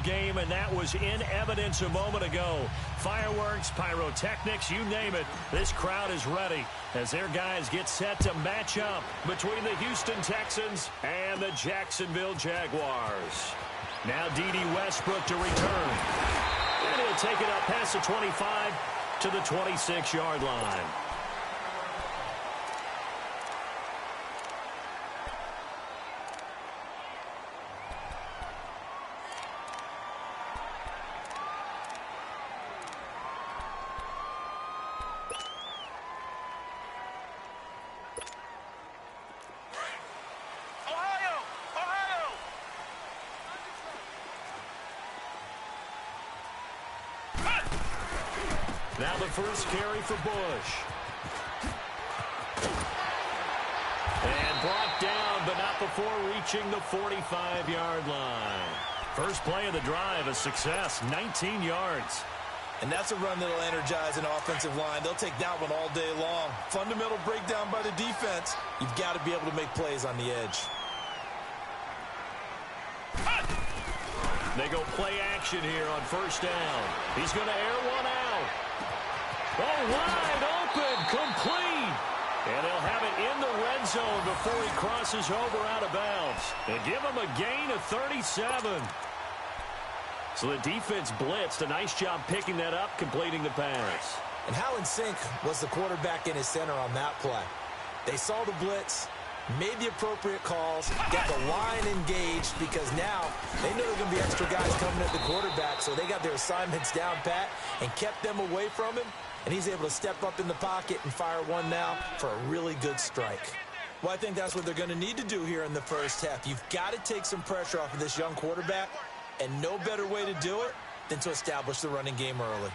game, and that was in evidence a moment ago. Fireworks, pyrotechnics, you name it. This crowd is ready as their guys get set to match up between the Houston Texans and the Jacksonville Jaguars. Now D.D. Westbrook to return. And he'll take it up past the 25 to the 26-yard line. Now the first carry for Bush. And brought down, but not before reaching the 45-yard line. First play of the drive, a success, 19 yards. And that's a run that'll energize an offensive line. They'll take that one all day long. Fundamental breakdown by the defense. You've got to be able to make plays on the edge. They go play action here on first down. He's going to air one out. Oh, wide open, complete. And they'll have it in the red zone before he crosses over out of bounds. And give him a gain of 37. So the defense blitzed. A nice job picking that up, completing the pass. And how in sync was the quarterback in his center on that play? They saw the blitz, made the appropriate calls, got the line engaged, because now they know there are going to be extra guys coming at the quarterback, so they got their assignments down pat and kept them away from him, and he's able to step up in the pocket and fire one now for a really good strike. Well, I think that's what they're going to need to do here in the first half. You've got to take some pressure off of this young quarterback, and no better way to do it than to establish the running game early.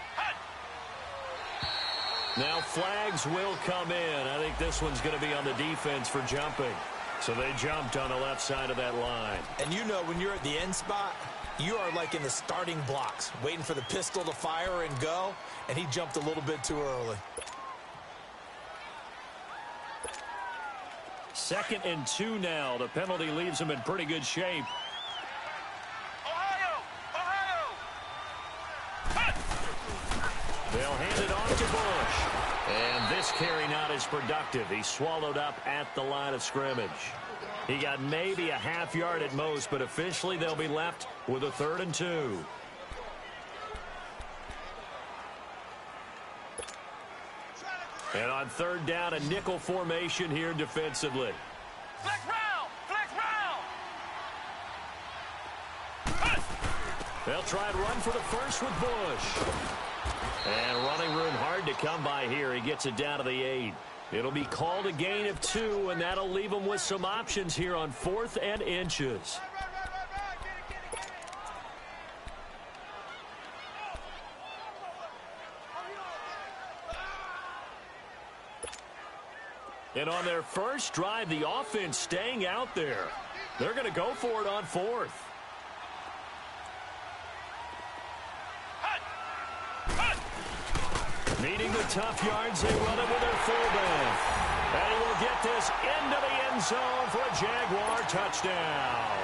Now flags will come in. I think this one's going to be on the defense for jumping. So they jumped on the left side of that line. And you know, when you're at the end spot, you are like in the starting blocks, waiting for the pistol to fire and go, and he jumped a little bit too early. 2nd and 2 now. The penalty leaves him in pretty good shape. They'll hand it off to Bush. And this carry not as productive. He's swallowed up at the line of scrimmage. He got maybe a half yard at most, but officially they'll be left with a 3rd and 2. And on 3rd down, a nickel formation here defensively. Flick round! Flick round! They'll try and run for the first with Bush. And running room hard to come by here. He gets it down to the 8. It'll be called a gain of 2, and that'll leave him with some options here on 4th and inches. And on their first drive, the offense staying out there. They're going to go for it on 4th. Needing the tough yards, they run it with their fullback. And he will get this into the end zone for a Jaguar touchdown.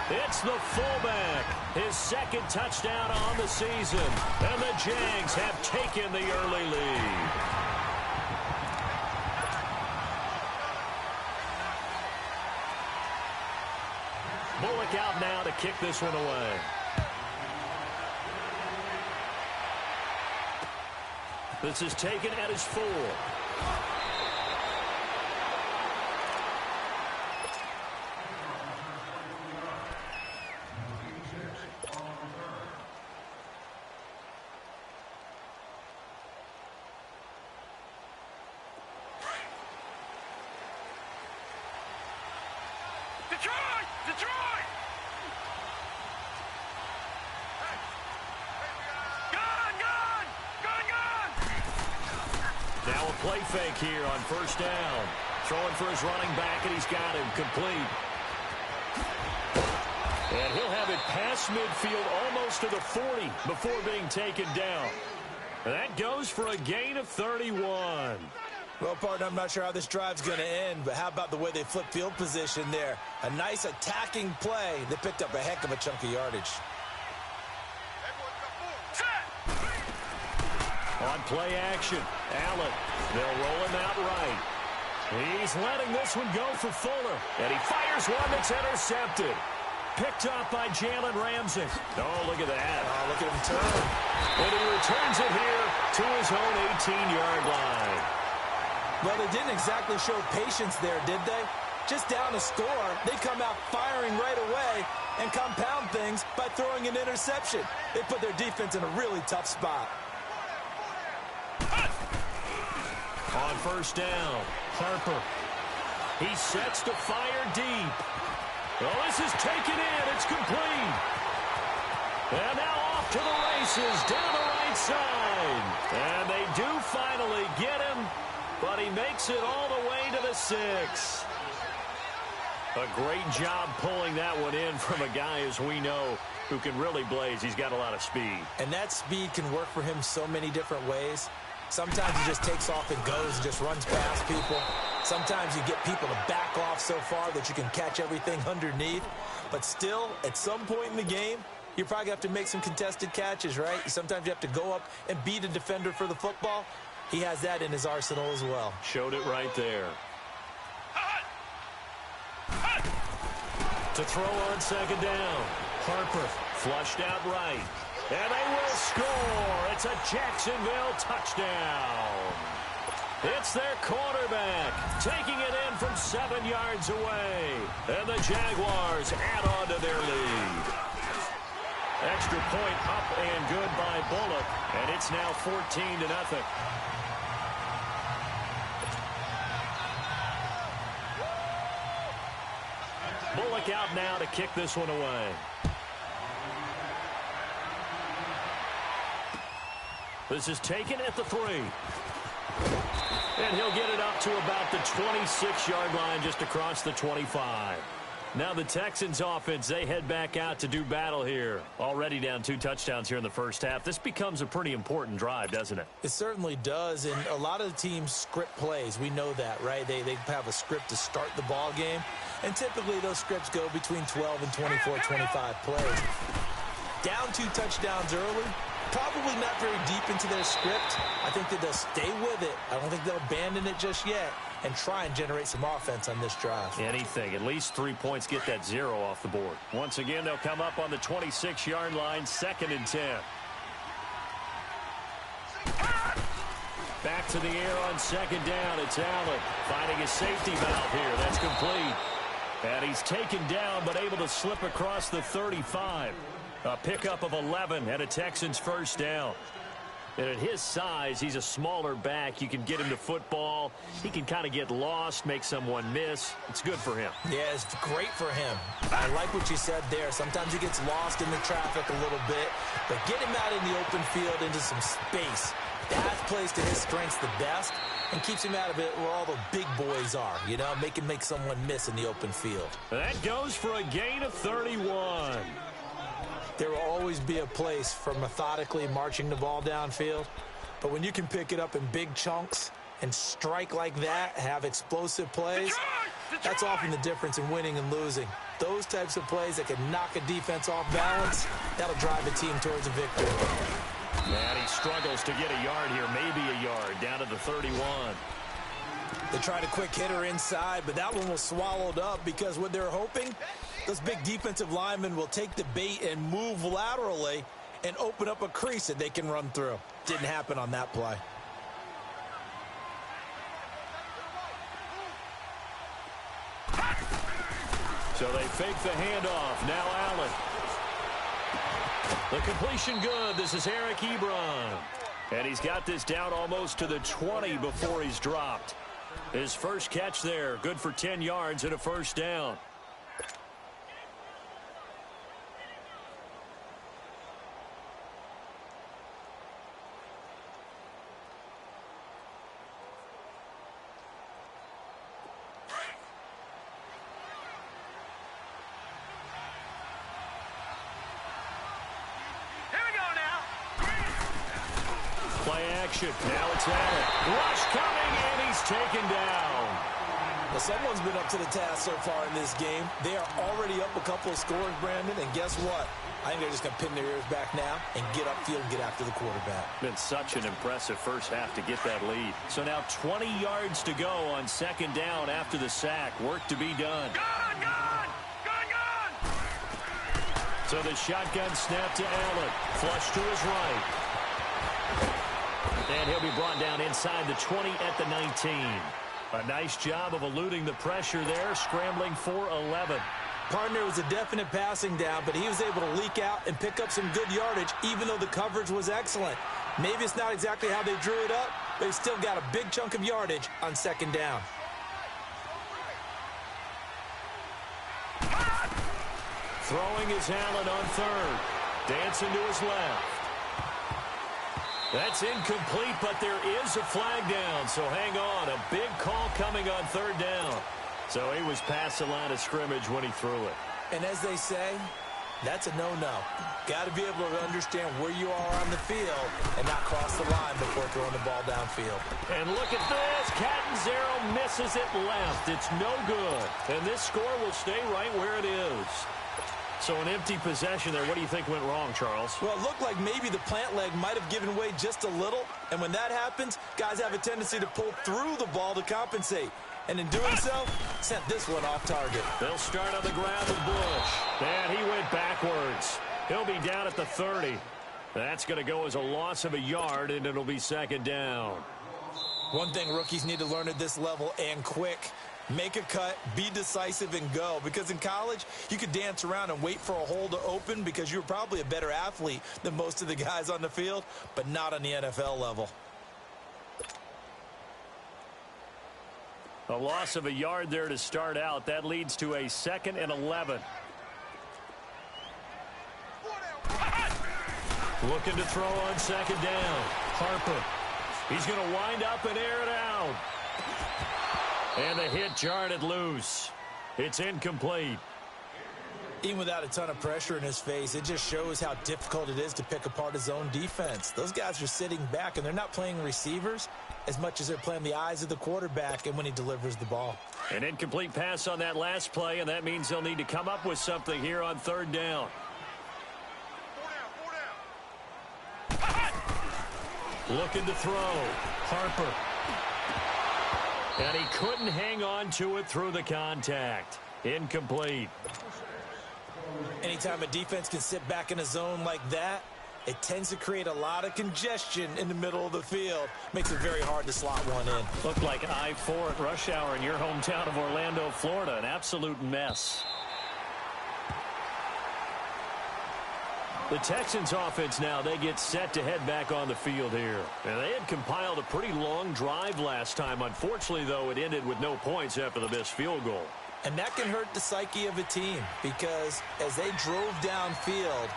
It's the fullback, his 2nd touchdown on the season. And the Jags have taken the early lead. Bullock out now to kick this one away. This is taken at his 4. Detroit! Detroit! Now a play fake here on first down. Throwing for his running back, and he's got him complete. And he'll have it past midfield almost to the 40 before being taken down. And that goes for a gain of 31. Well, partner, I'm not sure how this drive's going to end, but how about the way they flip field position there? A nice attacking play that picked up a heck of a chunk of yardage. On play action, Allen. They'll roll him out right. He's letting this one go for Fuller. And he fires one that's intercepted. Picked up by Jalen Ramsey. Oh, look at that. Oh, look at him turn. And he returns it here to his own 18-yard line. Well, they didn't exactly show patience there, did they? Just down a score, they come out firing right away and compound things by throwing an interception. They put their defense in a really tough spot. On first down, Harper. He sets to fire deep. Oh, this is taken in. It's complete. And now off to the races down the right side. And they do finally get him, but he makes it all the way to the 6. A great job pulling that one in from a guy, as we know, who can really blaze. He's got a lot of speed. And that speed can work for him so many different ways. Sometimes he just takes off and goes and just runs past people. Sometimes you get people to back off so far that you can catch everything underneath. But still, at some point in the game, you probably have to make some contested catches, right? Sometimes you have to go up and beat a defender for the football. He has that in his arsenal as well. Showed it right there. To throw on second down. Harper flushed out right. And they will score. It's a Jacksonville touchdown. It's their quarterback taking it in from 7 yards away. And the Jaguars add on to their lead. Extra point up and good by Bullock. And it's now 14-0. Bullock out now to kick this one away. This is taken at the 3. And he'll get it up to about the 26-yard line, just across the 25. Now the Texans offense, they head back out to do battle here. Already down 2 touchdowns here in the first half. This becomes a pretty important drive, doesn't it? It certainly does, and a lot of the teams script plays. We know that, right? They have a script to start the ball game, and typically those scripts go between 12 and 24, 25 plays. Down 2 touchdowns early, probably not very deep into their script. I think that they'll stay with it. I don't think they'll abandon it just yet and try and generate some offense on this drive. Anything. At least 3 points, get that 0 off the board. Once again, they'll come up on the 26-yard line, 2nd and 10. Back to the air on second down. It's Allen finding his safety valve here. That's complete. And he's taken down but able to slip across the 35. A pickup of 11 and a Texans first down. And at his size, he's a smaller back. You can get him to football. He can kind of get lost, make someone miss. It's good for him. Yeah, it's great for him. I like what you said there. Sometimes he gets lost in the traffic a little bit, but get him out in the open field into some space. That plays to his strengths the best and keeps him out of it where all the big boys are, you know, make someone miss in the open field. That goes for a gain of 31. There will always be a place for methodically marching the ball downfield, but when you can pick it up in big chunks and strike like that, have explosive plays, that's often the difference in winning and losing. Those types of plays that can knock a defense off balance, that'll drive a team towards a victory. And he struggles to get a yard here, maybe a yard, down to the 31. They tried a quick hitter inside, but that one was swallowed up because what they're hoping, those big defensive linemen will take the bait and move laterally and open up a crease that they can run through. Didn't happen on that play. So they fake the handoff. Now Allen. The completion good. This is Eric Ebron. And he's got this down almost to the 20 before he's dropped. His first catch there, good for 10 yards and a first down. Now it's Allen. Rush coming, and he's taken down. Well, someone's been up to the task so far in this game. They are already up a couple of scores, Brandon, and guess what? I think they're just going to pin their ears back now and get upfield and get after the quarterback. Been such an impressive first half to get that lead. So now 20 yards to go on second down after the sack. Work to be done. Gun, gun! Gun, gun! So the shotgun snap to Allen. Flush to his right. And he'll be brought down inside the 20 at the 19. A nice job of eluding the pressure there, scrambling for 11. Partner was a definite passing down, but he was able to leak out and pick up some good yardage, even though the coverage was excellent. Maybe it's not exactly how they drew it up, but he still got a big chunk of yardage on second down. Throwing is Allen on third. Dancing to his left. That's incomplete, but there is a flag down, so hang on. A big call coming on third down. So he was past the line of scrimmage when he threw it. And as they say, that's a no-no. Got to be able to understand where you are on the field and not cross the line before throwing the ball downfield. And look at this. Catanzaro misses it left. It's no good. And this score will stay right where it is. So an empty possession there. What do you think went wrong, Charles? Well, it looked like maybe the plant leg might have given way just a little. And when that happens, guys have a tendency to pull through the ball to compensate. And in doing so, sent this one off target. They'll start on the ground with Bush. And he went backwards. He'll be down at the 30. That's going to go as a loss of a yard, and it'll be second down. One thing rookies need to learn at this level, and quick. Make a cut, be decisive, and go. Because in college, you could dance around and wait for a hole to open because you're probably a better athlete than most of the guys on the field, but not on the NFL level. A loss of a yard there to start out. That leads to a 2nd and 11. Looking to throw on second down. Harper. He's going to wind up and air it out. And the hit jarred it loose. It's incomplete. Even without a ton of pressure in his face, it just shows how difficult it is to pick apart his own defense. Those guys are sitting back, and they're not playing receivers as much as they're playing the eyes of the quarterback and when he delivers the ball. An incomplete pass on that last play, and that means they'll need to come up with something here on third down. Looking to throw. Harper. And he couldn't hang on to it through the contact. Incomplete. Anytime a defense can sit back in a zone like that, it tends to create a lot of congestion in the middle of the field. Makes it very hard to slot one in. Looked like I-4 at rush hour in your hometown of Orlando, Florida. An absolute mess. The Texans offense now, they get set to head back on the field here. And they had compiled a pretty long drive last time. Unfortunately, though, it ended with no points after the missed field goal. And that can hurt the psyche of a team because as they drove downfield,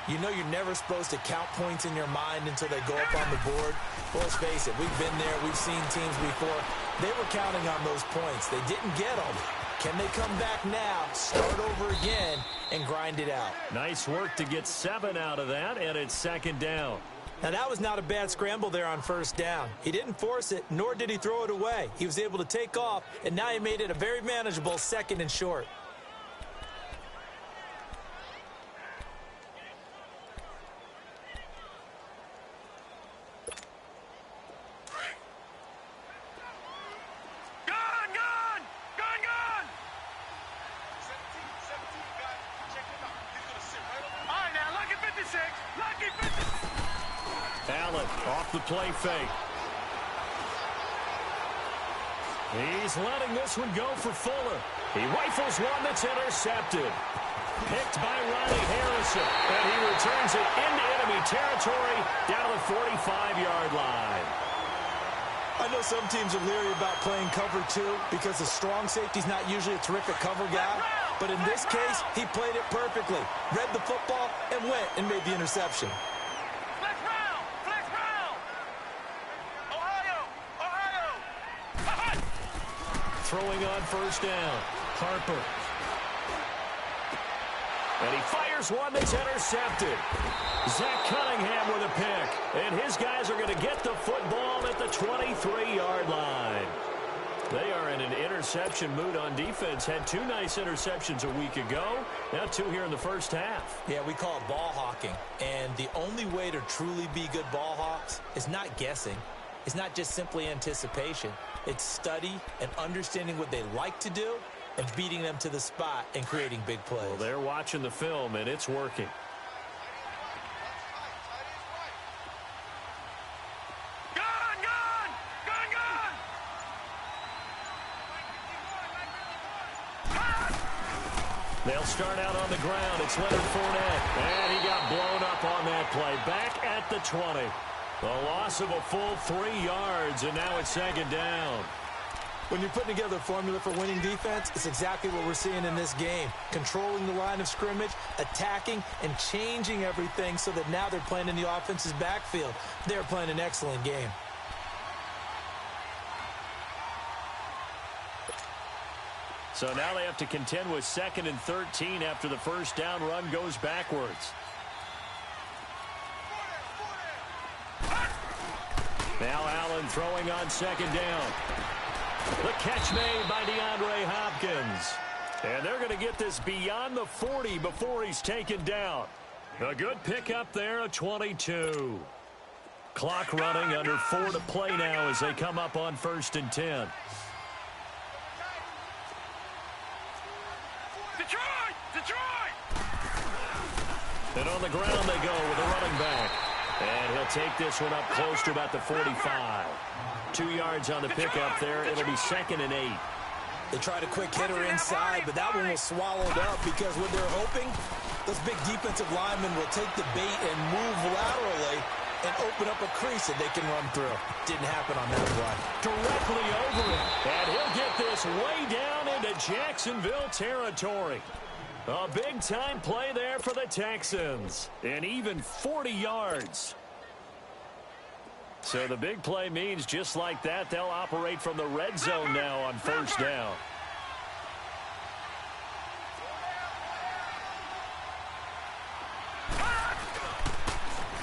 you know you're never supposed to count points in your mind until they go up on the board. Well, let's face it, we've been there. We've seen teams before. They were counting on those points. They didn't get them. Can they come back now, start over again, and grind it out? Nice work to get 7 out of that, and it's second down. Now, that was not a bad scramble there on first down. He didn't force it, nor did he throw it away. He was able to take off, and now he made it a very manageable 2nd and short. Allen off the play fake. He's letting this one go for Fuller. He rifles one that's intercepted. Picked by Ronnie Harrison. And he returns it into enemy territory down to the 45-yard line. I know some teams are leery about playing cover 2 because the strong safety's not usually a terrific cover guy. But in this case, he played it perfectly. Read the football and went and made the interception. Flex round! Flex round! Ohio! Ohio! Throwing on first down. Harper. And he fires one that's intercepted. Zach Cunningham with a pick. And his guys are going to get the football at the 23-yard line. They are in an interception mood on defense. Had 2 nice interceptions a week ago. Now 2 here in the first half. Yeah, we call it ball hawking. And the only way to truly be good ball hawks is not guessing. It's not just simply anticipation. It's study and understanding what they like to do and beating them to the spot and creating big plays. Well, they're watching the film, and it's working. They'll start out on the ground. It's Leonard Fournette. And he got blown up on that play. Back at the 20. A loss of a full 3 yards, and now it's 2nd down. When you're putting together a formula for winning defense, it's exactly what we're seeing in this game. Controlling the line of scrimmage, attacking, and changing everything so that now they're playing in the offense's backfield. They're playing an excellent game. So now they have to contend with 2nd and 13 after the first down run goes backwards. Now Allen throwing on 2nd down. The catch made by DeAndre Hopkins. And they're going to get this beyond the 40 before he's taken down. A good pickup there, a 22. Clock running, under 4 to play now as they come up on 1st and 10. And on the ground they go with a running back. And he'll take this one up close to about the 45. 2 yards on the pickup there. It'll be 2nd and 8. They tried a quick hitter inside, but that one was swallowed up because what they're hoping, those big defensive linemen will take the bait and move laterally and open up a crease that they can run through. Didn't happen on that play. Directly over him. And he'll get this way down into Jacksonville territory. A big-time play there for the Texans. And even 40 yards. So the big play means just like that, they'll operate from the red zone now on 1st down.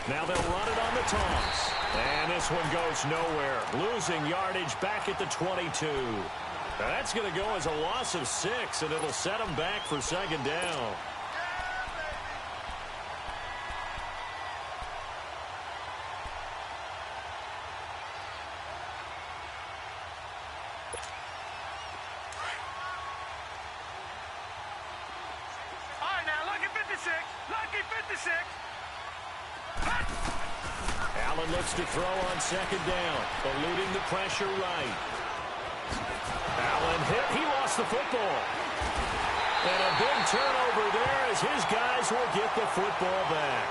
Now they'll run it on the toss. And this one goes nowhere. Losing yardage back at the 22. Now that's going to go as a loss of 6, and it'll set them back for 2nd down. All right, now, lucky 56. Lucky 56. Allen looks to throw on 2nd down, eluding the pressure right. Allen hit. He lost the football. And a big turnover there as his guys will get the football back.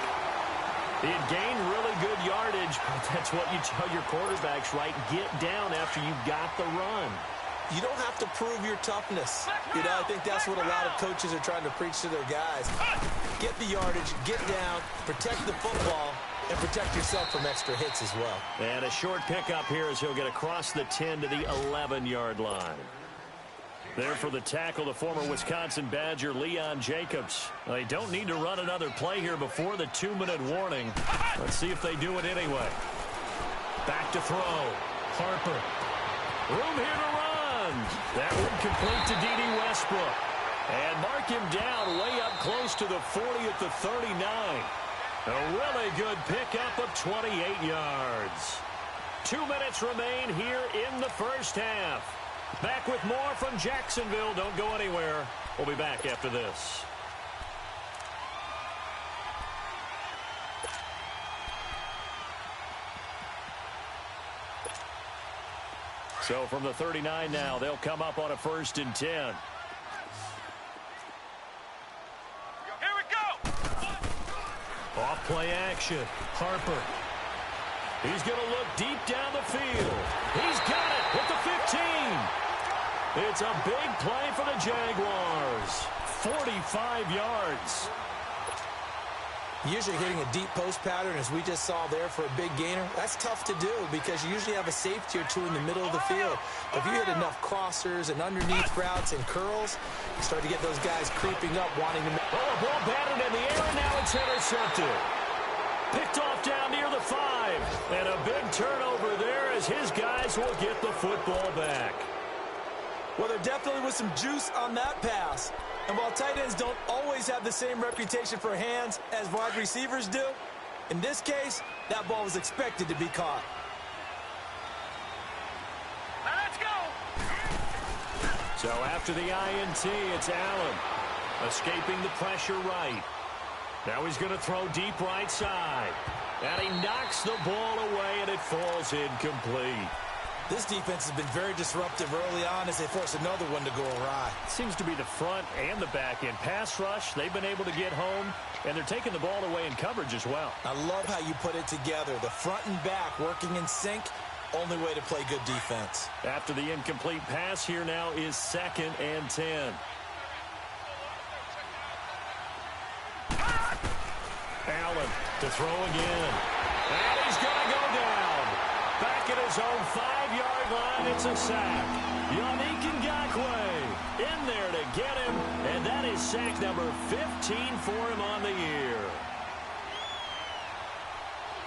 He had gained really good yardage, but that's what you tell your quarterbacks, right? Get down after you got the run. You don't have to prove your toughness. You know, I think that's what a lot of coaches are trying to preach to their guys. Get the yardage, get down, protect the football, and protect yourself from extra hits as well. And a short pickup here as he'll get across the 10 to the 11-yard line. There for the tackle, the former Wisconsin Badger, Leon Jacobs. They don't need to run another play here before the 2-minute warning. Let's see if they do it anyway. Back to throw. Harper. Room here to run. That would complete to D.D. Westbrook. And mark him down way up close to the 40 at the 39. A really good pickup of 28 yards. 2 minutes remain here in the first half. Back with more from Jacksonville. Don't go anywhere. We'll be back after this. So from the 39 now, they'll come up on a 1st and 10. Here we go. Off play action. Harper. He's going to look deep down the field. He's got it with the 15. It's a big play for the Jaguars. 45 yards. Usually hitting a deep post pattern, as we just saw there, for a big gainer, that's tough to do because you usually have a safety or two in the middle of the field. If you hit enough crossers and underneath routes and curls, you start to get those guys creeping up, wanting to... Oh, a ball batted in the air, and now it's intercepted. Picked off down near the 5. And a big turnover there as his guys will get the football back. Well, there definitely was some juice on that pass. And while tight ends don't always have the same reputation for hands as wide receivers do, in this case, that ball was expected to be caught. Now let's go. So after the INT, it's Allen. Escaping the pressure right. Now he's going to throw deep right side. And he knocks the ball away, and it falls incomplete. This defense has been very disruptive early on as they force another one to go awry. Seems to be the front and the back end. Pass rush, they've been able to get home, and they're taking the ball away in coverage as well. I love how you put it together. The front and back working in sync, only way to play good defense. After the incomplete pass, here now is 2nd and 10. Allen to throw again. And he's going to go down. Back at his own 5-yard line, it's a sack. Yannick Ngakoue in there to get him, and that is sack number 15 for him on the year.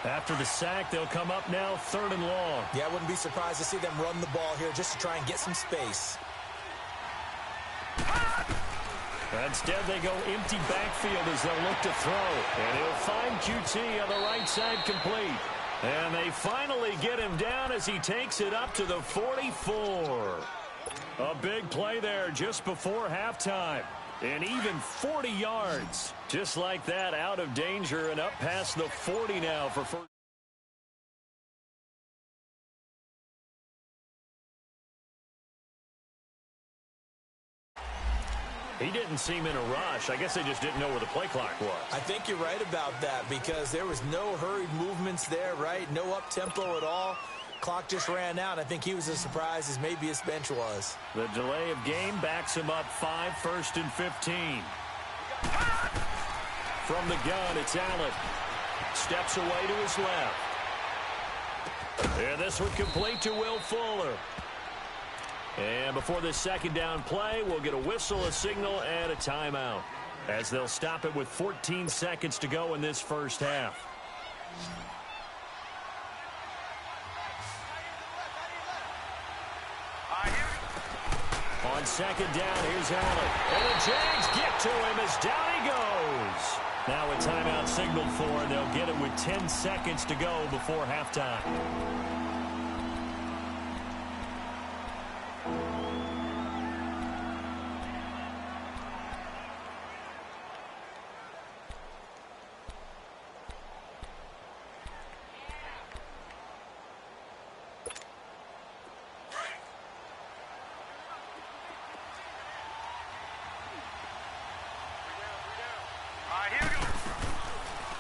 After the sack, they'll come up now 3rd and long. Yeah, I wouldn't be surprised to see them run the ball here just to try and get some space. Instead, they go empty backfield as they'll look to throw. And he'll find QT on the right side complete. And they finally get him down as he takes it up to the 44. A big play there just before halftime. And even 40 yards. Just like that, out of danger and up past the 40 now for first. He didn't seem in a rush. I guess they just didn't know where the play clock was. I think you're right about that because there was no hurried movements there, right? No up-tempo at all. Clock just ran out. I think he was as surprised as maybe his bench was. The delay of game backs him up 5, 1st and 15. From the gun, it's Allen. Steps away to his left. And this one complete to Will Fuller. And before this 2nd down play, we'll get a whistle, a signal, and a timeout as they'll stop it with 14 seconds to go in this first half. On 2nd down, here's Allen. And the Jags get to him as down he goes. Now a timeout signaled for, and they'll get it with 10 seconds to go before halftime.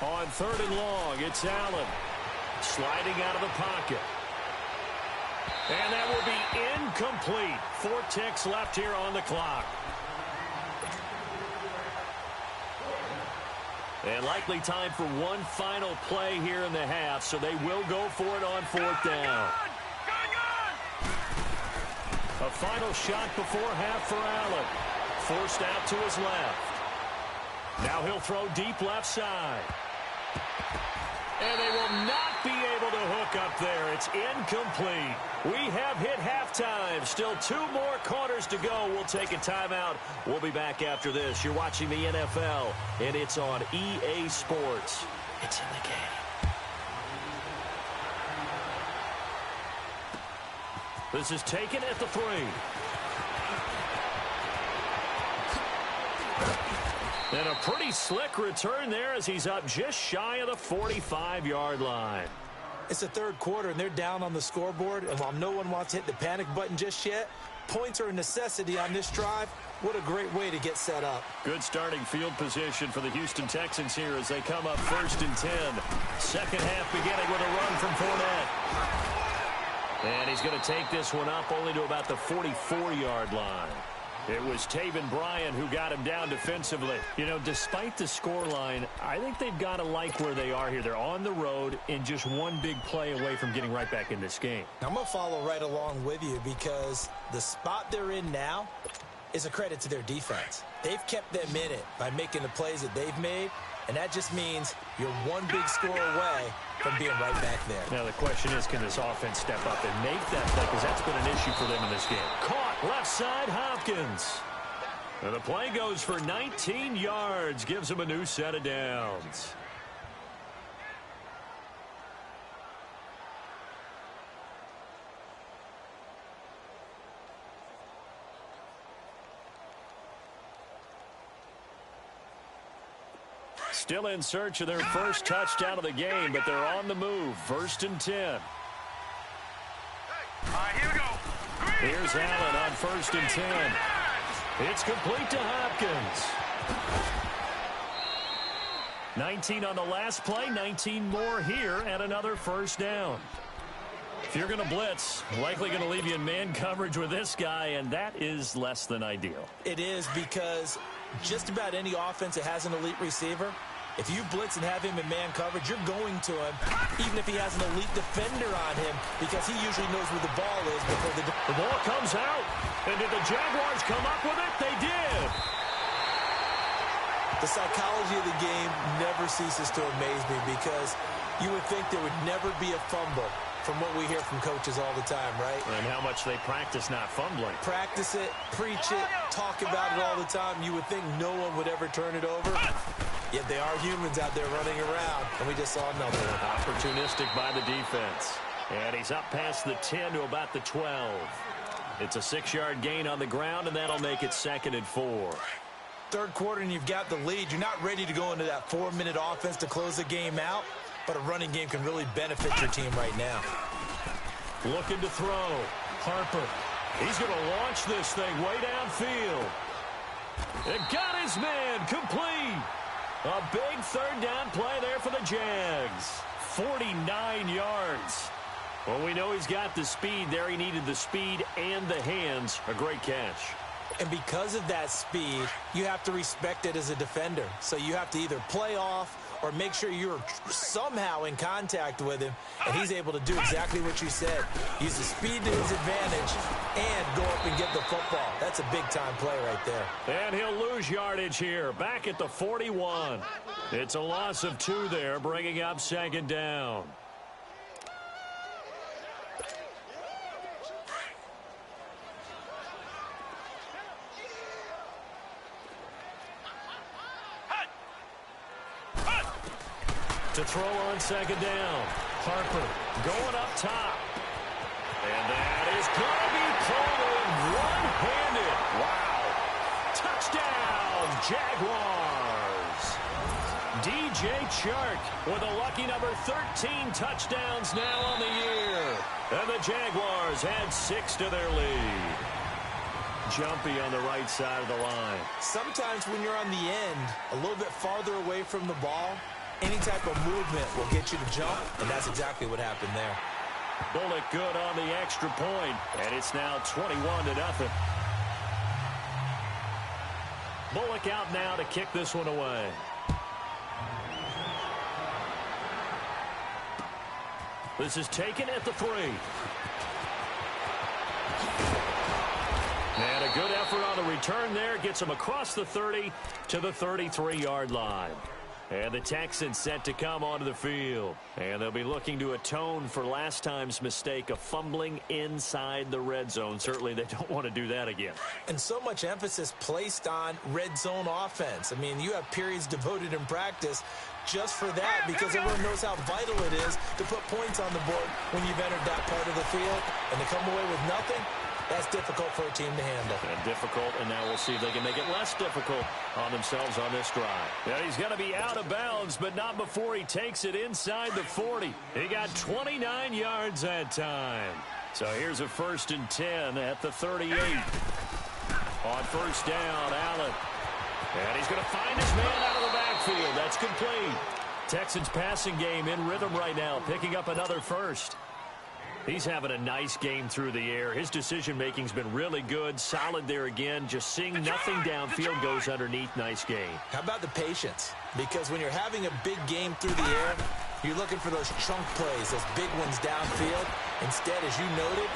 On 3rd and long, it's Allen sliding out of the pocket. And that will be incomplete. 4 ticks left here on the clock. And likely time for one final play here in the half, so they will go for it on 4th down. A final shot before half for Allen. Forced out to his left. Now he'll throw deep left side. And they will not be able to hook up there. It's incomplete. We have hit halftime. Still 2 more quarters to go. We'll take a timeout. We'll be back after this. You're watching the NFL, and it's on EA Sports. It's in the game. This is taken at the 3. And a pretty slick return there as he's up just shy of the 45-yard line. It's the 3rd quarter, and they're down on the scoreboard. And while no one wants to hit the panic button just yet, points are a necessity on this drive. What a great way to get set up. Good starting field position for the Houston Texans here as they come up 1st and 10. 2nd half beginning with a run from Fournette. And he's going to take this one up only to about the 44-yard line. It was Taven Bryan who got him down defensively. You know, despite the scoreline, I think they've got to like where they are here. They're on the road and just one big play away from getting right back in this game. I'm going to follow right along with you because the spot they're in now is a credit to their defense. They've kept them in it by making the plays that they've made, And that just means you're one big score away from being right back there. Now the question is, can this offense step up and make that play? Because that's been an issue for them in this game. Caught left side, Hopkins. And the play goes for 19 yards. Gives him a new set of downs. Still in search of their first touchdown of the game, but they're on the move. 1st and 10. All right, here we go. Here's Allen on 1st and 10. It's complete to Hopkins. 19 on the last play, 19 more here, and another first down. If you're going to blitz, likely going to leave you in man coverage with this guy, and that is less than ideal. It is, because just about any offense that has an elite receiver, if you blitz and have him in man coverage, you're going to him, even if he has an elite defender on him, because he usually knows where the ball is before the ball comes out. And did the Jaguars come up with it? They did. The psychology of the game never ceases to amaze me, because you would think there would never be a fumble from what we hear from coaches all the time, right? And how much they practice not fumbling. Practice it, preach it, talk about it all the time. You would think no one would ever turn it over. Yet they are humans out there running around, and we just saw another one. Opportunistic by the defense. And he's up past the 10 to about the 12. It's a 6-yard gain on the ground, and that'll make it 2nd and 4. Third quarter, and you've got the lead. You're not ready to go into that 4-minute offense to close the game out, but a running game can really benefit your team right now. Looking to throw. Harper. He's going to launch this thing way downfield. It got his man complete. A big 3rd down play there for the Jags. 49 yards. Well, we know he's got the speed there. He needed the speed and the hands. A great catch. And because of that speed, you have to respect it as a defender. So you have to either play off or make sure you're somehow in contact with him, and he's able to do exactly what you said. Use the speed to his advantage and go up and get the football. That's a big-time play right there. And he'll lose yardage here, back at the 41. It's a loss of 2 there, bringing up 2nd down. To throw on 2nd down. Harper going up top. And that is going to be pulled in one-handed. Wow. Touchdown, Jaguars. DJ Chark with a lucky number 13 touchdowns now on the year. And the Jaguars add 6 to their lead. Jumpy on the right side of the line. Sometimes when you're on the end, a little bit farther away from the ball, any type of movement will get you to jump, and that's exactly what happened there. Bullock good on the extra point, and it's now 21-0. Bullock out now to kick this one away. This is taken at the 3. And a good effort on the return there. Gets him across the 30 to the 33-yard line. And the Texans set to come onto the field. And they'll be looking to atone for last time's mistake of fumbling inside the red zone. Certainly they don't want to do that again. And so much emphasis placed on red zone offense. I mean, you have periods devoted in practice just for that, because everyone knows how vital it is to put points on the board when you've entered that part of the field. And to come away with nothing, that's difficult for a team to handle. And difficult, and now we'll see if they can make it less difficult on themselves on this drive. Now he's going to be out of bounds, but not before he takes it inside the 40. He got 29 yards that time. So here's a 1st and 10 at the 38. On 1st down, Allen. And he's going to find his man out of the backfield. That's complete. Texans passing game in rhythm right now, picking up another first. He's having a nice game through the air. His decision-making's been really good. Solid there again. Just seeing nothing downfield goes underneath. Nice game. How about the patience? Because when you're having a big game through the air, you're looking for those chunk plays, those big ones downfield. Instead, as you noted,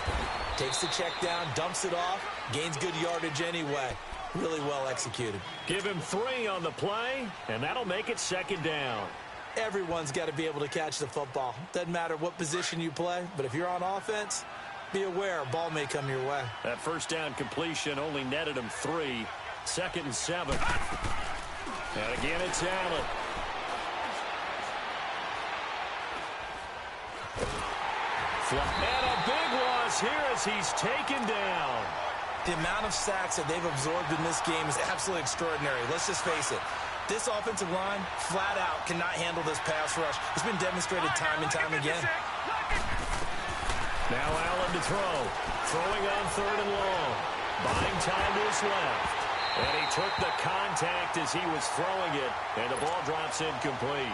takes the check down, dumps it off, gains good yardage anyway. Really well executed. Give him 3 on the play, and that'll make it 2nd down. Everyone's got to be able to catch the football. Doesn't matter what position you play, but if you're on offense, be aware a ball may come your way. That 1st down completion only netted him 3. 2nd and 7. And again, it's Allen. And a big loss here as he's taken down. The amount of sacks that they've absorbed in this game is absolutely extraordinary. Let's just face it. This offensive line, flat out, cannot handle this pass rush. It's been demonstrated time and time again. Now Allen to throw. Throwing on 3rd and long. Buying time to his left. And he took the contact as he was throwing it. And the ball drops incomplete.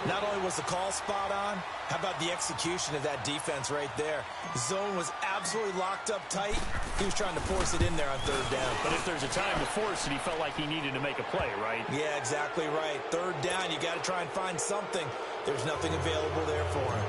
Not only was the call spot on, how about the execution of that defense right there? The zone was absolutely locked up tight. He was trying to force it in there on 3rd down. But if there's a time to force it, he felt like he needed to make a play, right? Yeah, exactly right. 3rd down, you got to try and find something. There's nothing available there for him.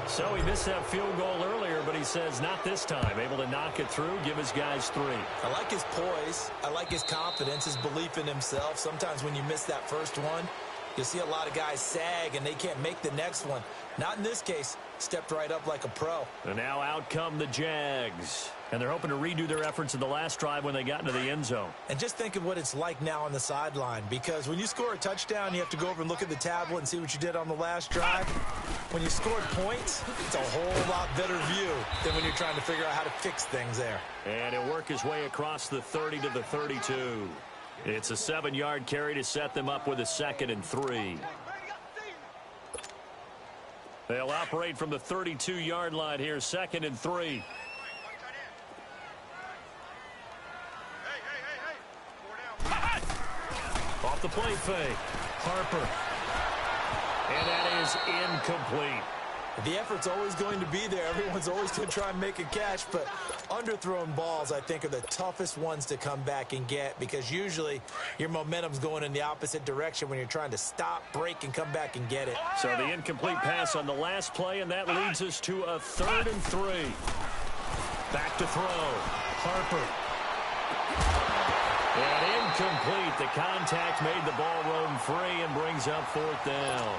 So he missed that field goal earlier, but he says not this time. Able to knock it through, give his guys 3. I like his poise. I like his confidence, his belief in himself. Sometimes when you miss that first one, you'll see a lot of guys sag and they can't make the next one. Not in this case. Stepped right up like a pro. And now out come the Jags. And they're hoping to redo their efforts in the last drive when they got into the end zone. And just think of what it's like now on the sideline. Because when you score a touchdown, you have to go over and look at the tablet and see what you did on the last drive. When you scored points, it's a whole lot better view than when you're trying to figure out how to fix things there. And he'll work his way across the 30 to the 32. It's a 7-yard carry to set them up with a 2nd and 3. They'll operate from the 32-yard line here, 2nd and 3. Off the play fake. Harper. And that is incomplete. The effort's always going to be there. Everyone's always going to try and make a catch, but underthrown balls, I think, are the toughest ones to come back and get because usually your momentum's going in the opposite direction when you're trying to stop, break, and come back and get it. So the incomplete pass on the last play, and that leads us to a 3rd and 3. Back to throw. Harper. And incomplete. The contact made the ball roam free and brings up 4th down.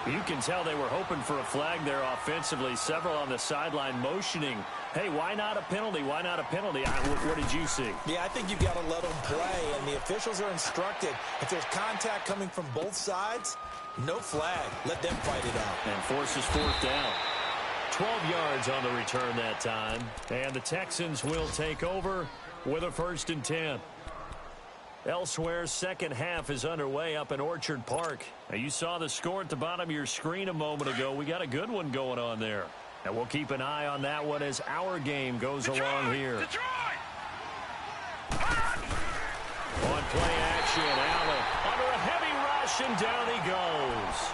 You can tell they were hoping for a flag there offensively. Several on the sideline motioning. Hey, why not a penalty? Why not a penalty? What did you see? Yeah, I think you've got to let them play, and the officials are instructed. If there's contact coming from both sides, no flag. Let them fight it out. And forces 4th down. 12 yards on the return that time. And the Texans will take over with a 1st and 10. Elsewhere, second half is underway up in Orchard Park. Now, you saw the score at the bottom of your screen a moment ago. We got a good one going on there. And we'll keep an eye on that one as our game goes along here. On play action, Allen under a heavy rush, and down he goes.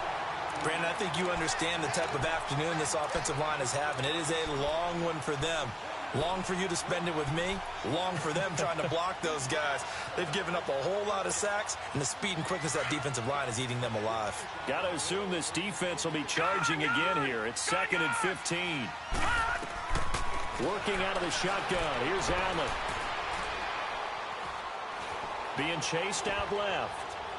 Brandon, I think you understand the type of afternoon this offensive line is having. It is a long one for them. Long for you to spend it with me. Long for them trying to block those guys. They've given up a whole lot of sacks, and the speed and quickness of that defensive line is eating them alive. Got to assume this defense will be charging again here. It's 2nd and 15. Working out of the shotgun. Here's Allen. Being chased out left.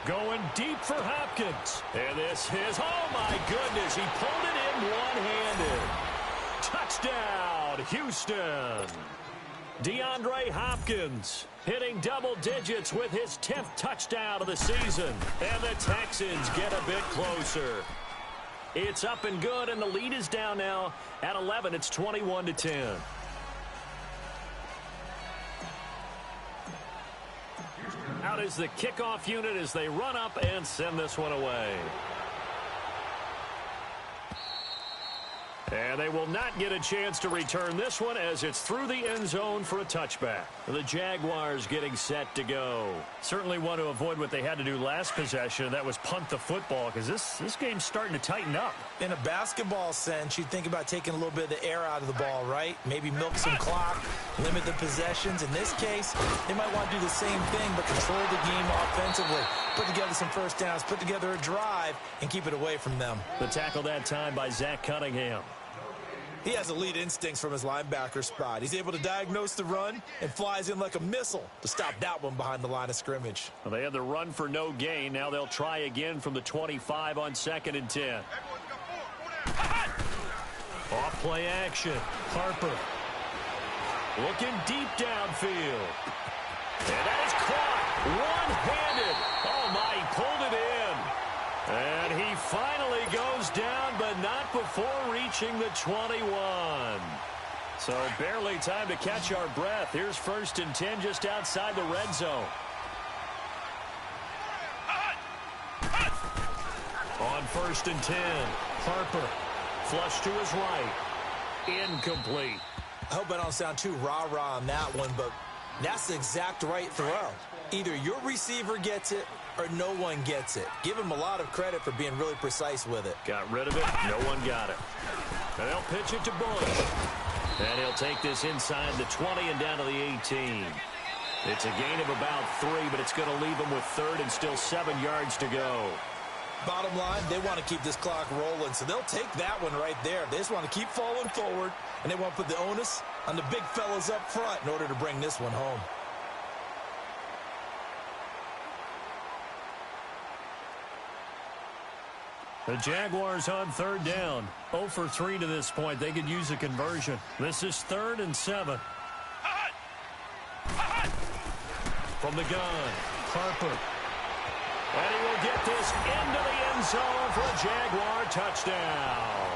Going deep for Hopkins. And this is, oh my goodness, he pulled it in one-handed. Touchdown, Houston. DeAndre Hopkins hitting double digits with his 10th touchdown of the season. And the Texans get a bit closer. It's up and good, and the lead is down now at 11. It's 21-10. Out is the kickoff unit as they run up and send this one away. And they will not get a chance to return this one as it's through the end zone for a touchback. The Jaguars getting set to go. Certainly want to avoid what they had to do last possession. That was punt the football because this game's starting to tighten up. In a basketball sense, you'd think about taking a little bit of the air out of the ball, right? Maybe milk some clock, limit the possessions. In this case, they might want to do the same thing but control the game offensively. Put together some first downs, put together a drive, and keep it away from them. The tackle that time by Zach Cunningham. He has elite instincts from his linebacker spot. He's able to diagnose the run and flies in like a missile to stop that one behind the line of scrimmage. Well, they had the run for no gain. Now they'll try again from the 25 on 2nd and 10. Off play action. Harper looking deep downfield. And that is caught one-handed. Oh, my, he pulled it in. And he finally goes down, but not before reaching the 21. So barely time to catch our breath. Here's 1st and 10 just outside the red zone. On 1st and 10, Harper flush to his right. Incomplete. I hope I don't sound too rah-rah on that one, but that's the exact right throw. Either your receiver gets it or no one gets it. Give him a lot of credit for being really precise with it. Got rid of it. No one got it. And they'll pitch it to Bush. And he'll take this inside the 20 and down to the 18. It's a gain of about 3, but it's going to leave him with 3rd and still 7 yards to go. Bottom line, they want to keep this clock rolling, so they'll take that one right there. They just want to keep falling forward, and they want to put the onus on the big fellas up front in order to bring this one home. The Jaguars on 3rd down. 0 for 3 to this point. They could use a conversion. This is 3rd and 7. From the gun, Harper. And he will get this into the end zone for a Jaguar touchdown.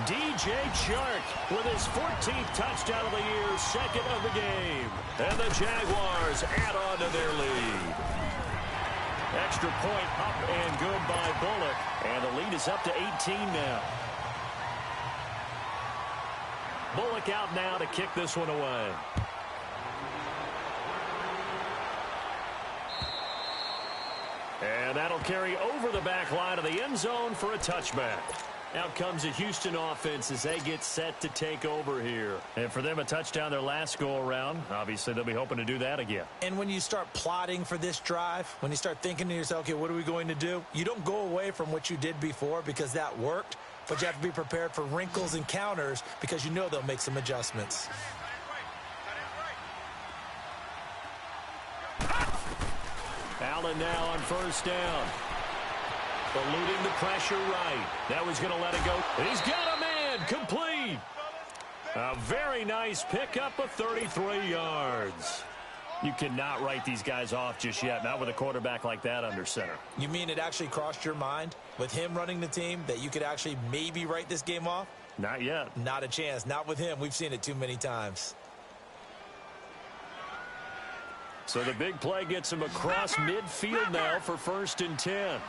DJ Chark with his 14th touchdown of the year, 2nd of the game. And the Jaguars add on to their lead. Extra point up and good by Bullock. And the lead is up to 18 now. Bullock out now to kick this one away. And that'll carry over the back line of the end zone for a touchback. Out comes the Houston offense as they get set to take over here. And for them, a touchdown their last go-around. Obviously, they'll be hoping to do that again. And when you start plotting for this drive, when you start thinking to yourself, okay, what are we going to do? You don't go away from what you did before because that worked, but you have to be prepared for wrinkles and counters because you know they'll make some adjustments. Allen now on 1st down. Eluding the pressure right. That was going to let it go. He's got a man. Complete. A very nice pickup of 33 yards. You cannot write these guys off just yet, not with a quarterback like that under center. You mean it actually crossed your mind with him running the team that you could actually maybe write this game off? Not yet. Not a chance. Not with him. We've seen it too many times. So the big play gets him across midfield now for 1st and 10.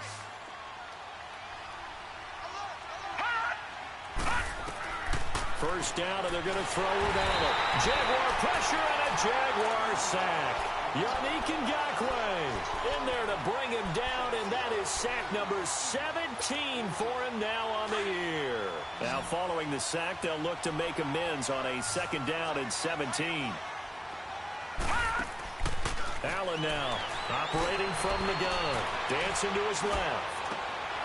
First down, and they're going to throw without it. Jaguar pressure and a Jaguar sack. Yannick Ngakoue in there to bring him down, and that is sack number 17 for him now on the year. Now following the sack, they'll look to make amends on a 2nd down and 17. Allen now operating from the gun. Dancing to his left.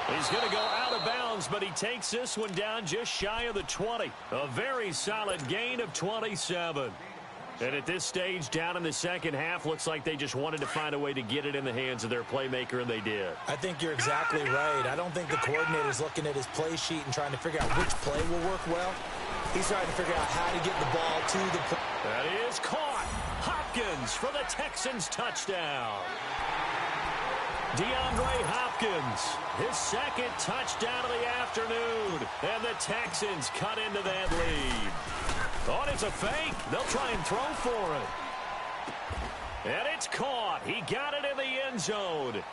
He's going to go out of bounds, but he takes this one down just shy of the 20. A very solid gain of 27. And at this stage, down in the second half, looks like they just wanted to find a way to get it in the hands of their playmaker, and they did. I think you're exactly right. I don't think the coordinator's looking at his play sheet and trying to figure out which play will work well. He's trying to figure out how to get the ball to the play. That is caught. Hopkins for the Texans touchdown. DeAndre Hopkins, his 2nd touchdown of the afternoon. And the Texans cut into that lead. Oh, it's a fake. They'll try and throw for it. And it's caught. He got it in the end zone.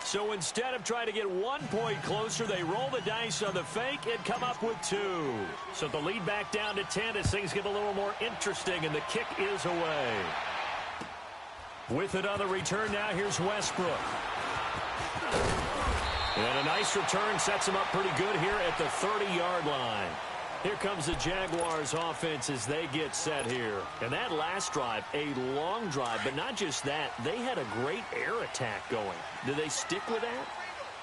So instead of trying to get 1 point closer, they roll the dice on the fake and come up with 2. So the lead back down to 10 as things get a little more interesting, and the kick is away. With it on the return now, here's Westbrook. And a nice return sets him up pretty good here at the 30-yard line. Here comes the Jaguars offense as they get set here. And that last drive, a long drive, but not just that. They had a great air attack going. Do they stick with that?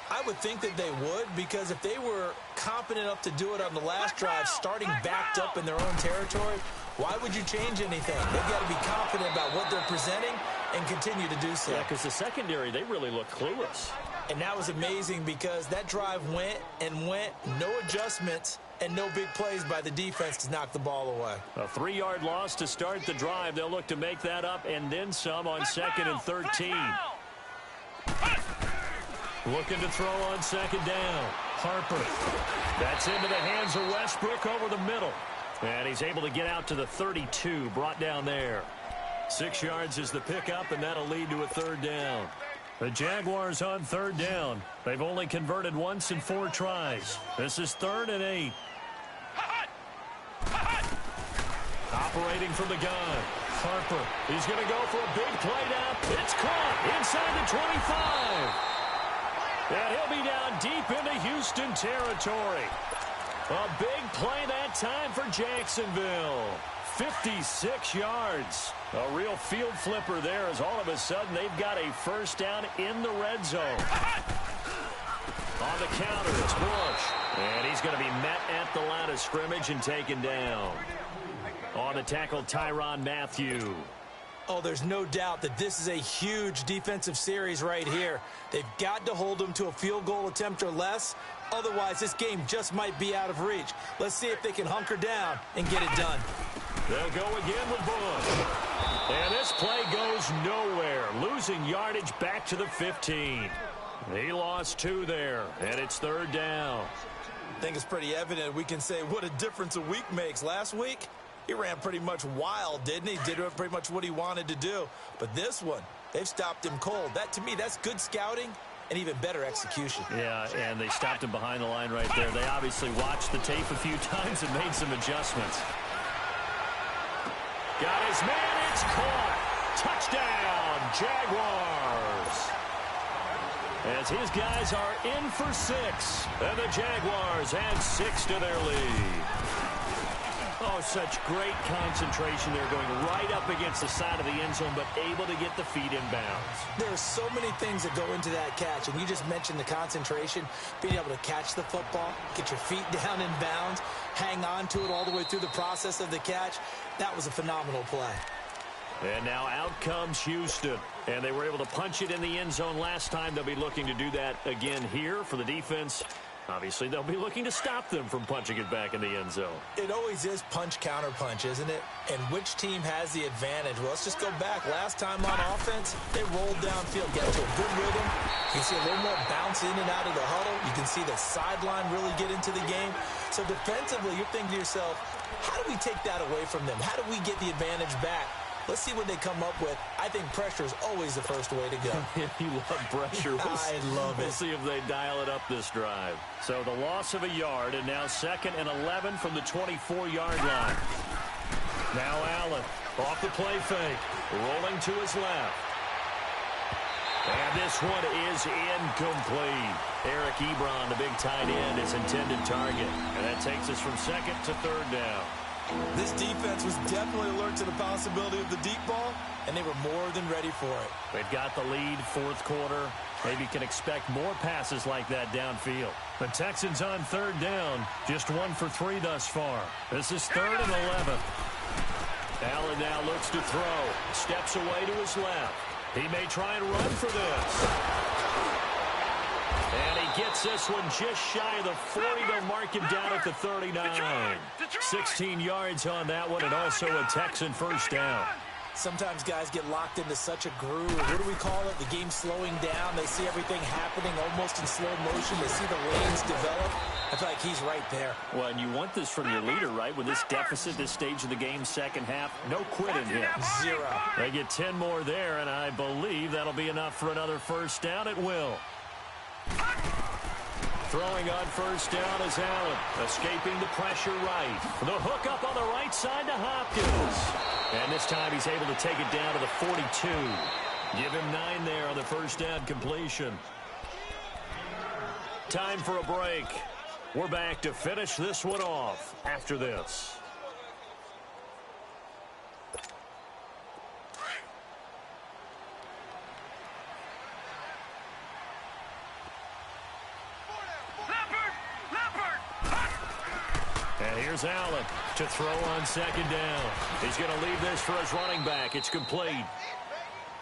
I would think that they would, because if they were confident enough to do it on the last drive, starting backed up in their own territory, why would you change anything? They've got to be confident about what they're presenting and continue to do so. Yeah, because the secondary, they really look clueless. And that was amazing because that drive went and went, no adjustments, and no big plays by the defense to knock the ball away. A 3-yard loss to start the drive. They'll look to make that up and then some on 2nd and 13. Looking to throw on 2nd down. Harper. That's into the hands of Westbrook over the middle. And he's able to get out to the 32, brought down there. 6 yards is the pickup, and that'll lead to a 3rd down. The Jaguars on 3rd down. They've only converted once in 4 tries. This is 3rd and 8. Operating from the gun. Harper. He's going to go for a big play now. It's caught inside the 25. And he'll be down deep into Houston territory. A big play that time for Jacksonville. 56 yards. A real field flipper there as all of a sudden they've got a 1st down in the red zone. On the counter, it's Bush. And he's going to be met at the line of scrimmage and taken down. On the tackle, Tyrann Mathieu. Oh, there's no doubt that this is a huge defensive series right here. They've got to hold them to a field goal attempt or less. Otherwise, this game just might be out of reach. Let's see if they can hunker down and get it done. They'll go again with Bush. And this play goes nowhere. Losing yardage back to the 15. He lost 2 there, and it's 3rd down. I think it's pretty evident we can say what a difference a week makes. Last week, he ran pretty much wild, didn't he? Did pretty much what he wanted to do. But this one, they've stopped him cold. That, to me, that's good scouting and even better execution. Yeah, and they stopped him behind the line right there. They obviously watched the tape a few times and made some adjustments. Got his man. It's caught. Touchdown, Jaguars. As his guys are in for 6. And the Jaguars add 6 to their lead. Oh, such great concentration there, going right up against the side of the end zone, but able to get the feet in bounds. There are so many things that go into that catch, and you just mentioned the concentration, being able to catch the football, get your feet down in bounds, hang on to it all the way through the process of the catch. That was a phenomenal play. And now out comes Houston. And they were able to punch it in the end zone last time. They'll be looking to do that again here for the defense. Obviously, they'll be looking to stop them from punching it back in the end zone. It always is punch-counter-punch, isn't it? And which team has the advantage? Well, let's just go back. Last time on offense, they rolled downfield, get to a good rhythm. You can see a little more bounce in and out of the huddle. You can see the sideline really get into the game. So defensively, you're thinking to yourself, how do we take that away from them? How do we get the advantage back? Let's see what they come up with. I think pressure is always the first way to go. You love pressure. I love it. We'll see if they dial it up this drive. So the loss of a yard, and now 2nd and 11 from the 24-yard line. Now Allen off the play fake, rolling to his left. And this one is incomplete. Eric Ebron, the big tight end, is intended target. And that takes us from 2nd to 3rd down. This defense was definitely alert to the possibility of the deep ball, and they were more than ready for it. They've got the lead, 4th quarter. Maybe can expect more passes like that downfield. The Texans on 3rd down, just 1 for 3 thus far. This is 3rd and 11. Allen now looks to throw. Steps away to his left. He may try and run for this. And he gets this one just shy of the 40. They'll mark him down at the 39. 16 yards on that one, and also a Texan 1st down. Sometimes guys get locked into such a groove. What do we call it? The game slowing down. They see everything happening almost in slow motion. They see the lanes develop. I feel like he's right there. Well, and you want this from your leader, right? With this deficit, this stage of the game, 2nd half, no quit in him. 0. They get 10 more there, and I believe that'll be enough for another 1st down. It will. Throwing on 1st down is Allen, escaping the pressure right. The hook up on the right side to Hopkins. And this time he's able to take it down to the 42. Give him 9 there on the 1st down completion. Time for a break. We're back to finish this one off after this. And here's Allen to throw on second down. He's going to leave this for his running back. It's complete.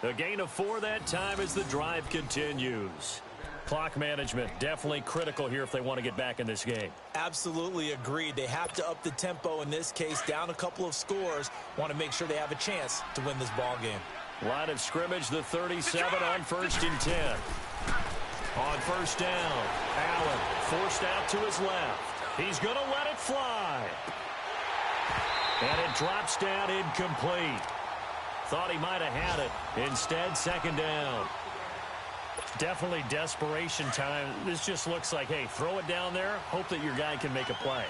A gain of 4 that time as the drive continues. Clock management definitely critical here if they want to get back in this game. Absolutely agreed. They have to up the tempo in this case, down a couple of scores. Want to make sure they have a chance to win this ball game. Line of scrimmage, the 37 on 1st and 10. On 1st down, Allen forced out to his left. He's going to let it fly. And it drops down incomplete. Thought he might have had it. Instead, second down. Definitely desperation time. This just looks like, hey, throw it down there, hope that your guy can make a play.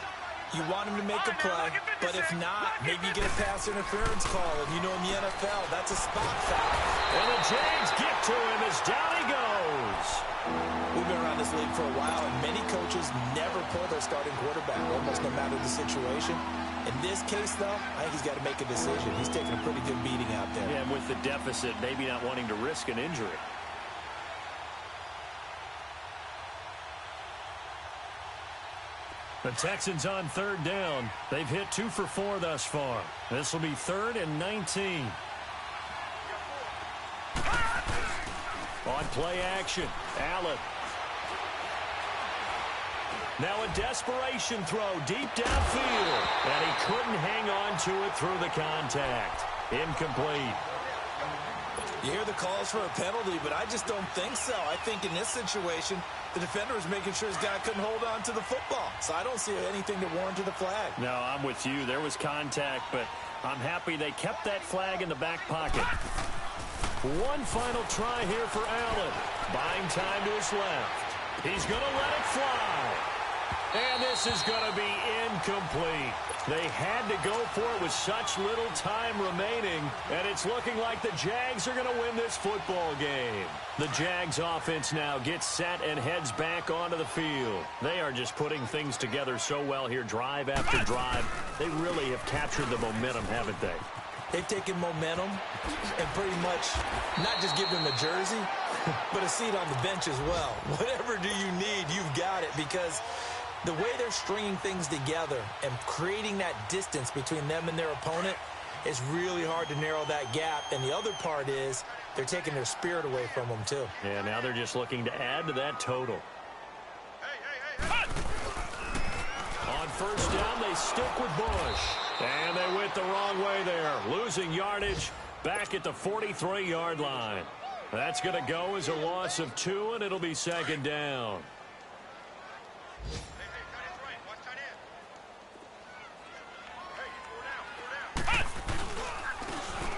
You want him to make a play, but if not, maybe you get a pass interference call. And you know in the NFL, that's a spot foul. And the Jags get to him as down he goes. We've been around this league for a while, and many coaches never pull their starting quarterback, almost no matter the situation. In this case, though, I think he's got to make a decision. He's taking a pretty good beating out there. Yeah, and with the deficit, maybe not wanting to risk an injury. The Texans on 3rd down. They've hit 2 for 4 thus far. This will be 3rd and 19. On play action, Allen. Now a desperation throw deep downfield. And he couldn't hang on to it through the contact. Incomplete. You hear the calls for a penalty, but I just don't think so. I think in this situation, the defender was making sure his guy couldn't hold on to the football. So I don't see anything to warrant the flag. No, I'm with you. There was contact, but I'm happy they kept that flag in the back pocket. One final try here for Allen. Buying time to his left. He's going to let it fly. And this is going to be incomplete. They had to go for it with such little time remaining, and it's looking like the Jags are going to win this football game. The Jags offense now gets set and heads back onto the field. They are just putting things together so well here, drive after drive. They really have captured the momentum, haven't they? They've taken momentum and pretty much not just give them a jersey, but a seat on the bench as well. Whatever do you need, you've got it, because the way they're stringing things together and creating that distance between them and their opponent is really hard to narrow that gap. And the other part is they're taking their spirit away from them, too. Yeah, now they're just looking to add to that total. On 1st down, they stick with Bush. And they went the wrong way there, losing yardage back at the 43-yard line. That's going to go as a loss of 2, and it'll be 2nd down.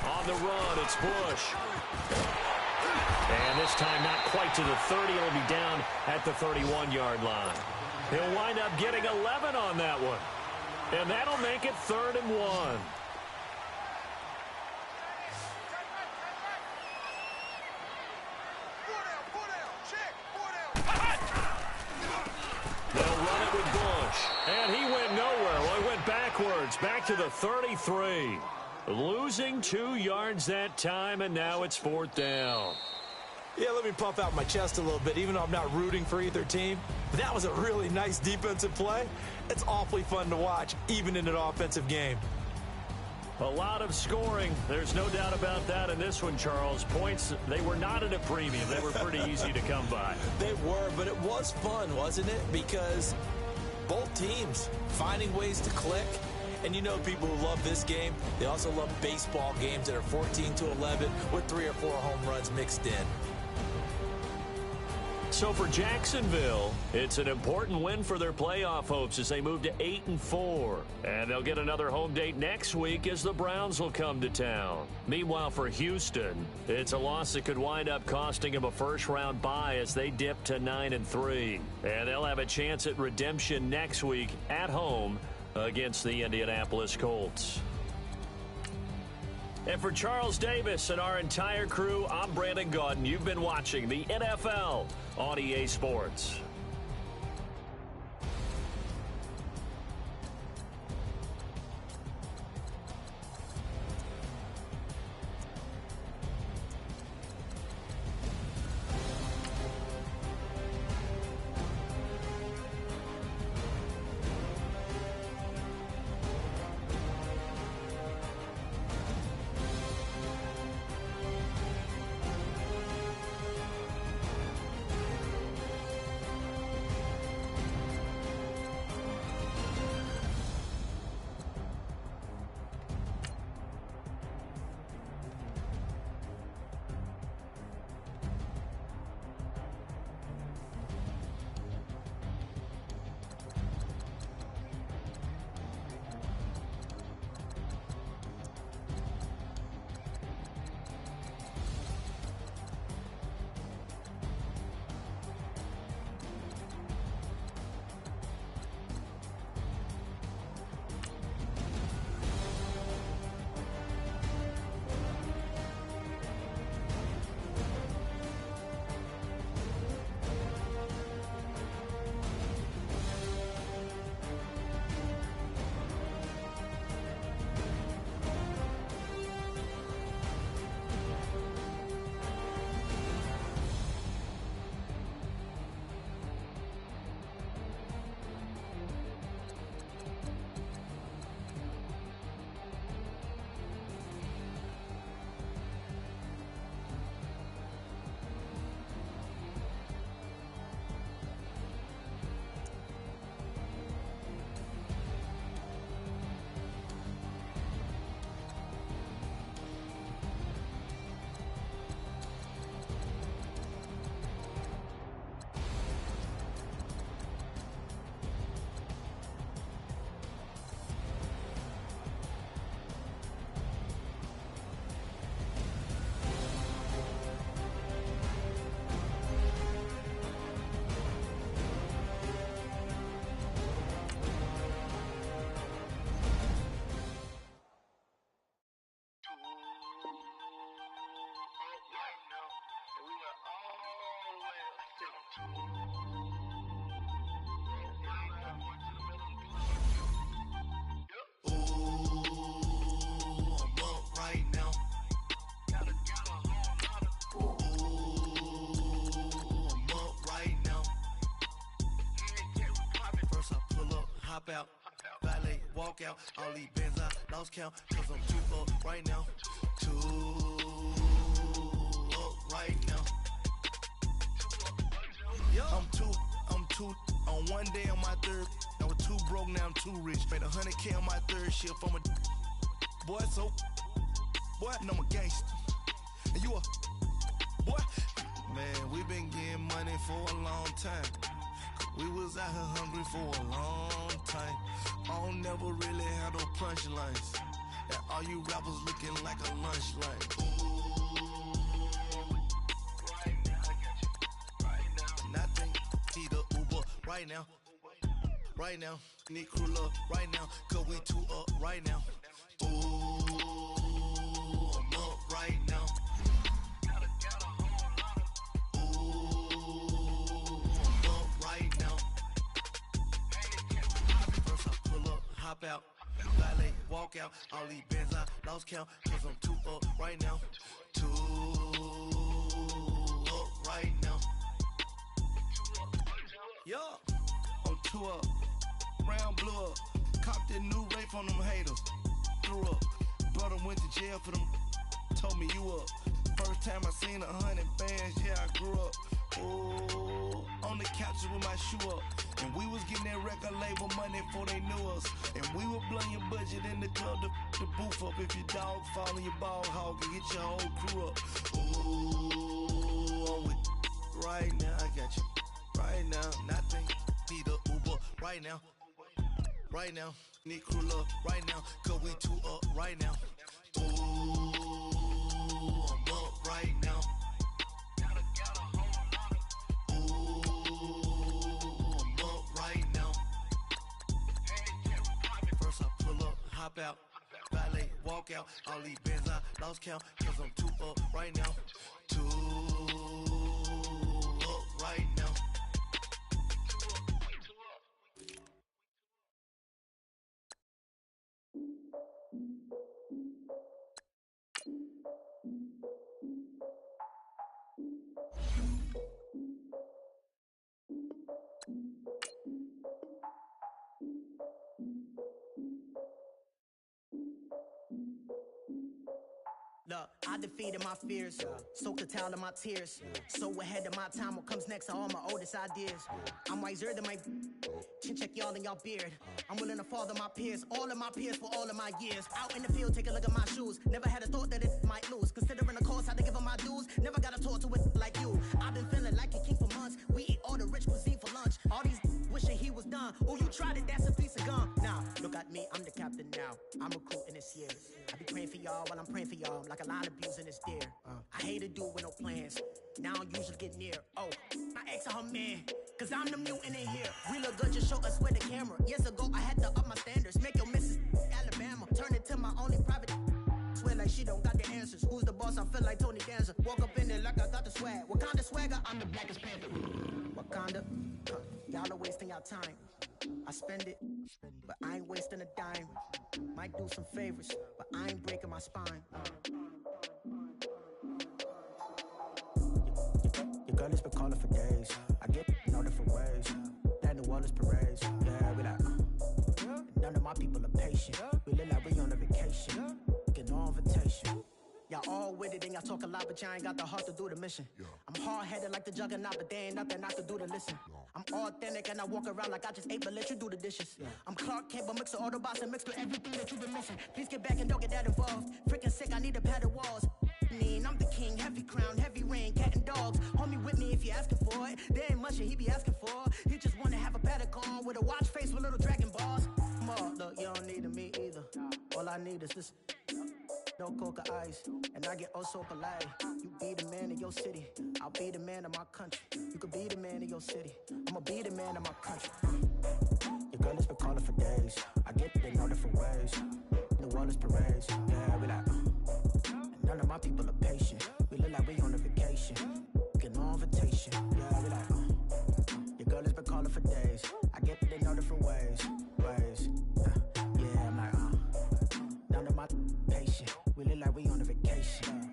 On the run, it's Bush. And this time not quite to the 30. It'll be down at the 31-yard line. He'll wind up getting 11 on that one. And that'll make it 3rd and 1. They'll run it with Bush. And he went nowhere. Well, he went backwards, back to the 33. Losing 2 yards that time, and now it's 4th down. Yeah, let me puff out my chest a little bit, even though I'm not rooting for either team. But that was a really nice defensive play. It's awfully fun to watch, even in an offensive game. A lot of scoring. There's no doubt about that in this one, Charles. Points, they were not at a premium. They were pretty easy to come by. They were, but it was fun, wasn't it? Because both teams finding ways to click. And you know people who love this game, they also love baseball games that are 14-11 with 3 or 4 home runs mixed in. So for Jacksonville, it's an important win for their playoff hopes as they move to 8-4. And they'll get another home date next week as the Browns will come to town. Meanwhile, for Houston, it's a loss that could wind up costing them a first-round bye as they dip to 9-3. And they'll have a chance at redemption next week at home against the Indianapolis Colts. And for Charles Davis and our entire crew, I'm Brandon Gaudin. You've been watching the NFL on EA Sports. hop out, valet, walk out. All these bands I lost count, cause I'm too up right now. Too up right now. I'm two on one day on my third. I was too broke, now I'm too rich. Made 100K on my third shift. I'm a boy, so boy, and I'm a gangster. And you a boy. Man, we been getting money for a long time. We was out here hungry for a long time. I don't never really have no punchlines. And all you rappers looking like a lunch line. Right now, I got you. Right now. And I think need a Uber right now. Right now. Need crew up right now. Cause we too up right now. Ooh, I'm up right now. Hop out, valet, walk out. All these bands I lost count, cause I'm too up right now. Too up right now. Yeah, I'm too up. Round blew up. Copped that new rape on them haters. Threw up. Brother went to jail for them. Told me you up. First time I seen 100 bands, yeah, I grew up. Ooh, on the couches with my shoe up. And we was getting that record label money before they knew us. And we were blowing your budget in the club to the booth up. If your dog fall in your ball hog and get your whole crew up. Ooh, I'm with right now, I got you. Right now, nothing, need a Uber right now. Right now, need crew up right now. Cause we too up right now. Ooh, I'm up right now. Hop out, valet, walk out. All these bands I lost count, cause I'm too up right now. Too up right now. Look, I defeated my fears, soaked the towel in my tears. So ahead of my time, what comes next are all my oldest ideas. I'm wiser than my chin check y'all in y'all beard. I'm willing to father my peers, all of my peers for all of my years. Out in the field, take a look at my shoes. Never had a thought that it might lose. Considering the cost, I had to give them my dues. Never got a talk to it like you. I've been feeling like a king for months. We eat all the rich cuisine for lunch. All these wishing he was done. Oh, you tried it, that's a piece of gum. Now, look at me, I'm the captain now. I'm recruiting this year. I be praying for y'all while I'm praying for y'all. Like a line abusing this deer. I hate a dude with no plans. Now I usually get near. Oh, my ex her man. Cause I'm the mutant in here. We look good, just show us where the camera. Years ago, I had to up my standards. Make your missus Alabama. Turn it to my only private. Swear like she don't got the answers. Who's the boss? I feel like Tony Danza. Walk up in there like I got the swag. What kind of swagger? I'm the blackest panther. Wakanda. Y'all are wasting your time. I spend it, but I ain't wasting a dime. Might do some favors, but I ain't breaking my spine. Your girl has been calling for days. I get in all different ways. That New Orleans parades. Yeah, we like. None of my people are patient. We look like we on a vacation. Get no invitation. Y'all all with it and y'all talk a lot, but y'all ain't got the heart to do the mission. I'm hard-headed like the juggernaut, but there ain't nothing I can do to listen. I'm authentic and I walk around like I just ate, but let you do the dishes. I'm Clark Kent, but mix with Autobots and mixed with everything that you've been missing. Please get back and don't get that involved. Freaking sick, I need a padded walls. I'm the king, heavy crown, heavy rain, cat and dogs. Homie with me if you're asking for it. There ain't much that he be asking for. He just wanna have a paddock on with a watch face with little dragon balls. Look, you don't need me either. All I need is this. No coca ice, and I get oh so polite. You be the man of your city, I'll be the man of my country. You could be the man of your city, I'ma be the man of my country. Your girl has been calling for days. I get it in all different ways. New Orleans parades, yeah, we like. And none of my people are patient. We look like we on a vacation. Get no invitation, yeah, we like. Your girl has been calling for days. I get it in all different ways. Yeah, I'm like, none of my patient. We look like we on a vacation.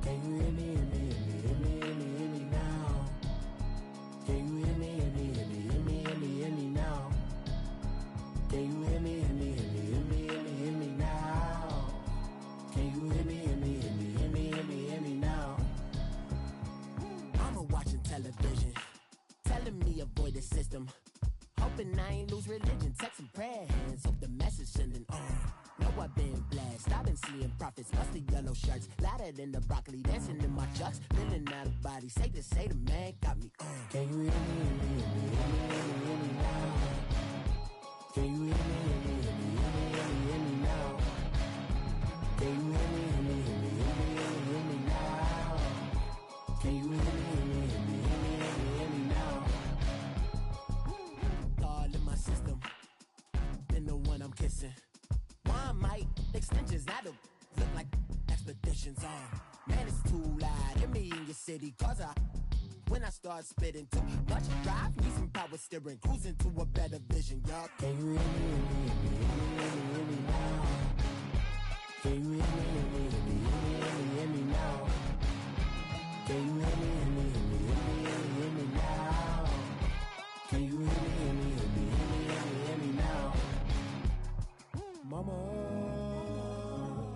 Can you hear me, hear me, hear me, hear me, hear me, hear me now? Can you hear me, hear me, hear me, hear me, hear me, hear me now? Can you hear me, hear me, hear me, hear me, hear me, hear me now? Can you hear me, hear me, hear me, hear me, hear me, hear me now? Mama watching television, telling me avoid the system. Hoping I ain't lose religion, texting prayer hands, hope the message sending on. Know I've been blessed, I've been seeing prophets, mostly yellow shirts, louder than the broccoli, dancing in my chucks, feeling out of body, say the man got me on. Can you hear me, hear me, hear me, hear me, hear me, hear me now? Can you hear me, hear me, hear me, hear me, hear me, hear me now? Can you hear me, hear me, hear me, hear me, hear me, hear me now? Can you hear me, hear me, hear me, hear me, hear me, hear me now? All in my system, been the one I'm kissing. One might extensions that'll look like expeditions on. Man, it's too loud. Hear me in your city, cause when I start spitting too much drive, need some power steering, cruising to a better vision, y'all. Can you hear me, hear me, hear me, hear me, hear me, hear me now? Can you hear me, hear me, hear me, hear me, hear me, hear me now? Can you hear me, hear me, hear me, hear me, hear me, hear me now? Can you hear me, hear me, hear me, hear me, hear me, hear me now? Mama,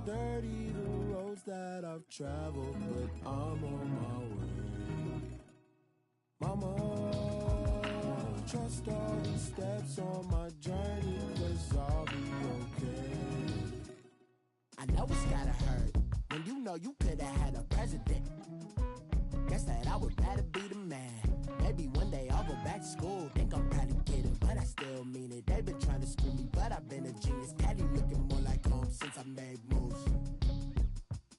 dirty the roads that I've traveled, but I'm on my way. Mama, trust all the steps on my journey, 'cause I'll be okay. I know it's gotta hurt when you know you could've had a president. Guess that I would rather be the man. Maybe one day I'll go back to school. Think I'm probably kidding, but I still mean it. They've been trying to screw me, but I've been a genius. Caddy looking more like home since I made moves.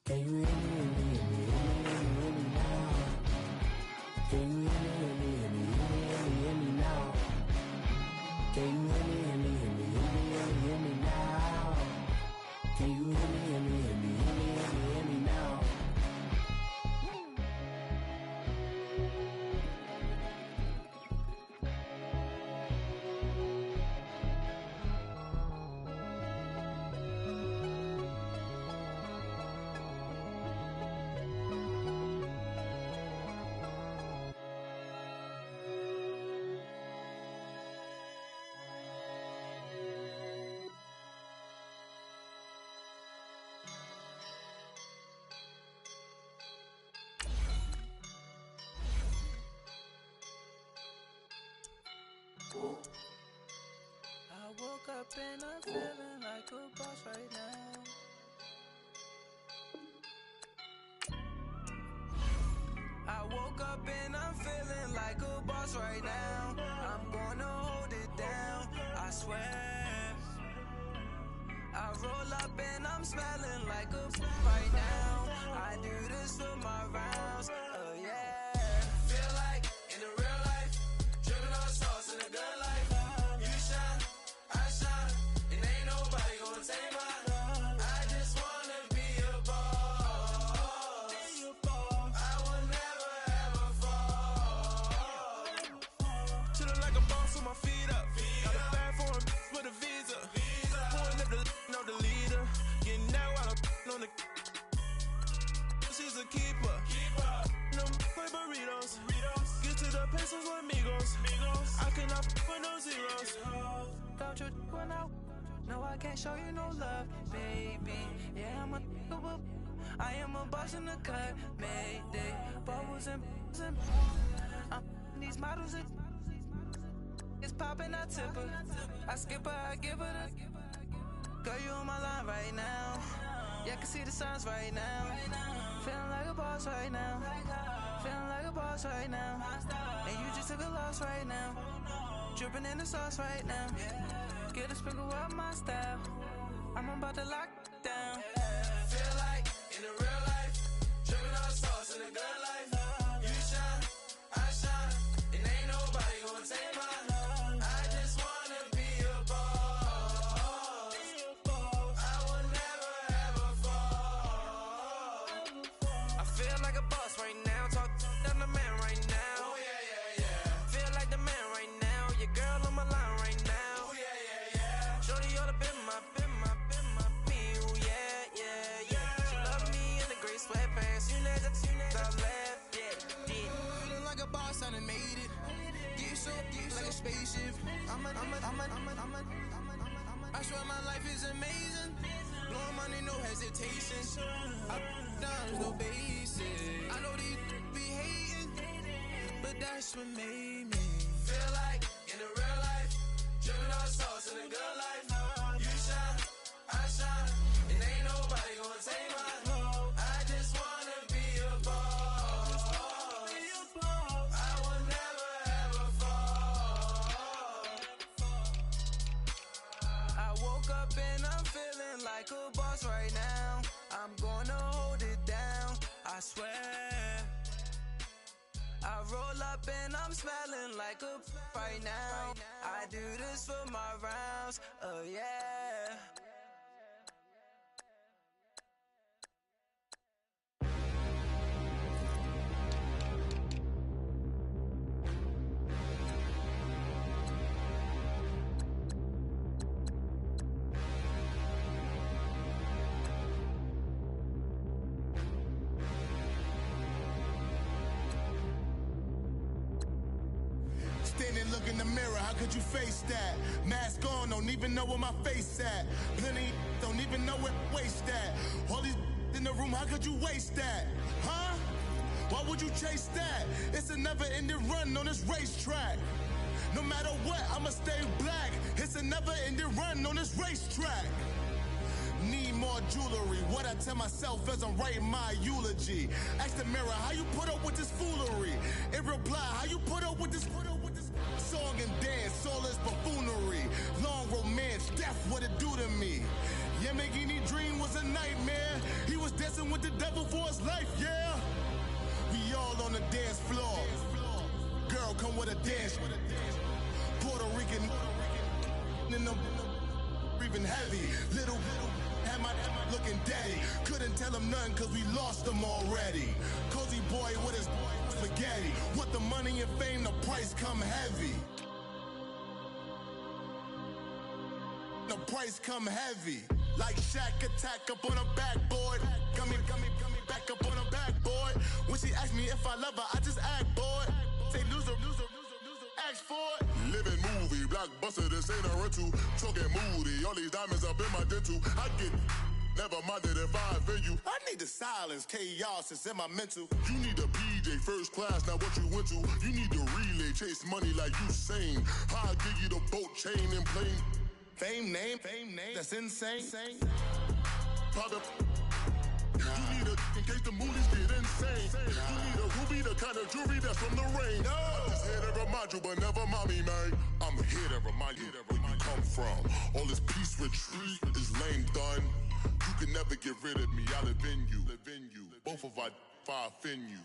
Can you hear me, hear me, hear me, hear me, hear me, hear me now? Can you hear me, hear me, hear me, hear me, hear me, hear me now? Can you hear me, hear me, hear me, hear me, hear me, hear me now? Can you hear me, hear me, hear me, hear me, hear me, hear me now? I woke up and I'm feeling like a boss right now. I woke up and I'm feeling like a boss right now. I'm gonna hold it down, I swear. I roll up and I'm smelling like a right now. I do this for my rounds, oh yeah. Feel like in the real life, dripping on sauce in the good life. You shine, I shine, and ain't nobody gonna take mine. I just wanna be a boss. I will never ever fall. Chillin' like a boss with my feet up. Got a bag for him with a visa. Pulling up the know the leader. Getting that while I'm on the. She's a keeper. No play burritos. Get to the pesos with amigos. I cannot with no zeros. Don't you run out? No, I can't show you no love, baby. Yeah, I'm a I am a boss in the cut, Mayday. Bubbles and I'm these models. It's popping, I tip her. I skip her, I give her the. Girl, you on my line right now. Yeah, I can see the signs right now. Feeling like a boss right now. Feeling like a boss right now. And you just took a loss right now. Dripping in the sauce right now. Get a sprinkle up my style. I'm about to lock down. Feel like in the real life, dripping on sauce in the good life. You shine, I shine, and ain't nobody gonna take mine. I just wanna be a boss. I will never ever fall. I feel like a boss right now. Talk to the man right now. Oh yeah, yeah, yeah. Feel like the man right now. Your girl on my line right now. Oh yeah, yeah, yeah. Shorty oughta been my me. Oh yeah, yeah, yeah. She love me in the gray sweatpants. You never spaceship. I swear my life is amazing. Blowing money, no hesitation. Up, no basic. I know these be hating, but that's what made me feel like in the real life. Driven all sauce in the good life. You shine, I shine, and ain't nobody gonna take mine. I just wanna be a boss. I will never ever fall. I woke up and I'm feeling like a boss right now. I'm gonna hold it down, I swear. I roll up and I'm smelling like a right now. I do this for my rounds, oh yeah. Standing, look in the mirror, how could you face that? Mask on, don't even know where my face at. Plenty, don't even know where waste at. All these in the room, how could you waste that? Huh? Why would you chase that? It's a never-ending run on this racetrack. No matter what, I'ma stay black. It's a never-ending run on this racetrack. Need more jewelry, what I tell myself as I'm writing my eulogy. Ask the mirror, how you put up with this foolery? In reply, how you put up with this song and dance, all this buffoonery. Long romance, death, what it do to me? Yamagini dream was a nightmare. He was dancing with the devil for his life, yeah. We all on the dance floor. Girl, come with a dance. Puerto Rican in the breathing heavy. Little had my looking daddy. Couldn't tell him nothing cause we lost him already. Cozy boy with his spaghetti. Want the money and fame, the price come heavy. The price come heavy. Like Shaq attack up on a backboard. Gummy, back up on a backboard. When she asked me if I love her, I just act bored. Say loser, ask for it. Living movie, blockbuster, this ain't a rental. Talking moody, all these diamonds up in my dental. I get never minded if I offend you. I need the silence, chaos is in my mental. You need a PJ, first class, not what you went to. You need the relay, chase money like you sane. I'll give you the boat, chain, and plane. Fame name, that's insane. Private. You need a, in case the movies get insane. You need a ruby, the kind of jewelry that's from the rain. I'm just here to remind you, but never mind me, man. I'm here to remind you where you come from. All this peace retreat is lame done. You can never get rid of me, I live in you. Both of our fire offend you.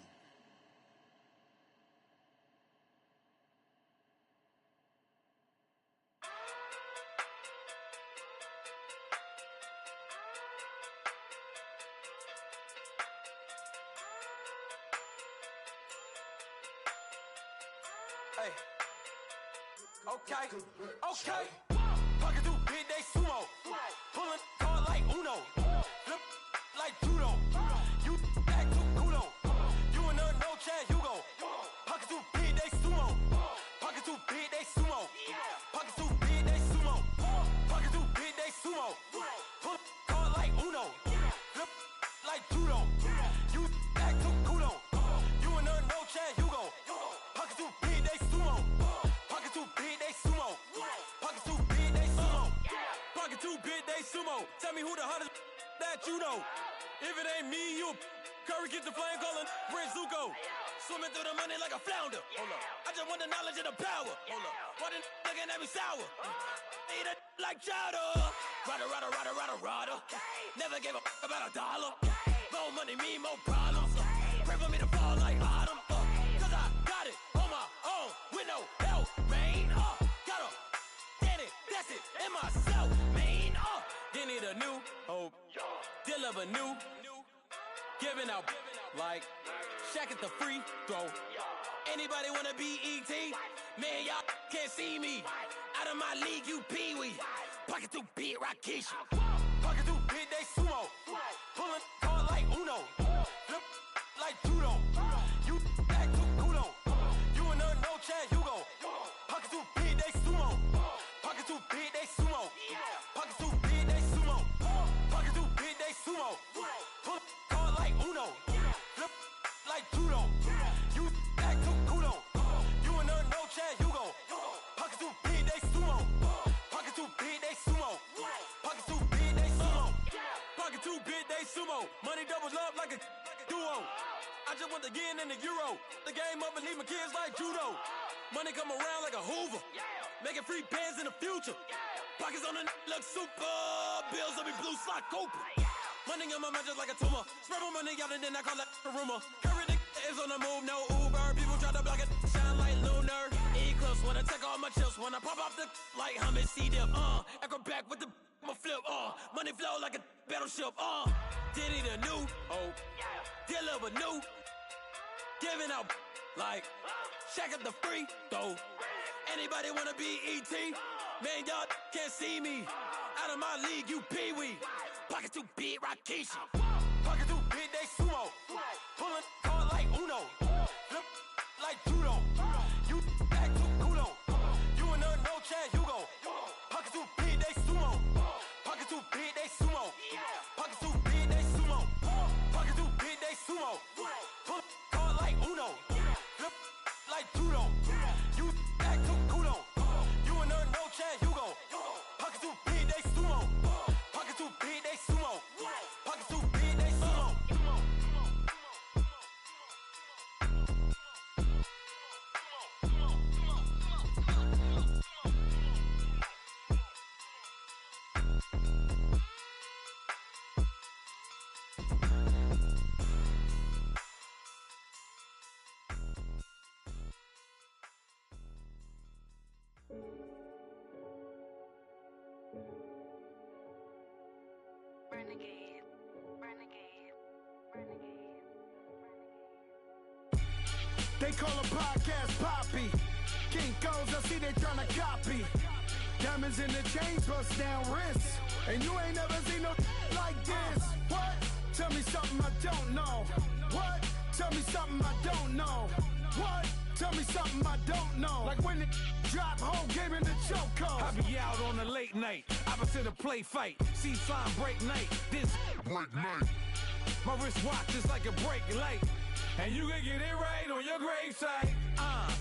Hey. Okay. Pocket through big day sumo. Pulling card like Uno. Flip like judo. You act too culo. You and her no chance, you go. Pocket through big day sumo. Pocket through big day sumo. Pocket through big day sumo. Pocket through big day sumo. Pull card like Uno. Flip like judo. You act too culo. You and her no chance, you go. Pocket through big day sumo. Pocket too big, they sumo. Pocket too big, they sumo. Pocket too big, they sumo. Tell me who the hottest that you know. If it ain't me, you Curry get the flame calling Prince Zuko. Swimming through the money like a flounder. Hold up. I just want the knowledge and the power. Hold up. Why the looking at me sour? Eat it like chowder. Rada. Never gave a about $1. More money, me, more problems. Pray for me to fall like autumn. Cause I got it on my own with no help, man. Gotta get it, that's it, in myself, man. They need a new hope, deal of a new, giving out like Shaq at the free throw. Anybody wanna be ET? Man, y'all can't see me. Out of my league, you pee-wee. Pocket too big, Rakesh. Pocket too big, they sumo. Pulling card like Uno. Flip like judo. You act too culo. You and her no chance, you go. Pocket too big, money doubles up like a duo. I just want the yen and the euro. The game up and leave my kids like judo. Money come around like a Hoover. Making free bands in the future. Pockets on the look super. Bills on me blue slot Cooper. Money on my mind just like a tumor. Spread my money out and then I call that a rumor. Curry the is on the move, no Uber. People try to block it, shine like lunar. Eclipse when I take all my chips. When I pop off the like hummus C-dip. Echo back with the flip. Money flow like a battleship. Diddy the new. Deliver new. Giving out like shack up the free throw. Anybody wanna be ET? Man, y'all can't see me. Out of my league, you pee-wee. Pocket too big, Rakishi. Pocket too big, they sumo. Pullin' card like Uno. Flip like judo. You back to kudo. You and her, no Chad Hugo. Pocket too big, they sumo. Pocket too big, they sumo. Pocket too big, they sumo. Pocket too big, they sumo. Pull card like Uno. Flip like judo. You back to kudo. You and her, no Chad Hugo. Pocket too big, they sumo. Pocket too big, they sumo. Pocket too big, they sumo. Renegade, renegade, renegade, renegade. They call a podcast Poppy. Kinkos, I see they tryna copy. Diamonds in the chains, bust down wrists. And you ain't never seen no like this. What? Tell me something I don't know. What? Tell me something I don't know. What? Tell me something I don't know. Like when it drop, whole game in the chokehold. I be out on a late night, opposite a play fight. See sign break night, this break night. My wristwatch is like a brake light. And you can get it right on your gravesite.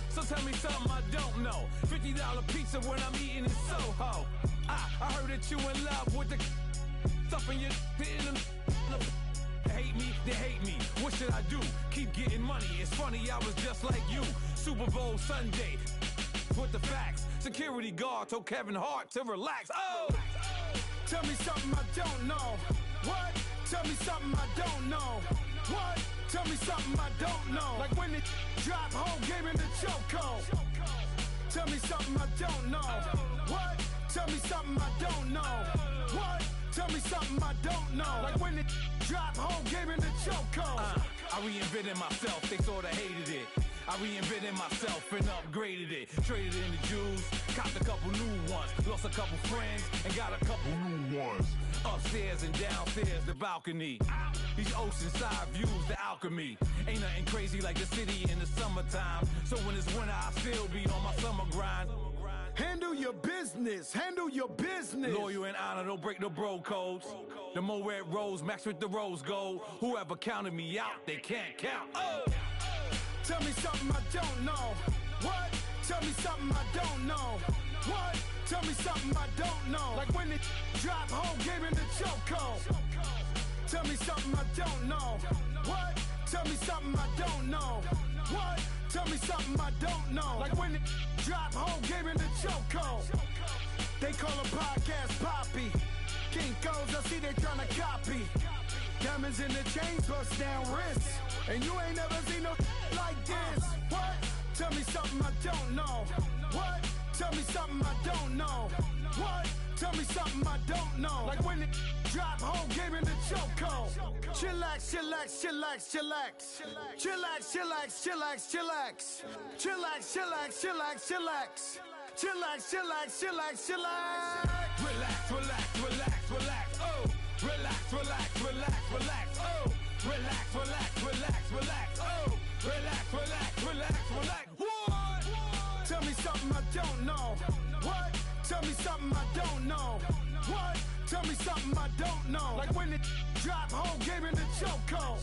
So tell me something I don't know. $50 pizza when I'm eating in Soho. I heard that you in love with the stuff in your hate me, they hate me. What should I do? Keep getting money. It's funny, I was just like you. Super Bowl Sunday. With the facts. Security guard told Kevin Hart to relax. Oh! Tell me something I don't know. What? Tell me something I don't know. What? Tell me something I don't know. Like when it drop, whole game in the chokehold. Tell me something I don't know. What? Tell me something I don't know. What? Tell me something I don't know. Like when it drop, whole game in the chokehold. I reinvented myself, they sorta hated it. I reinvented myself and upgraded it. Traded in the Jews, copped a couple new ones. Lost a couple friends and got a couple new ones. Upstairs and downstairs, the balcony. These oceanside views, the alchemy. Ain't nothing crazy like the city in the summertime. So when it's winter, I still be on my summer grind. Handle your business, handle your business. Loyal and honor, don't break the bro codes. The more red rose, max with the rose gold. Whoever counted me out, they can't count. Oh! Tell me something I don't know. What? Tell me something I don't know. What? Tell me something I don't know. Like when it drop, whole game in the chokehold. Tell me something I don't know. What? Tell me something I don't know. What? Tell me something I don't know. Like when it drop, whole game in the chokehold. They call a podcast Poppy. Kinkos, I see they tryna copy. Diamonds in the chains, bust down wrists. And you ain't never seen no like this. What? Tell me something I don't know. What? Tell me something I don't know. What? Tell me something I don't know. Like when it drop, whole game in the chokehold. Chillax, chillax, chillax, chillax. Chillax, chillax, chillax, chillax. Chillax, chillax, chillax, chillax. Chillax, chillax, chillax, chillax. Relax, relax, relax, relax. Oh! Relax, relax, relax, relax. Oh! Relax, relax, relax, relax. Oh! Relax, relax, relax, relax. What? Tell me something I don't know. What? Tell me something I don't know. What? Tell me something I don't know. Like when it drop, whole game in the chokehold.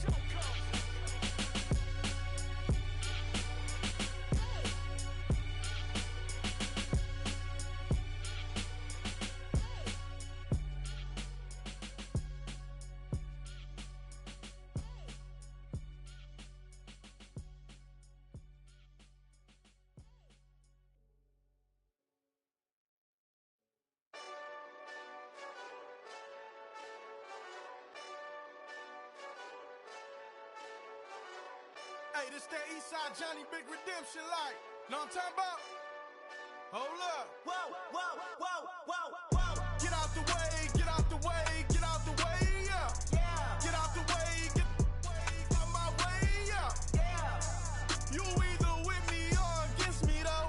Hey, this that Eastside Johnny Big Redemption like. Know what I'm talking about? Hold up. Whoa, whoa, whoa, whoa, whoa. Get out the way, get out the way, get out the way, yeah. Yeah. Get out the way, get out my way, yeah. Yeah. You either with me or against me, though.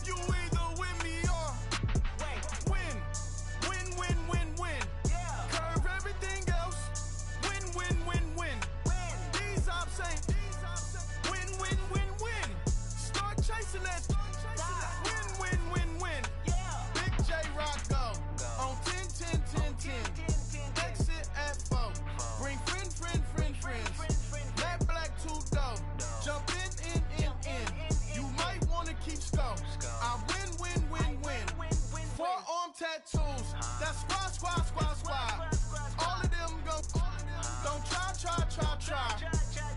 You either with me or win. Win, win, win, win. Yeah. Curve everything else. Win, win, win, win. These ops ain't win, win, win, win. Start chasing that. Win, win, win, win. Yeah. Big J Rock go on 10, 10, 10, 10. Exit at 4. Bring friends. Matt Black 2 dough. Jump in. You might wanna keep score. I win. Forearm tattoos. That's squad. All of them go. Don't try.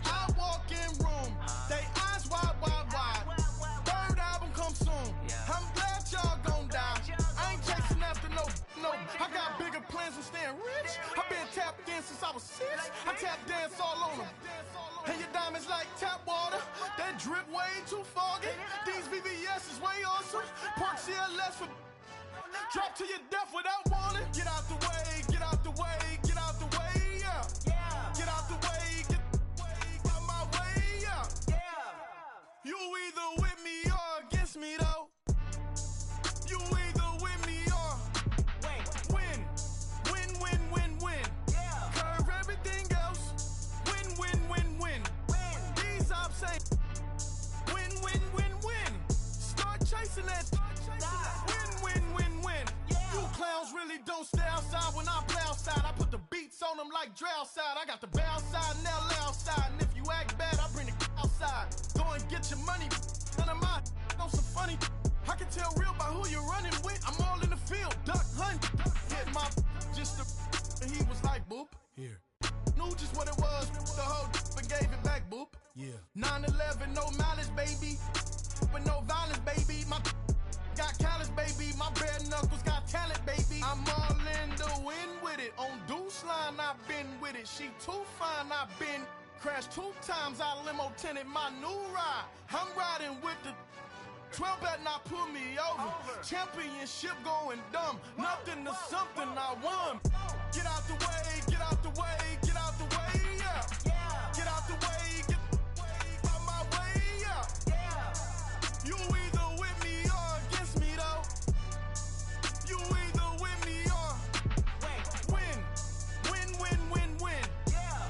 I walk in room. They eyes wide. Third album come soon. I'm glad y'all gon' die. I ain't chasing after no. I got bigger plans than staying rich. I been tapped in since I was 6. I tap dance all on them. And your diamonds like tap water. That drip way too foggy. These VVS is way awesome. Park CLS for drop to your death without warning. Get out the way, yeah. Get out the way, get out my way, yeah. You either with me or against me, though. You either with me or win. Curve everything else. Win. These ops ain't win. Start chasing that. Win. You clowns really don't stay outside when I play outside. I put the beats on them like Dre outside. I got the bow side and LA outside. And if you act bad, I bring the outside. Go and get your money. None of my on some funny. I can tell real by who you're running with. I'm all in the field. Duck hunt. Hit my just and he was like, boop. Here. Knew just what it was. The whole and gave it back, boop. Yeah. 9/11, no malice, baby. With no violence, baby. My got callous, baby. My bare knuckles got talent, baby. I'm all in the wind with it. On Deuce line, I've been with it. She too fine, I've been crashed 2 times. I limo tinted my new ride. I'm riding with the 12 better not pull me over. Championship going dumb. Nothing to something I won. Get out the way, yeah. Get out the way, get out my way, yeah. You either with me or against me, though. You either with me or win.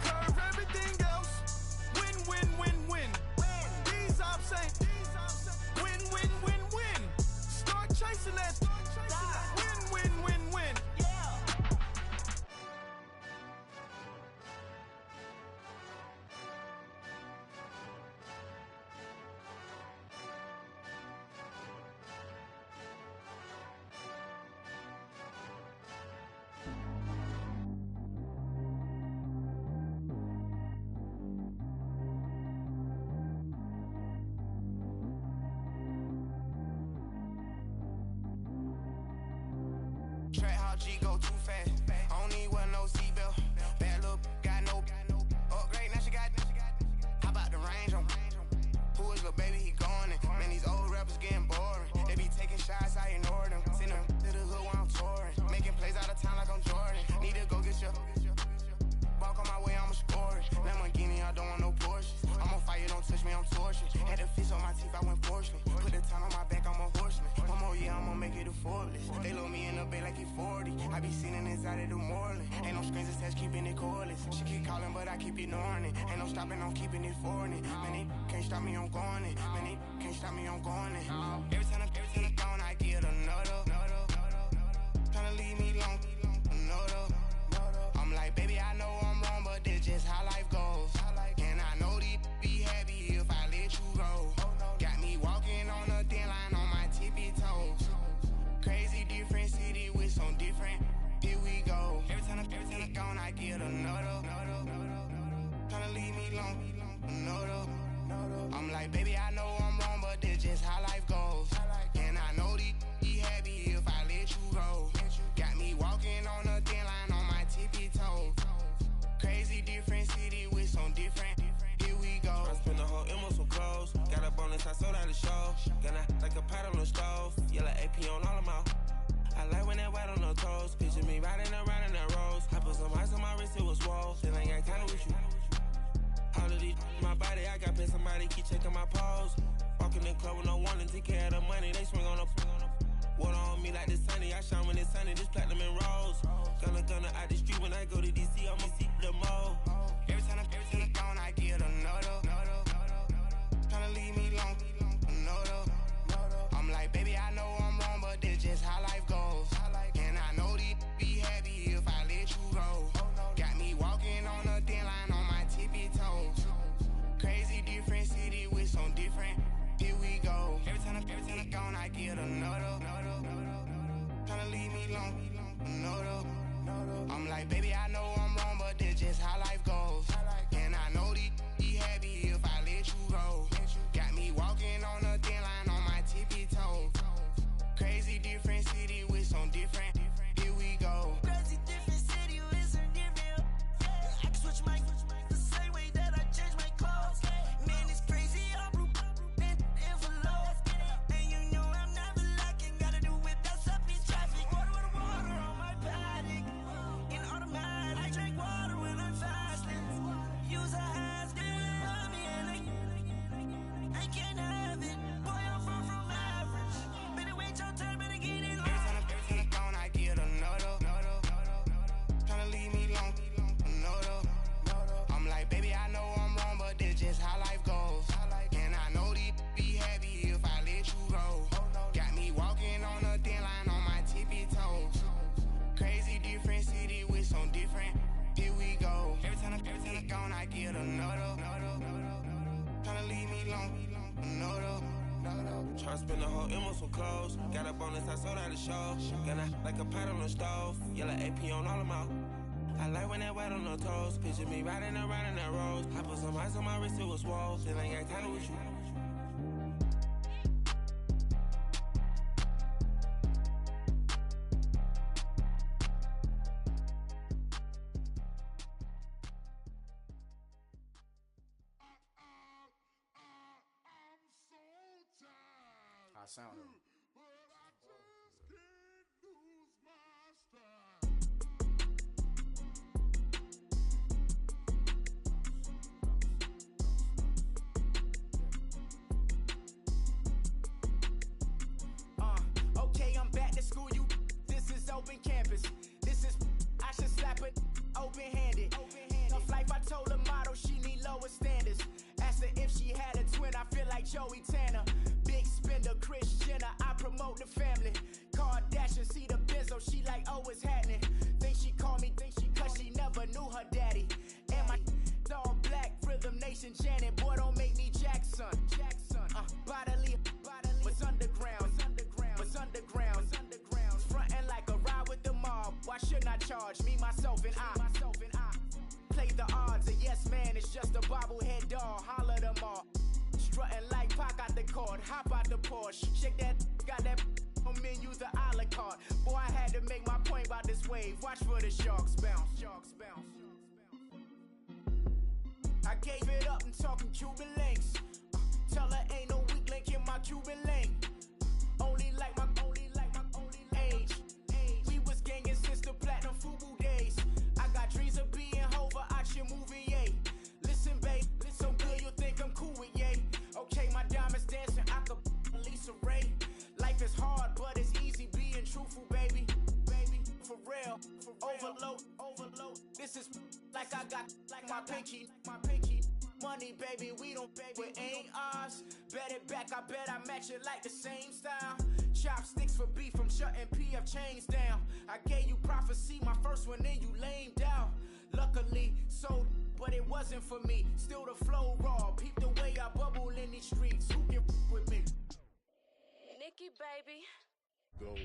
Curve everything else. Win. These ops ain't win. Start chasing that. Win. Track how G go too fast. I don't need wear no seatbelt. Bad look, got no upgrade. Now she got. How about the range on? Who is little baby? He going in. Man, these old rappers getting boring. They be taking shots, I ignore them. Send them to the hood while I'm touring. Making plays out of town like I'm Jordan. Need to go get your. Walk on my way, I'ma score it. Lamborghini, I don't want no Porsches. I'm on fire, don't touch me, I'm tortured. Had the fish on my teeth, I went fortunate. Put the time on my back, I'm a horseman. One more year, I'ma make it effortless. They load me in the bay like he 40. I be sitting inside of the Moreland. Ain't no strings attached, keeping it cordless. She keep calling, but I keep ignoring it. Ain't no stopping, I'm keeping it for it. Man, they can't stop me, I'm going it. Man, they can't stop me, I'm going it. Every time I'm gone, I get another. Tryna leave me long, another. I'm like, baby, I know I'm wrong, but this just how life goes. And I know these be happy if I let you go. Got me walking on a thin line on my tippy toes. Crazy different city with some different. Here we go. Every time I'm gone, I get another. Tryna leave me long, another. I'm like, baby, I know I'm wrong, but this just how life goes. And I know these be happy if I let you go. Got me walking on a thin line on my tippy toes. Crazy different city with some different. Here we go. I sold out the show. Gonna like a pot on the stove. Yellow AP on all of my. I like when that white on the toes. Picture me riding around in that rose. I put some ice on my wrist, it was swole. Still ain't got time with you. All of these my body, I got paid somebody keep checking my pose. Walking in the club with no warning, take care of the money. They swing on the water on me like the sunny. I shine when it's sunny, this platinum and rose. Gonna out the street when I go to DC, I'ma see the mall. Every time I'm gone, I get another. Tryna leave me long, another. I'm like, baby, I know I'm wrong, but this just how life goes. And I know these be happy if I let you go. Got me walking on a thin line on my tippy toes. Crazy different city with some different. Here we go. Every time I'm gone, I get another. Tryna leave me long, another. I'm like, baby, I know I'm wrong, but this just how life goes. And I know these be happy if I let you go. Got me walking on a thin line on my tippy toes. Crazy different city with some different. Here we go. Crazy different city with some different. I can switch my the same way that I change my clothes. Man, it's crazy. I'm in envelope. And you know I'm never lacking. Gotta do without stopping traffic. Water on my paddock. In automatic. I drink water when I'm fasting. Use a has on me and I can't have it. Boy, I'm far from average. Better wait your turn, better get in line. Every time I'm gone, I get another. Tryna leave me long, another. I'm like, baby, I know I'm wrong, but this just how life goes. And I know these be happy if I let you go. Got me walking on a thin line on my tippy toes. Crazy different city with some different. Here we go. Every time I'm gone, I get another. Tryna leave me long, another. Tryna spend the whole M on some clothes. Got a bonus, I sold out the show. Gonna like a pot on the stove. Yellow AP on all of my. I like when that white on the toes. Picture me riding around in that rose. I put some ice on my wrist, it was swole. Still ain't got time with you. I sound it. Okay, I'm back to school, you. This is open campus. This is, I should slap it open-handed. Tough life, I told her motto, she need lower standards. Asked her if she had a twin, I feel like Joey Tanner. Big spender, Kris Jenner, I promote the family. Kardashian, see the benzo, she like, oh, it's happening. Think she called me, cause she never knew her daddy. And my all black, Rhythm Nation, Janet, boy, don't make me Jackson. Bodily, was underground. Frontin' like a ride with the mob. Why shouldn't I charge me, myself, and I? Play the odds, a yes man is just a bobblehead doll. Holler them all. Strutting like Pac out the court, hop out the Porsche. Shake that, got that on menu, the a la carte. Boy, I had to make my point about this wave. Watch for the sharks bounce. I gave it up and talking Cuban links. Tell her ain't no weak link in my Cuban link. Only like my age. We was gangin' since the platinum FUBU days. I got dreams of being Hova out your movie, yay. Listen, babe, so good you'll think I'm cool with yay. Okay, my diamonds dancing, I could Lisa Ray. Life is hard, but it's easy being truthful, baby. For real, overload. This is like I got like my pinky. Money, baby, we don't pay, it ain't ours. Bet it back, I bet I match it like the same style. Chopsticks for beef, I'm shutting PF chains down. I gave you prophecy, my first one, then you lamed out. Luckily, sold, but it wasn't for me. Still the flow raw, peep the way I bubble in these streets. Who can with me? Nikki, baby. Go.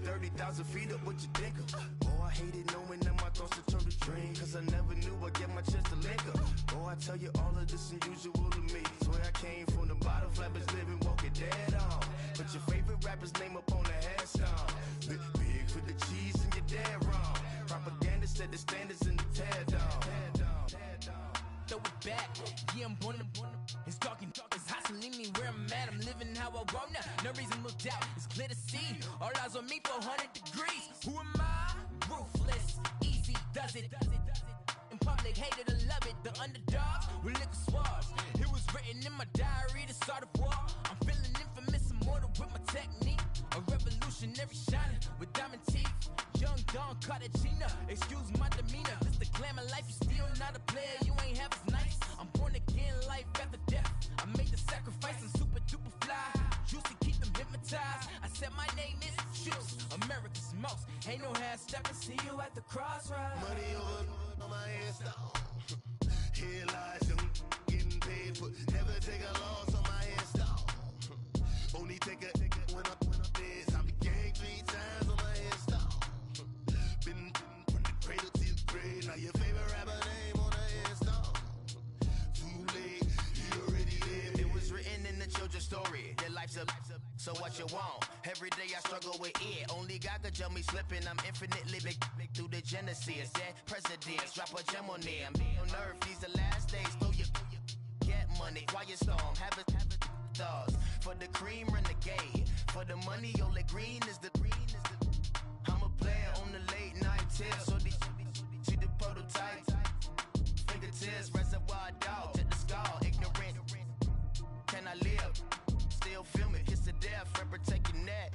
30,000 feet up, what you think of? Oh, I hated knowing that my thoughts would turn to dream, cause I never knew I'd get my chance to link up. Oh, I tell you all of this unusual to me. Swear I came from the bottom, flappers living, walking dead on. Put your favorite rapper's name up on the headstone. Big for the cheese and you're dead wrong. Propaganda set the standards in the tear down. Throw it back, yeah, I'm born. It's dark and it's hot, so leave me where I'm at. I'm living how I want now. No reason to look out, it's clear to see. All eyes on me, 400 degrees. Who am I? Ruthless, easy, does it. In public, hated and love it. The underdogs with liquor swabs. It was written in my diary to start a war. I'm feeling infamous, immortal with my technique. A revolutionary shining with diamond teeth. Young Don Cartagena, excuse my demeanor. This the glamour life, you still not a player. You ain't half as nice. I'm born again, life after death. I made the sacrifice, I'm super duper fly. Used to keep them hypnotized. I said my name is Juice, America's most. Ain't no half stepping, see you at the crossroads. Money over on my headstone. Here lies young getting paid for. Never take a loss on my headstone. Only take a when I'm dead. I be gang 3 times on my headstone. Been from the cradle to the grave. Now your favorite rapper name on the headstone. Too late, you already lived. It was written in the children's story. Their life's a so what you want? Every day I struggle with it. Only God could tell me slipping. I'm infinitely big through the genesis. Dead presidents, drop a gem on them. On earth, these the last days. Throw your get money, quiet storm. Have a thoughts for the cream renegade. For the money, Ole Green is the. I'm a player on the late night tips. So these see the prototype. Fingertips, reservoir dog, check the skull. Ignorant. Can I live? Still film it. Kiss the death, friend, protect your neck.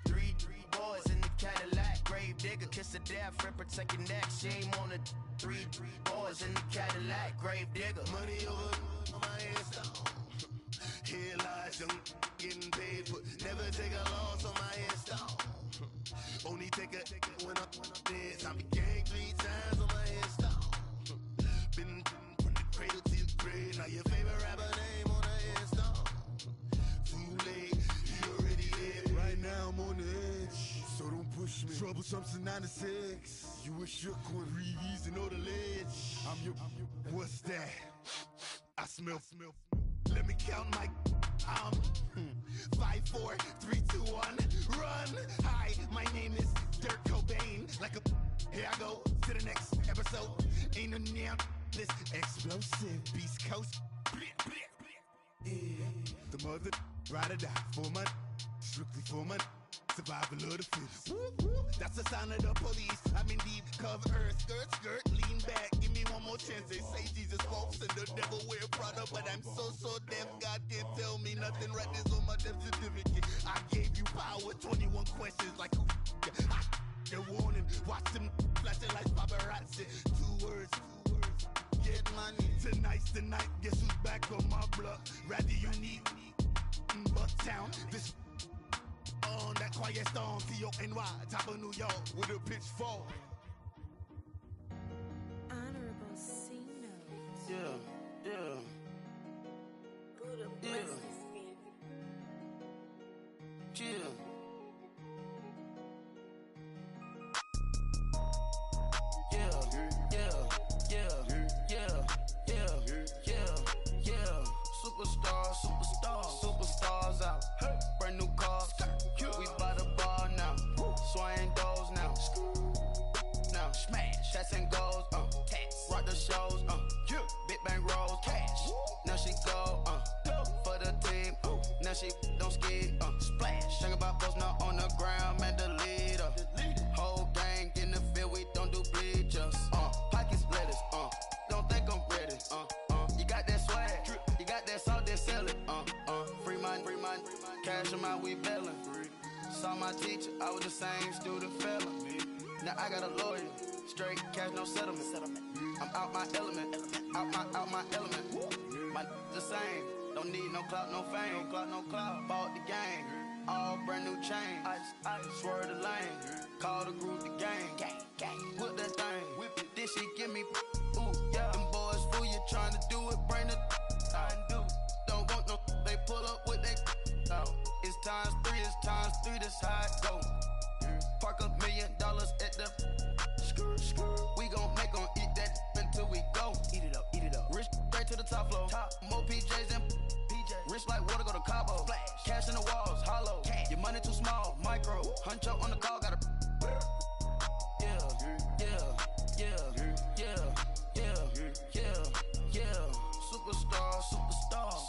Three boys in the Cadillac. Grave digger, kiss the death, friend, protect your neck. Shame on the three boys in the Cadillac. Grave digger. Money over on my headstone. Here lies young getting paid for. Never take a loss on my headstone. Only take a when I'm dead. I be gang 3 times on my headstone. Been from the cradle to the grave. Now your favorite rapper name on the headstone. Too late, you already lived. Right now I'm on the edge, so don't push me. Troublesome to 96. You wish you could reease and know the ledge. I'm your. What's that? I smell. Let me count my. 5, 4, 3, 2, 1. Run. Hi, my name is Dirk Cobain. Like a. Here I go to the next episode. Ain't no damn this explosive Beast Coast. Yeah. The mother ride or die for my. Strictly for my. Survival of the fittest. That's the sign of the police. I'm in deep cover earth. Skirt, lean back. Give me one more chance. They say Jesus walks and the devil wear Prada, but I'm so deaf. God can't tell me nothing. Right this on my death certificate. I gave you power. 21 questions like who? They're warning. Watch them flashing like paparazzi. 2 words. Get money. Tonight's the night. Guess who's back on my block? Rather unique. Bucktown. This. On that quiet storm, T-O-N-Y, top of New York, with a pitchfork. Honorable C notes. Yeah. Buddha blesses me. Chill. Superstars out. Hey. Brand new cars. We by the bar now. Swaying doors now. Now smash. Shots and goals. Tax. Rock the shows. Big bang rolls. Cash. Now she go. For the team. Now she don't ski. Splash. Think about post now on the ground. Man, the leader. Whole gang in the field. We don't do bleachers. Pocket splitters. Don't think I'm ready. You got that swag. You got that salt, then sell it. Free mind. Cash 'em out, we bailin'. Saw my teacher, I was the same student felon. Now I got a lawyer, straight cash, no settlement. I'm out my element, out my element. My the same, don't need no clout, no fame. No clout. Bought the game, all brand new chain. I swerve the lane, call the group the gang. Whip that thing, whip it. This shit give me, ooh yeah. Them boys fool you trying to do it, bring the don't want no, they pull up with they. It's times 3, that's how it go. PJs and rich like water, go to Cabo. Cash in the walls, hollow. Your money too small, micro. Hunch up on the call, gotta. Yeah.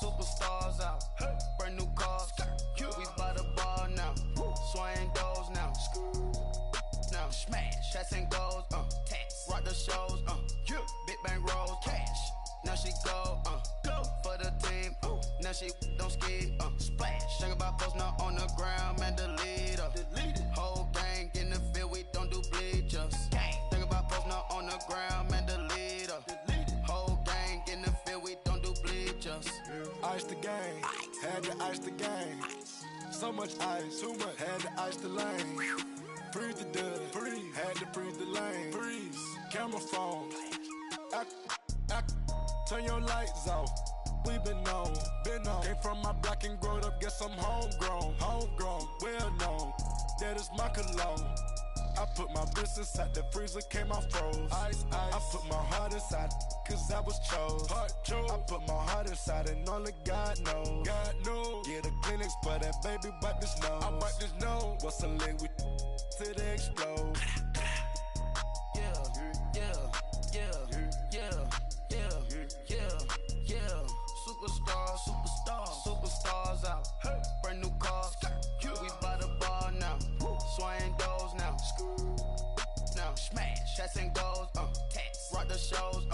Superstars out. Brand new cars. We by the bar now. Swaying doors now. Now smash. Shots and goals. Tax. Rock the shows. Big bang rolls. Cash. Now she go. Go for the team. Now she don't ski. Splash. Think about post now on the ground. Man, delete her. Whole gang in the field. We don't do bleachers. Think about post now on the ground. Man, delete her. Whole gang in the field. We don't do bleachers. Ice the game, had to ice the game. So much ice, too much, had to ice the lane. Freeze the dud, freeze, had to freeze the lane. Freeze, camera phone. Turn your lights off. We been on. Came from my block and growed up, guess I'm homegrown, well known. That is my cologne. I put my wrist inside the freezer, came out froze. Ice. I put my heart inside, cause I was chose. I put my heart inside and only God knows. Yeah, the clinics, but that baby wipe this nose. I wipe this nose. What's a lick with till they explode? Superstars out. Brand new cars. We by the bar now. Swaying doors now. Now smash. Shots and goals. Tax. Rock the shows.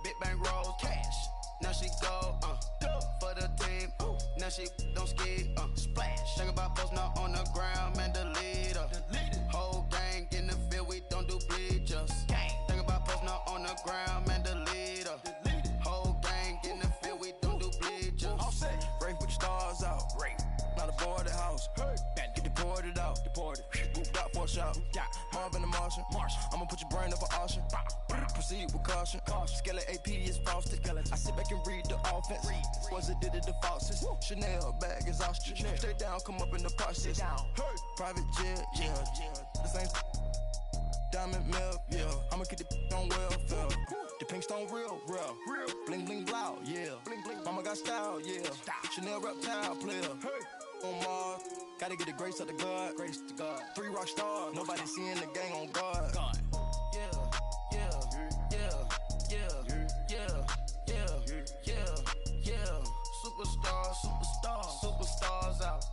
Big bang rolls. Cash. Now she go. For the team. Now she don't ski. Splash. Think about post now on the ground. Man, delete her. Whole gang in the field. We don't do bleachers. Think about post now on the ground. Man, delete her. Whole gang in the field. We don't do bleachers. All set. Race with the stars out. Not a boarded house. Get deported out. Moved out for a shot. Marvin the Martian. I'ma put your brain up for auction. Proceed with caution. Skeleton AP is frosted. I sit back and read the offense. Was it did it the Foxes? Chanel bag is ostrich. Stay down, come up in the process. Private jet, yeah. The same diamond milk, yeah. I'ma keep the on welfare. The pink stone real. Bling bling blow, yeah. Mama got style, yeah. Chanel reptile player. On Mars, gotta get the grace of the God. 3 rock stars, nobody seeing the gang on guard. Superstars out.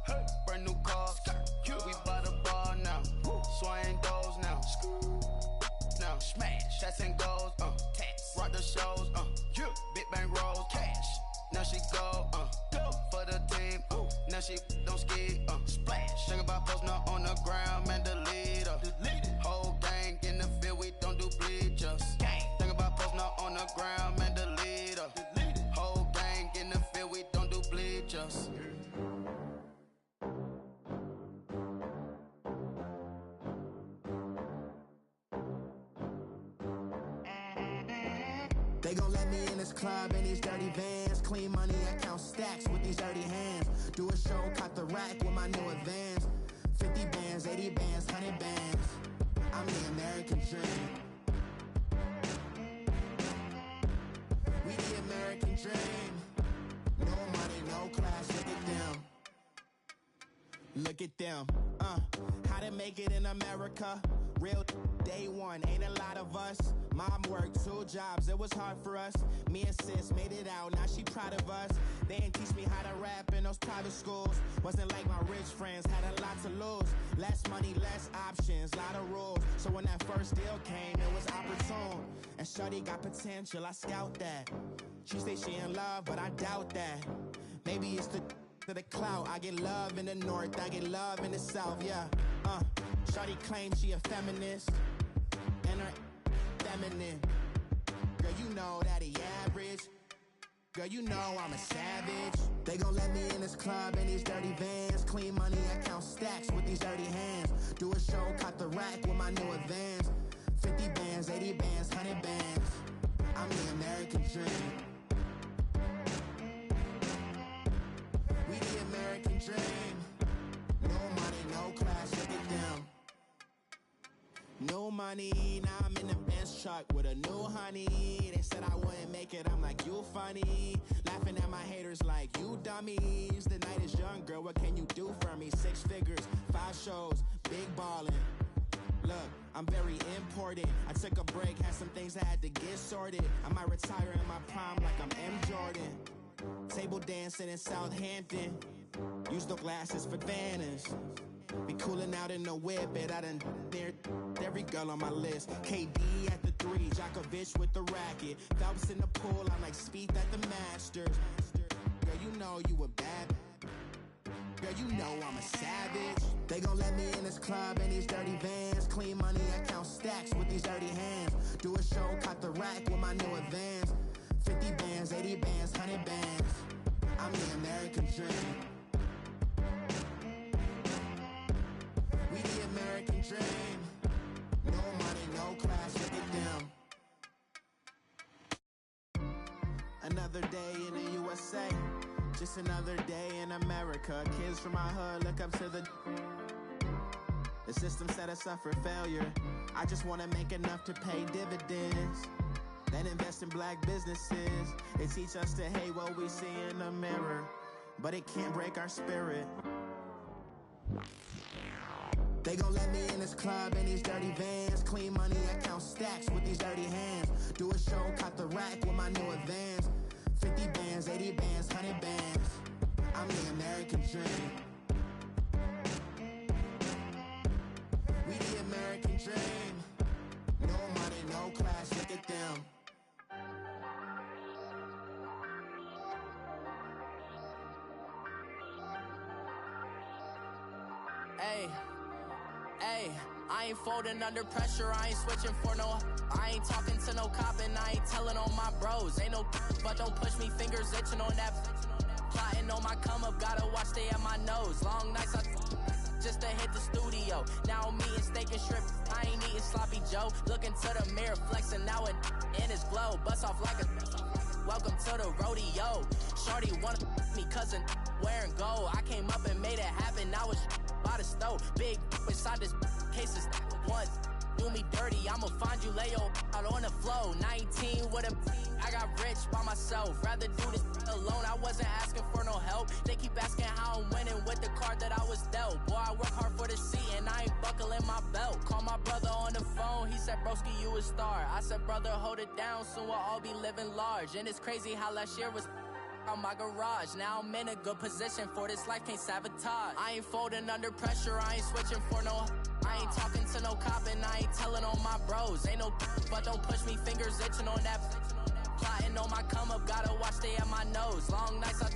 Brand new cars. We by the bar now. Swaying doors now. Now smash. Shots and goals. Tax. Rock the shows. Big bang rolls. Cash. Now she go. For the team. Now she don't ski. Splash. Think about post now on the ground. Man, delete her. Whole gang in the field. We don't do bleachers. Think about post now on the ground. Man, delete her. Whole gang in the field. We don't do bleachers. They gon' let me in this club in these dirty vans. Clean money, I count stacks with these dirty hands. Do a show, cut the rack with my new advance. 50 bands, 80 bands, 100 bands. I'm the American dream. We the American dream. No money, no class, look at them. Look at them, how to make it in America. Real day one, ain't a lot of us. Mom worked 2 jobs, it was hard for us. Me and sis made it out, now she proud of us. They didn't teach me how to rap in those private schools. Wasn't like my rich friends, had a lot to lose. Less money, less options, lot of rules. So when that first deal came, it was opportune. And shorty got potential, I scout that. She say she in love, but I doubt that. Maybe it's the clout. I get love in the north, I get love in the south, yeah. Shorty claims she a feminist, and her feminine. Girl, you know that he average. Girl, you know I'm a savage. They gon' let me in this club in these dirty vans. Clean money, I count stacks with these dirty hands. Do a show, cut the rack with my new advance. 50 bands, 80 bands, 100 bands. I'm the American dream. We the American dream. No money, no class, look at them. No money, now I'm in the Benz truck with a new honey. They said I wouldn't make it, I'm like, you funny. Laughing at my haters like, you dummies. The night is young, girl, what can you do for me? 6 figures, 5 shows, big ballin'. Look, I'm very important. I took a break, had some things I had to get sorted. I might retire in my prime like I'm M. Jordan. Table dancing in Southampton. Use the glasses for Vanners. Be cooling out in the whip, but I done dared every girl on my list. KD at the 3, Djokovic with the racket. Phelps in the pool, I'm like Spieth at the Masters. Girl, you know you a bad. Girl, you know I'm a savage. They gon' let me in this club in these dirty vans. Clean money, I count stacks with these dirty hands. Do a show, caught the rack with my new advance. 50 bands, 80 bands, 100 bands. I'm the American dream. We the American dream. No money, no class, look at them. Another day in the USA. Just another day in America. Kids from my hood look up to the system set us up for failure. I just want to make enough to pay dividends, then invest in black businesses. They teach us to hate what we see in the mirror, but it can't break our spirit. They gon' let me in this club in these dirty vans. Clean money, I count stacks with these dirty hands. Do a show, caught the rack with my new advance. 50 bands, 80 bands, 100 bands. I'm the American dream. We the American dream. No money, no class, look at them. Hey, hey, I ain't folding under pressure, I ain't switching for no. I ain't talking to no cop and I ain't telling on my bros. Ain't no but don't push me, fingers itching on that. Plotting on my come up, gotta watch stay at my nose. Long nights I just to hit the studio. Now I'm eating steak and shrimp, I ain't eating sloppy Joe. Looking to the mirror, flexing now it in his glow. Bust off like a welcome to the rodeo. Shorty wanna me cousin wearing gold. I came up and made it happen, now it's by the stove. Big inside this case is one. Do me dirty, I'ma find you, lay your out on the floor. 19 with a I got rich by myself. Rather do this alone, I wasn't asking for no help. They keep asking how I'm winning with the card that I was dealt. Boy, I work hard for the seat and I ain't buckling my belt. Call my brother on the phone, he said, broski, you a star. I said, brother, hold it down, soon we'll all be living large. And it's crazy how last year was on my garage. Now I'm in a good position for this life, can't sabotage. I ain't folding under pressure, I ain't switching for no. I ain't talking to no cop and I ain't telling on my bros. Ain't no but don't push me, fingers itching on that. Plotting on my come up, gotta watch stay at my nose. Long nights I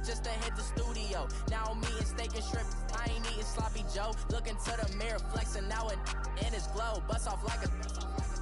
just to hit the studio. Now I'm eating steak and shrimp, I ain't eating sloppy Joe. Looking to the mirror, flexing now it in his glow. Bust off like a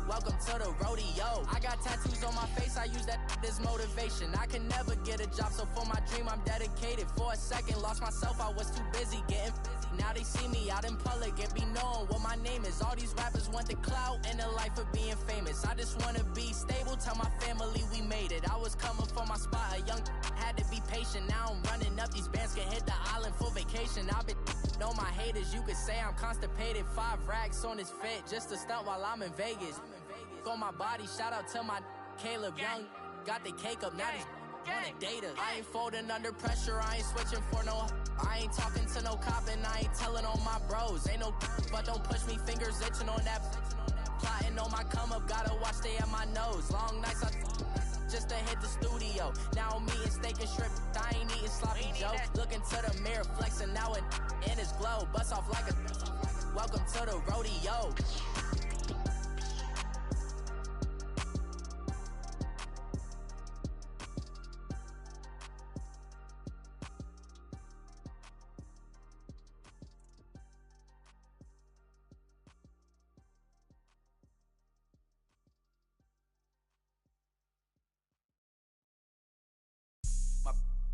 welcome to the rodeo. I got tattoos on my face, I use that as motivation. I can never get a job, so for my dream I'm dedicated. For a second, lost myself, I was too busy getting busy. Now they see me out in public and be knowing what my name is. All these rappers want the clout and the life of being famous. I just wanna be stable, tell my family we made it. I was coming for my spot, a young had to be patient. Now I'm running up, these bands can hit the island for vacation. I've been know my haters, you could say I'm constipated. 5 racks on his fit, just to stunt while I'm in Vegas. On my body, shout out to my Caleb Young. Got the cake up, now he's on the data. I ain't folding under pressure, I ain't switching for no. I ain't talking to no cop and I ain't telling on my bros. Ain't no but don't push me, fingers itching on that. Plotting on my come up, gotta watch stay at my nose. Long nights I just to hit the studio. Now I'm eating steak and shrimp, I ain't eating sloppy Joe. Looking to the mirror, flexing now it in his glow. Bust off like a welcome to the rodeo.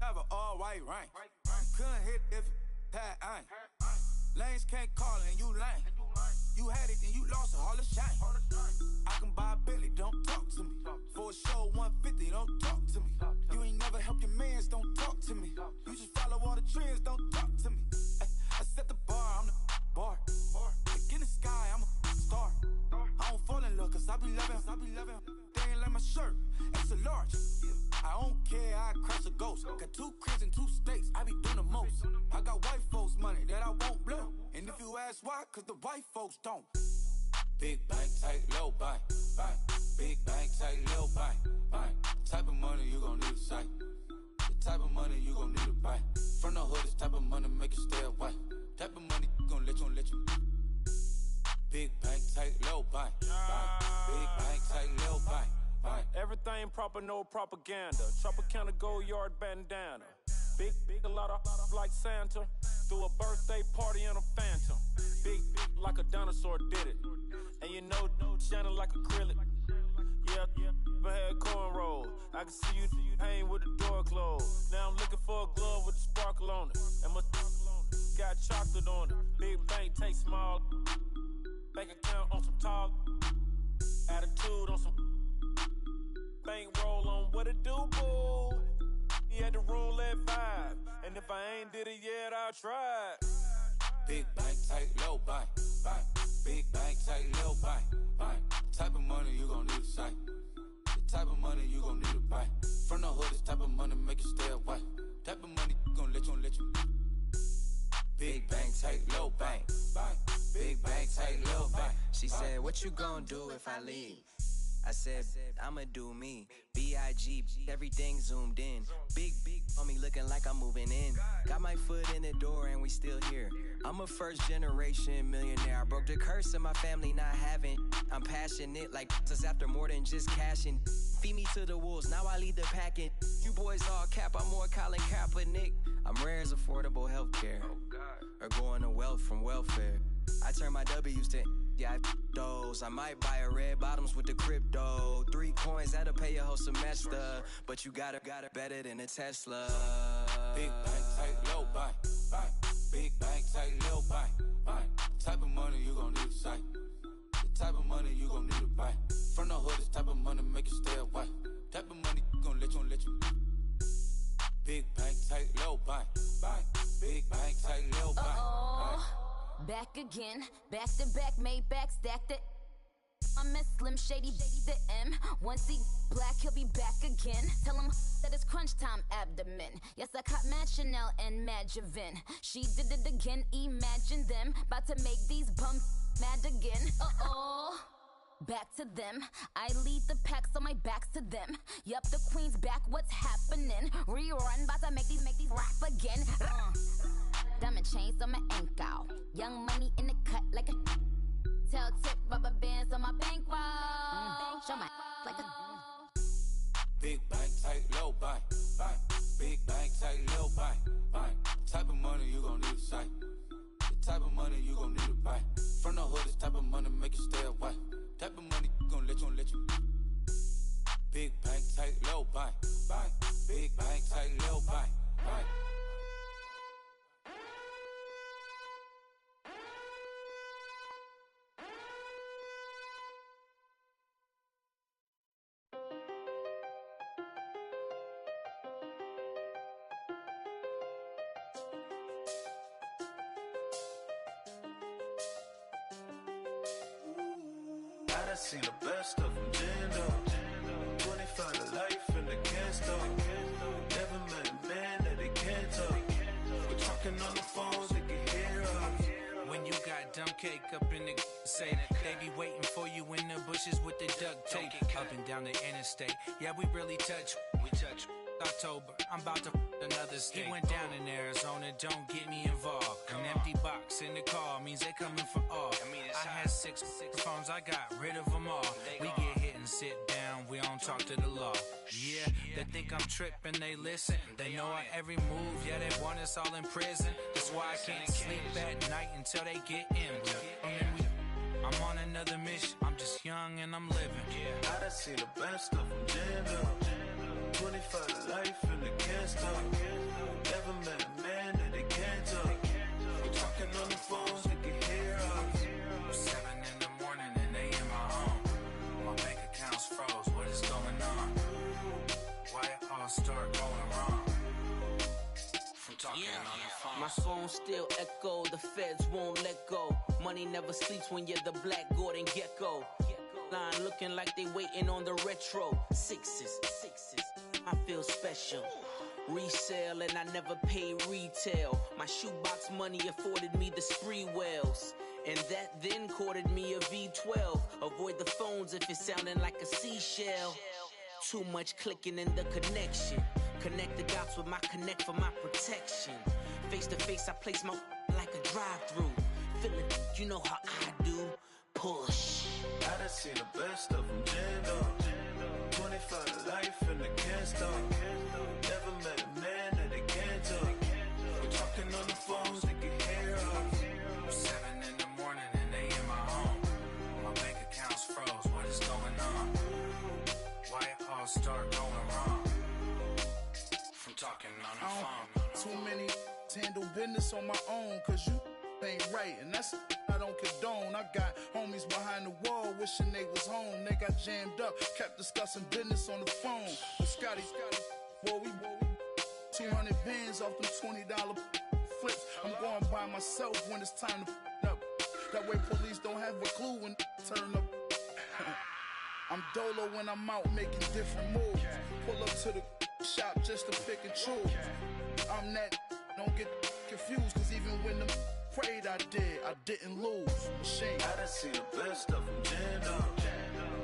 Have an all-white rank. Couldn't hit if it had ain't. Lanes can't call it and you lame. You had it and you lost it, all the shame. I can buy a Billy, don't talk to me. For a show 150, don't talk to me. You ain't never helped your mans, don't talk to me. You just follow all the trends, don't talk to me. I set the bar, I'm the bar. Like in the sky, I'm a star. I don't fall in love cause I be loving why? Cause the white folks don't. Big bank, tight, low bank, bank. Big bank, tight, low bank, bank. Type of money you gon' need to sight. The type of money you gon' need to buy. From the hood, this type of money make you stay away. Type of money gon' let you. Big bank, tight, low bank, bank. Big bank, tight, low bank, bank. Everything proper, no propaganda. Tropicana gold yard bandana. Big, a lot of like Santa. Threw a birthday party in a phantom. Big, like a dinosaur did it. And you know, shining like acrylic. Yeah, but had cornrows. I can see you hang with the door closed. Now I'm looking for a glove with a sparkle on it. And my got chocolate on it. Big bank, take small. Bank account on some tall. Attitude on some. Bank roll on what it do, boo. He had the roulette vibe. And if I ain't did it yet, I'll try. Big bank, tight, low bank, bank. Big bank, tight, low bank, bank. Type of money you gon' need to sight. The type of money you gon' need to buy. From the hood, this type of money make you stay away. Type of money gon' let you. Big bank, tight, low bank, bank. Big bank, tight, low bank. She said, what you gon' do if I leave? I said, I'ma do me. B.I.G. Everything zoomed in. Big on me looking like I'm moving in. Got my foot in the door and we still here. I'm a first generation millionaire. I broke the curse of my family not having. I'm passionate like this after more than just cashing. Feed me to the wolves, now I lead the packing. You boys all cap, I'm more Colin Kaepernick. I'm rare as affordable healthcare. Or going to wealth from welfare. I turn my W's to those. I might buy a red bottoms with the crypto. 3 coins, that'll pay your whole semester. But you got it better than a Tesla. Big bank, tight, low bank, bank. Big bank, tight, low bank, bank. Type of money you gon' need to sight. The type of money you gon' need to buy. From the hood, this type of money make you stay away. Type of money gon' let you. Big bank, tight, low bank, bank. Big bank, tight, low bank, bank. Back again, back to back, made back, stacked it. I'm a Slim Shady, the M. Once he black, he'll be back again. Tell him that it's crunch time abdomen. Yes, I caught Mad Chanel and Mad Javin. She did it again, imagine them. About to make these bumps mad again. Back to them. I lead the pack, so my back's to them. Yup, the queen's back, what's happening? Rerun, about to make these rap again. Diamond chains on my ankle. Young money in the cut like a tail tip, rubber bands on my bankroll. Show my like a Big bank, tight, low bank, bank. Big bank, tight, low bank, bank. Type of money you gon' need to sight. The type of money you gon' need to buy. From the hood, this type of money make you stay away. Type of money gon' let you. Big bank, tight, low bank, bank. Big bank, tight, low bank, bank. I seen the best of them, jammed up. 25 to life and they can't stop. Never met a man that they can't talk. We're talking on the phones, they can hear us. When you got dumb cake up in the say that they be waiting for you in the bushes with the duct tape. Up and down the interstate, yeah, we really touch. We touch. October, I'm about to another state. He went down in Arizona, don't get me involved. An empty box in the car means they coming for all. I had six phones, I got rid of them all. We get hit and sit down, we don't talk to the law. Yeah, they think I'm tripping, they listen. They know our every move, yeah, they want us all in prison. That's why I can't sleep at night until they get in. I'm on another mission, I'm just young and I'm living. I done seen the best of them, jammed up. 25 to life and they can't stop. Never met a man that they can't talk. We're talking on the phones, they can hear us. 7 in the morning and they in my home. My bank account's froze, what is going on? Why it all start going wrong? From talking on the phone. My phone still echo, the feds won't let go. Money never sleeps when you're the black Gordon Gecko. Line looking like they waiting on the retro. Sixes, I feel special. Resale and I never pay retail. My shoebox money afforded me the spree wells. And that then courted me a V12. Avoid the phones if it's sounding like a seashell. Too much clicking in the connection. Connect the dots with my connect for my protection. Face to face, I place my like a drive-through. Feeling, you know how I do. Push. I done seen the best of them jammed up. 25 to life and they can't stop. Never met a man that they can't talk. We're talking on the phones, they can hear us. 7 in the morning and they in my home. My bank account's froze, what is going on? Why it all start going wrong? From talking on the phone. Too many handle business on my own, cause you ain't right, and that's I don't condone. I got homies behind the wall wishing they was home. They got jammed up, kept discussing business on the phone. But Scotty, boy, we 200 bands off them $20 flips. I'm going by myself when it's time to f up. That way police don't have a clue when turn up. I'm dolo when I'm out making different moves. Pull up to the shop just to pick and choose. I'm that, don't get confused, cause even when the prayed I didn't lose. Machine. I done seen the best of them jammed up.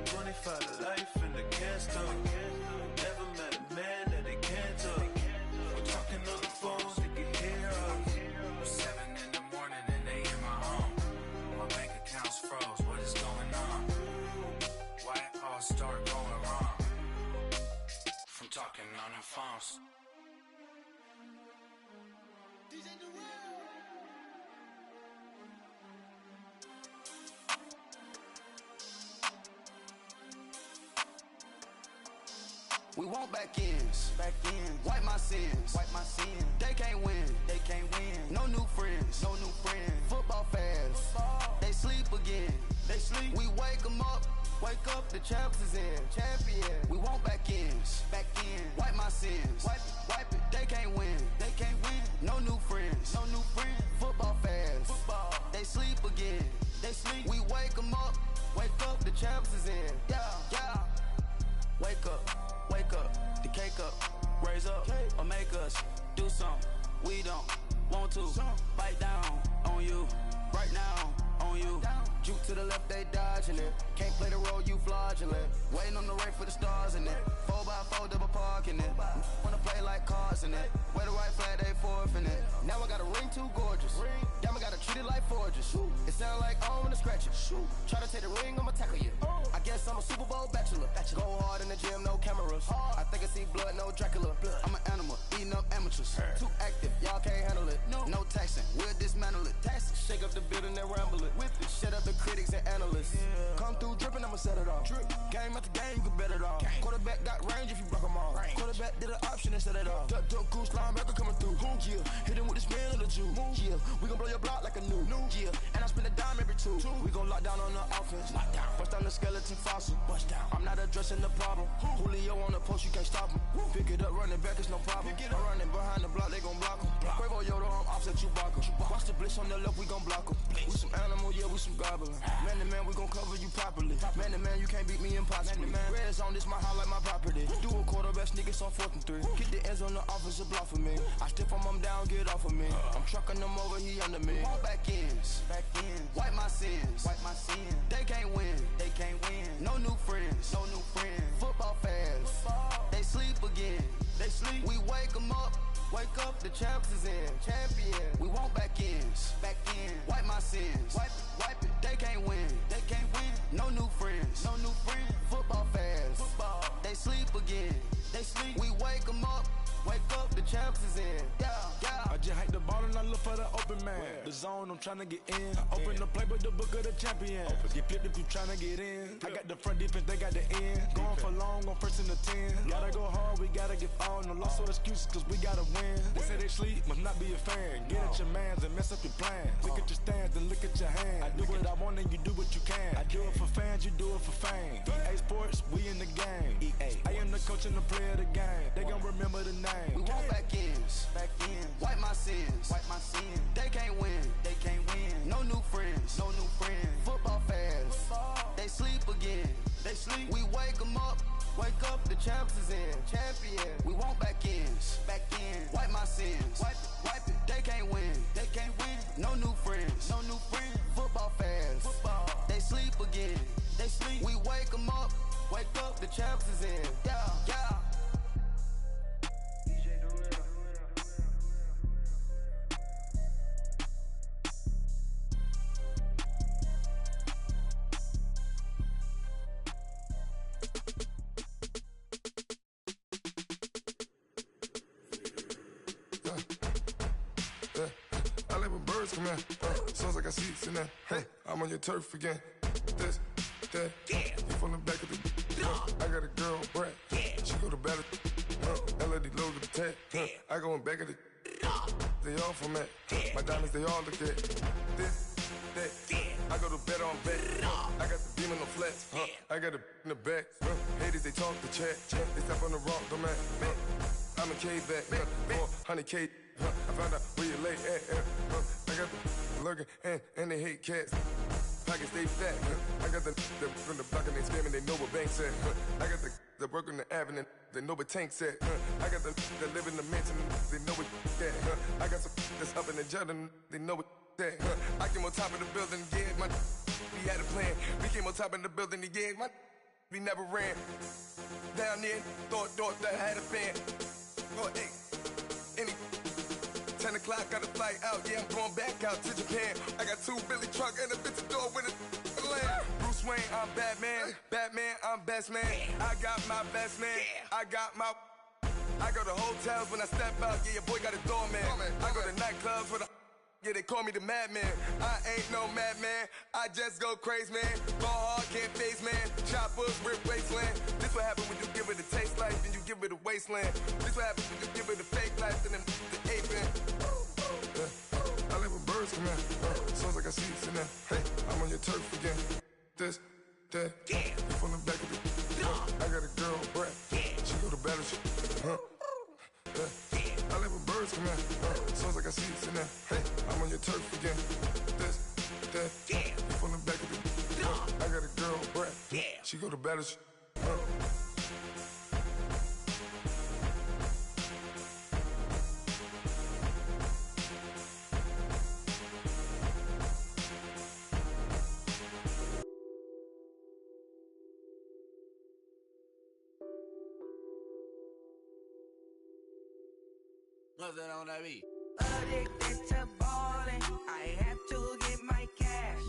25 to life and they can't stop. Never met a man that they can't talk. We're talking on the phones, they can hear us. 7 in the morning and they in my home. My bank account's froze, what is going on? Why it all start going wrong? From talking on the phones. We want back ends, wipe my sins, They can't win, No new friends, Football fans, they sleep again, We wake 'em up, the champs is in, We want back ends, wipe my sins, wipe it, They can't win, No new friends, Football fans, they sleep again, We wake 'em up, the champs is in, yeah. Wake up, the cake up, raise up, or make us do something we don't want to. Bite down on you, right now on you. Juke to the left, they dodging it. Can't play the role, you fraudulent. Waiting on the rain for the stars in it. 4x4 double parking it. Wanna play like cars in it. Where the white flag, they forfeit it. Now I got a ring too gorgeous. Damn, I gotta treat it like forges. It sound like I wanna scratch it. Try to take the ring, I'ma tackle you. I guess I'm a Super Bowl bachelor. Go hard in the gym, no cameras. I think I see blood, no Dracula. I'm an animal, eating up amateurs. Too active, y'all can't handle it. No taxing, we'll dismantle it. Shake up the building and ramble it. Whip it, shut up the critics and analysts. Come through dripping, I'ma set it off. Game after game, you can bet it off. Quarterback got range if you block 'em off. Quarterback did an option and set it off. Duck goose linebacker coming through. Yeah, hit him with the spin of the Jew. Yeah, we gon' blow your block like a new. Yeah, and I spend a dime every two. We gon' lock down on the offense. Bust down the skeleton fossil. I'm not addressing the problem. Julio on the post, you can't stop him. Pick it up, running back, it's no problem. I'm running behind the block, they gon' block him. Quavo Yoda, I'm offset Chewbacca. Watch the blitz on the left, we gon' block him. We some animal, yeah, we some goblin. Man to man, we gon' cover you properly. Man to man, you can't beat me impossibly. Red zone, this my house like my property. Do a quarterback sneakers on 4th and 3. Get the ends on the offensive block for me. I stiff him down, get off of me. I'm trucking them over, he under me. Back ends, wipe my sins, They can't win, No new friends, Football fans, they sleep again, We wake 'em up, the champs is in, We want back ends, wipe my sins, wipe it, They can't win, No new friends, Football fans, they sleep again, We wake 'em up, the champs is in, yeah. I just hike the ball and I look for the open man. The zone, I'm tryna get in. Open the playbook, the book of the champion. Get flipped if you tryna get in. I got the front defense, they got the end. Going for long, on 1st and the 10. Gotta go hard, we gotta give all. No loss or excuses, cause we gotta win. They say they sleep, must not be a fan. Get at your mans and mess up your plans. Look at your stands and look at your hands. I do what I want and you do what you can. I do it for fans, you do it for fame. EA Sports, we in the game. I am the coach and the player of the game. They gon' remember the name. We want back ends, wipe my sins, They can't win, No new friends, Football fans, they sleep again, We wake 'em up, the champs is in, We want back ends, wipe my sins, wipe it, They can't win, No new friends, Football again. They sleep, we wake them up. Wake up, the champs is in. Yeah, yeah. I like when birds come in. Sounds like I see seats in there. Hey, I'm on your turf again. This, that, you from the back of the. I got a girl, Brad. She go to battle. LED logo the tag. I go in back of the. They all from that. My diamonds, they all look at. This, that. I go to bed on back. I got the beam on the flats. I got it in the back. Haters, they talk the chat. They step on the rock, don't man. I'm a cave back. 400K. I found out where you lay at. I got the lurking and they hate cats. Pockets stay fat. I got the from the block and they scamming, they know what banks at. I got the work on the avenue, they know what tanks at. I got the live in the mansion, they know what that. I got some that's up in the jet and they know what that. I came on top of the building, yeah, my we had a plan. We came on top of the building, yeah, my we never ran. Down there, thought that I had a fan. Oh, hey, any 10 o'clock, got a flight out, yeah, I'm going back out to Japan. I got 2 Billy truck and a bitch door with a land. Bruce Wayne, I'm Batman. Batman, I'm best man. I got my best man. I got my. I go to hotels when I step out, yeah, your boy got a doorman. I go to nightclubs with a. Yeah, they call me the madman. I ain't no madman. I just go crazy, man. Ball hard, can't face, man. Choppers, rip wasteland. This what happen when you give it a taste life, then you give it a wasteland. This what happen when you give it a fake life, then the ape in. I live with birds come in. Sounds like I see seats in there. Hey, I'm on your turf again. This, that, you from the back of the. I got a girl, Brad. She go to battle. I live with birds come in. Sounds like I see seats in there. Hey, I'm on your turf again. This, that, you from the back of the. I got a girl, Brad. She go to battle. Nothing on that beat. Addicted to ballin', I have to get my cash.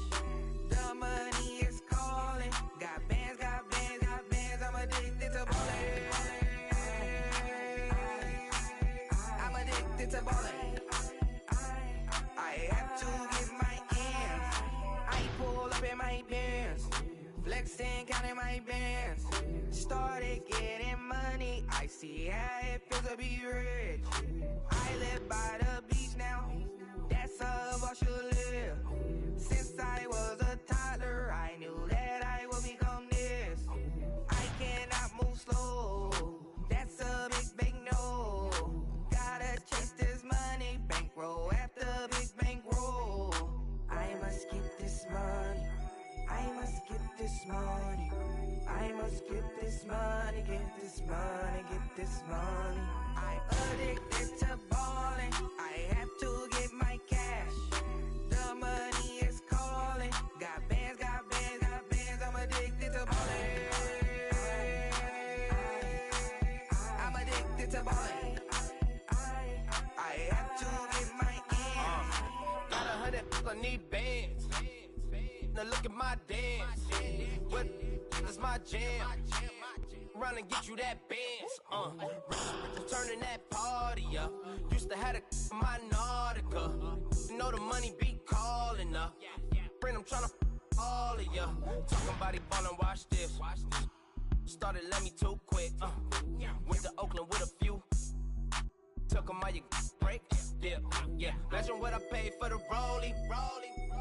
The money is calling. Got bands, got bands, got bands. I'm addicted to ballin'. I'm addicted to ballin'. I have to get my ends. I pull up in my Benz, flexing, counting my bands. Started getting money. I see how it feels to be rich. I live by the beach now, that's how I should live. Since I was a toddler, I knew that I would become this. I cannot move slow, that's a big no. Gotta chase this money, bankroll after big bankroll. I must get this money, I must get this money. I must get this money, get this money, get this money. I'm addicted to ballin', I have to get my cash. The money is calling. Got bands, got bands, got bands. I'm addicted to ballin'. I'm addicted to ballin'. I have to get my ends. Got 100, I need bands. Now look at my dance. What is my jam? Run and get you that bands. Turning that party up. Used to have a my Nautica. You know the money be calling up. Friend, I'm tryna all of ya. Talking about it ballin', watch this. Started let me too quick. Went to Oakland with a few. Took 'em all you break. Yeah. Imagine what I paid for the rollie.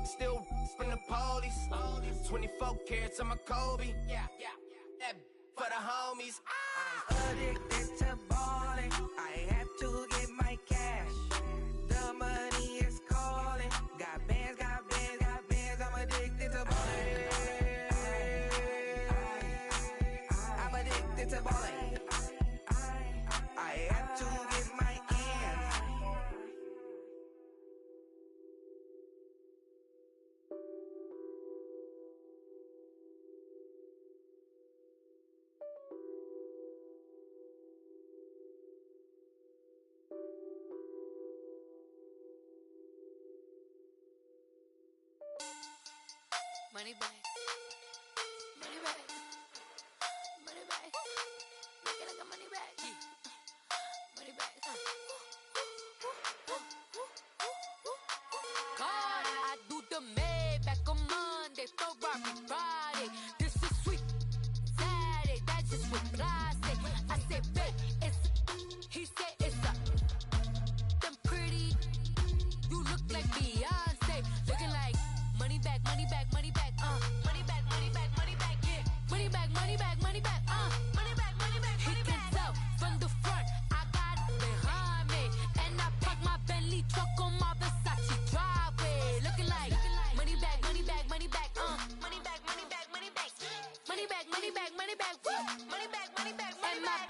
Still from the police. 24 carats on my Kobe. Yeah. That for the homies. I'm addicted to ballin'. I have to get my cash. The money is calling. Got bands, got bands, got bands. I'm addicted to ballin'. I'm addicted to ballin'. I have to get my ends. money bag, money bag, money bag. Make it like a money bag, money bag. God, I do the Maybach on Monday, Ferrari Friday. This is sweet Saturday, that's just what I say. I say, babe, it's. He said it's a. Them pretty. You look like Beyonce, looking like money back, money back, money back, money back, money back, money back, yeah, money back, money back, money back, money back, money back. He can tell from the front, I got it behind me, and I park my Bentley truck on my Versace driveway, looking like money back, money back, money back, money back, money back, money back, money back, money back, money back, money back, money back, money back.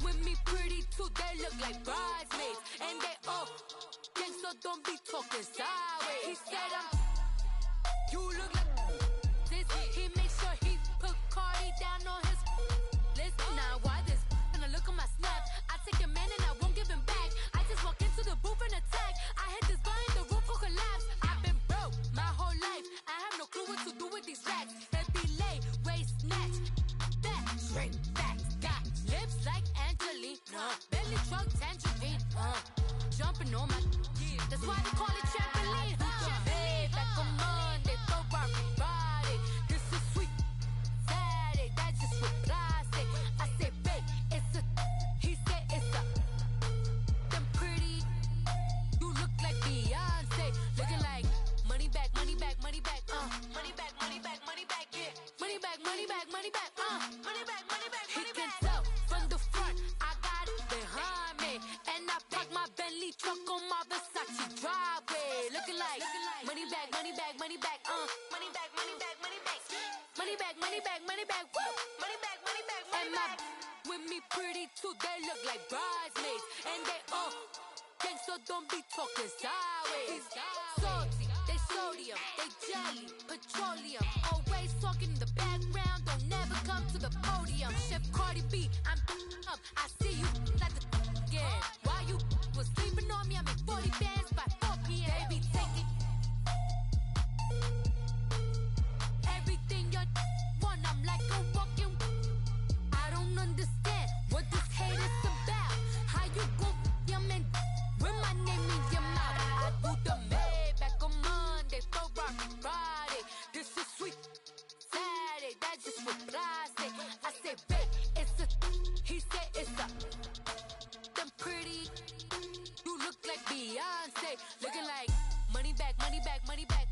With me pretty too, they look like bridesmaids, and they all. So don't be talking sideways. He said you look like this. He made sure he put Cardi down on his list. Now why this? When I look at my snap, I take a man and I won't give him back. I just walk into the booth and attack. I hit this guy in the roof will collapse. I've been broke my whole life. I have no clue what to do with these racks. Heavy lay, waist snatch, back, straight back. Got lips like Angelina, belly truck tangerine, jumping on my. That's why they call it trampoline. Back on Monday, Ferrari Friday. This is sweet Saturday, that's just what I say. I say, babe, it's a. He said it's a. Them pretty. You look like Beyonce, looking like money back, money back, money back, money back, money back, money back, yeah, money back, money back, money back, money back, money back. He can tell from the front, I got it behind me, and I park my Bentley truck on my Versace driveway, looking like money back, money back, money back, money back, money back, money back, money back, money back, money back, woo, money back, money back, money back. With me pretty too, they look like bridesmaids, and they all gang, so don't be talking sideways. Salty, they sodium, they jelly, petroleum, always talking in the background, don't never come to the podium. Chef Cardi B, I'm up, I see you like the again. Why you was sleeping on me? I make 40 bands by 4 p.m. Baby, take it. Everything you want, I'm like a walking. I don't understand what this hate is about. How you go your man with my name in your mouth? I do the Maybach on Monday, Ferrari Friday. This is sweet Saturday, that's just what I say. I say, babe, it's a. He said it's a. Them pretty. You look like Beyonce, looking like money back, money back, money back,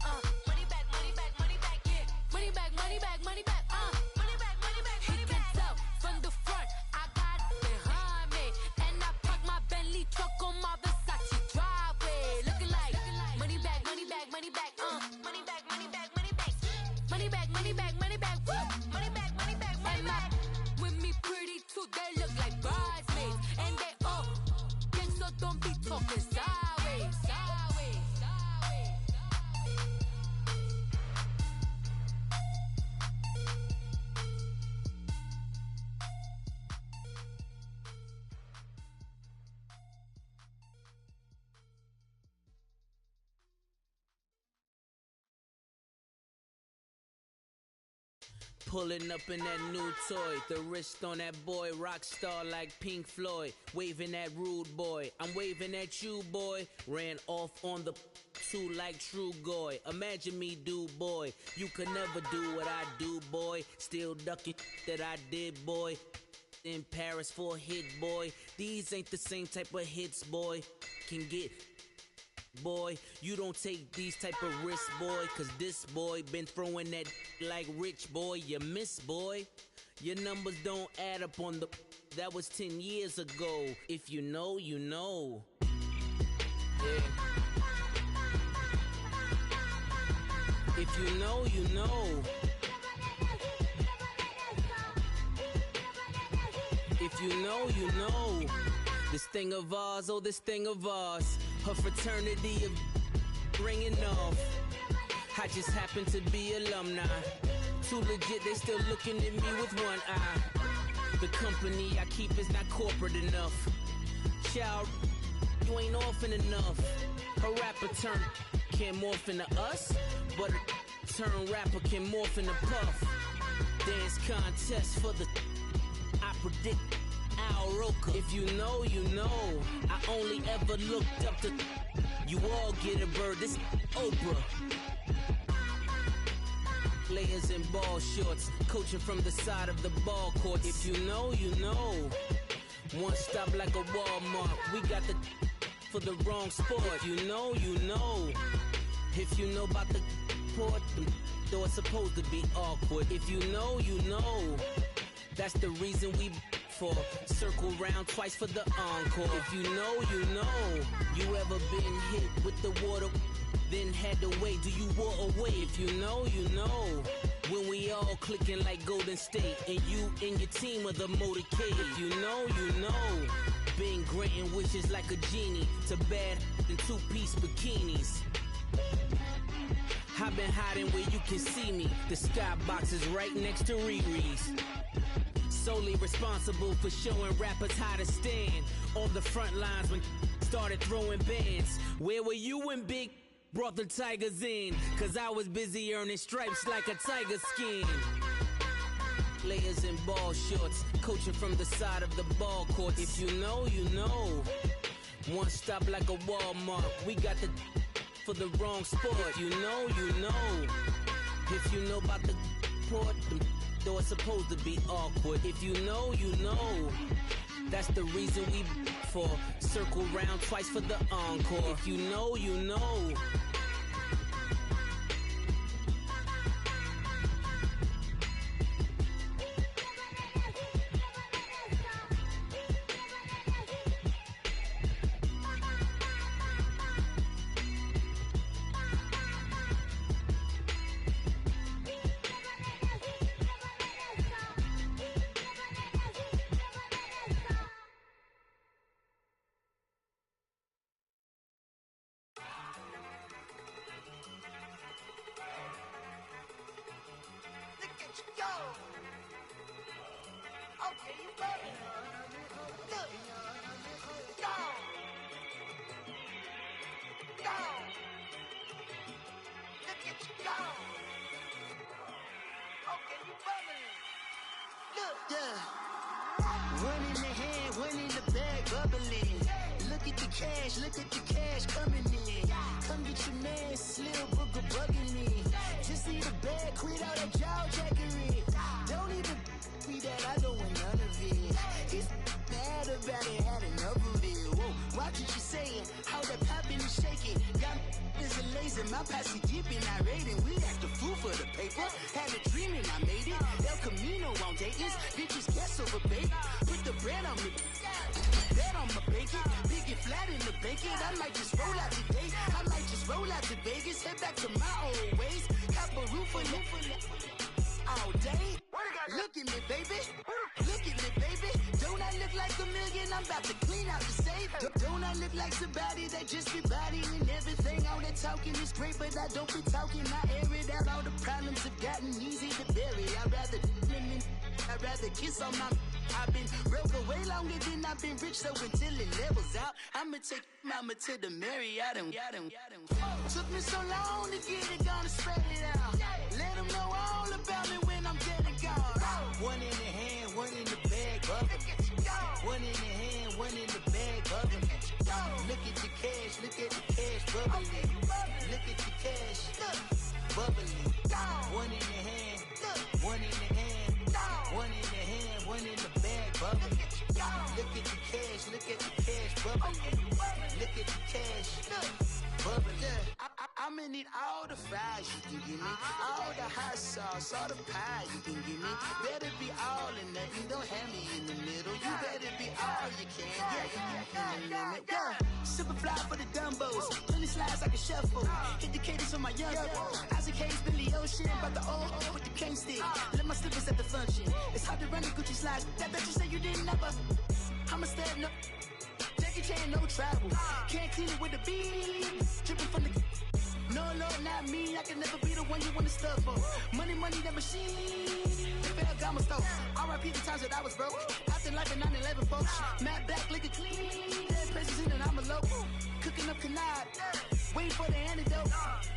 money back, money back, money back, yeah, money back, money back, money back, money back, money back. He can tell from the front, I got it behind me, and I park my Bentley truck on my Versace driveway, looking like money back, money back, money back, money back, money back, money back, money back, money back, money back, woo, money back, money back, money back. With me pretty too, they look like bridesmaids, and they all. So don't be talking sideways, sideways, sideways. Pulling up in that new toy, the wrist on that boy, rock star like Pink Floyd, waving at rude boy, I'm waving at you boy, ran off on the two like True Goy, imagine me do boy, you could never do what I do boy, still ducking that I did boy, in Paris for a hit boy, these ain't the same type of hits boy, can get boy, you don't take these type of risks, boy, cause this boy been throwing that like rich boy, you miss, boy. Your numbers don't add up on the, that was 10 years ago. If you know, you know. Yeah. If you know, you know. If you know, you know. This thing of ours, oh, this thing of ours. Her fraternity of ringing off. I just happen to be alumni. Too legit, they still looking at me with one eye. The company I keep is not corporate enough. Child, you ain't orphan enough. Her rapper turn can't morph into us, but Turn rapper can morph in a puff. Dance contest for the I predict Al Roker. If you know, you know. I only ever looked up to you all get a bird. This Oprah. Players in ball shorts, coaching from the side of the ball court. If you know, you know. One stop like a Walmart. We got the for the wrong sport. If you know, you know. If you know about the port, though it's supposed to be awkward. If you know, you know. That's the reason we for circle round twice for the encore. If you know, you know. You ever been hit with the water, then had to wait? Do you walk away? If you know, you know. When we all clicking like Golden State, and you and your team are the motorcade. If you know, you know. Been granting wishes like a genie to bad in two-piece bikinis. I've been hiding where you can see me. The skybox is right next to Riri's. Solely responsible for showing rappers how to stand on the front lines when started throwing bands. Where were you when Big brought the Tigers in? Cause I was busy earning stripes like a tiger skin. Players in ball shorts, coaching from the side of the ball court. If you know, you know. One stop like a Walmart. We got the for the wrong sport. If you know, you know. If you know about the port, though it's supposed to be awkward. If you know, you know. That's the reason we for circle round twice for the encore. If you know, you know. Look at the cash coming in. Come get your man, Slim Booker bugging me. Just see the bag, quit all that jaw jackery. Don't even be that, I don't want none of it. He's mad about it, had enough of it. Whoa, watch what you saying, how that poppin' and shaking. Got is a laser, my posse dipping, I raiding. We act a fool for the paper. Had a dream and I made it. El Camino on Dayton's, bitches guess over bait. Put the bread on me. Bet on my bacon, big and flat in the bacon. I might just roll out today. I might just roll out to Vegas, head back to my old ways. Cop a roof for all day. Look at me, baby. Look at me, baby. Don't I look like a million? I'm about to clean out the safe. Don't I look like somebody that just be bodying everything? All that talking is great, but I don't be talking. I air it out. All the problems have gotten easy to bury. I'd rather kiss on my. I've been broke way longer than I've been rich, so until it levels out, I'ma take mama to the Marriott and took me so long to get it, gonna spread it out. Let them know all about me when I'm dead and gone. One in the hand, one in the bag, bubbling. One in the hand, one in the bag, bubbling. Look at the cash, look at the cash, bubbling. Look at the cash, bubbling. One in the hand, one in the hand, one in the hand, one in the bag, bubbling. Look at the cash, look at the cash, bubbling. Look at the cash, bubbling. I'ma need all the fries you can give me, all the hot sauce, all the pie you can give me. Better be all or nothing, don't have me in the middle. You better be all you can, yeah. Super fly for the Dumbos, plenty slides like a shuffle. Hit the cadence on my young Isaac Hayes, Billy Ocean, about the old with the cane stick. Let my slippers at the function. It's hard to run the Gucci slides. That bet you say you didn't never. I'ma stand no. Jackie Chan, no travel. Can't clean it with the beat. Dripping from the. No, Lord, not me. I can never be the one you want to stuff for. Money, that machine. The Ferragamo store. R.I.P. the times that I was broke. Acting like a 9/11 folks. Matte back, liquor clean. Dead presents in and I'm alone. Cooking up canard. Waiting for the antidote.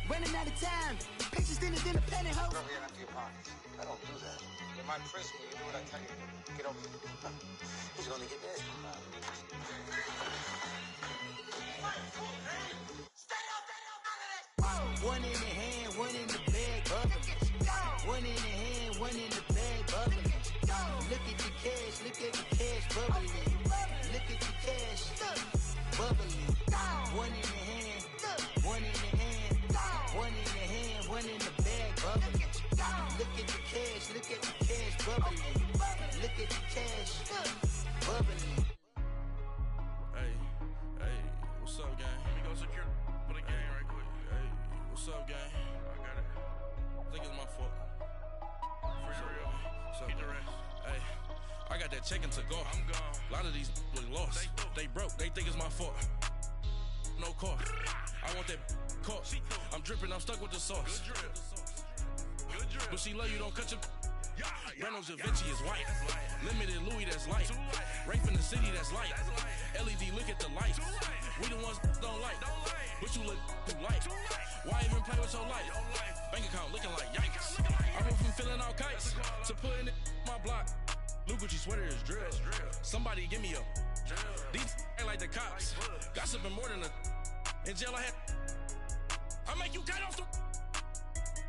Running out of time. Pictures thinner than a penny hoe. Girl, you're empty your pockets. I don't do that. You're my prisoner. You do what I tell you. Get over here. Who's gonna get this? One in the hand, one in the bag, bubbling. One in the hand, one in the bag, bubbling. Look at the cash, bubbling. Look at the cash, bubbling. One in the hand, one in the hand, one in the hand, one in the bag, bubbling. Look at the cash, bubbling. Look at the cash, bubbling. Hey, what's up, gang? Let me go secure for the gang right quick. Hey, what's up, gang? I got it. I think it's my fault. For real. Keep the rest. Hey, I got that chicken to go. I'm gone. A lot of these look lost. They broke. They think it's my fault. No car. I want that caught. I'm dripping. I'm stuck with the sauce. Good drip. But she love you. Don't cut your. Reynolds Da Vinci is white. Limited Louis, that's light. Rape in the city, that's light. LED, look at the lights. We the ones don't like. But you look too light. Why even play with your life? Bank account looking like yikes. I went from filling out kites to putting it in my block. Blue Gucci sweater is drill. Somebody give me a. These ain't like the cops. Gossiping more than a. In jail I had. I make you cut off the.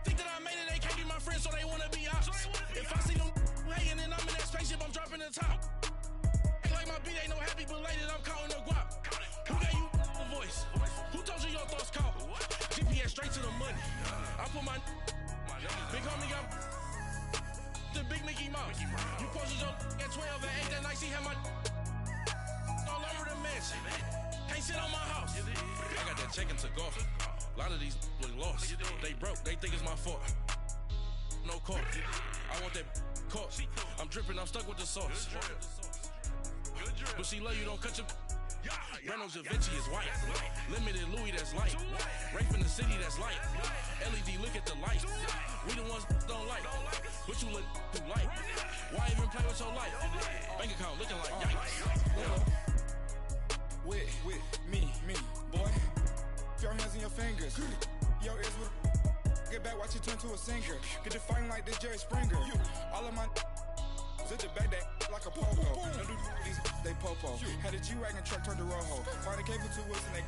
Think that I made it, they can't be my friends, so they wanna be ops. If I see them hating and I'm in that spaceship, I'm dropping the top. Ain't like my beat ain't no happy belated, I'm counting the guap. Who gave you a voice? Who told you your thoughts count? GPS straight to the money. I put my big homie got the big Mickey Mouse. You posted your at 12 and 8 that night, she had my all over the mansion. Can't sit on my house. I got that chicken to go. A lot of these look lost. They broke, they think it's my fault. No car. I want that caught. I'm dripping, I'm stuck with the sauce. But she love you, don't cut your. Reynolds Da Vinci is white. Limited Louis, that's light. Rape in the city, that's light. LED, look at the lights. We the ones don't like. But you look too light. Why even play with your life? Bank account looking like yikes. With me, boy. Your hands in your fingers. Your ears with get back, watch you turn to a singer. Get to fighting like this Jerry Springer. All of my zit the back that like a popo. Don't do these, they popo. Had a G-Wagon truck turned to Rojo. Find a cable 2 wheels and they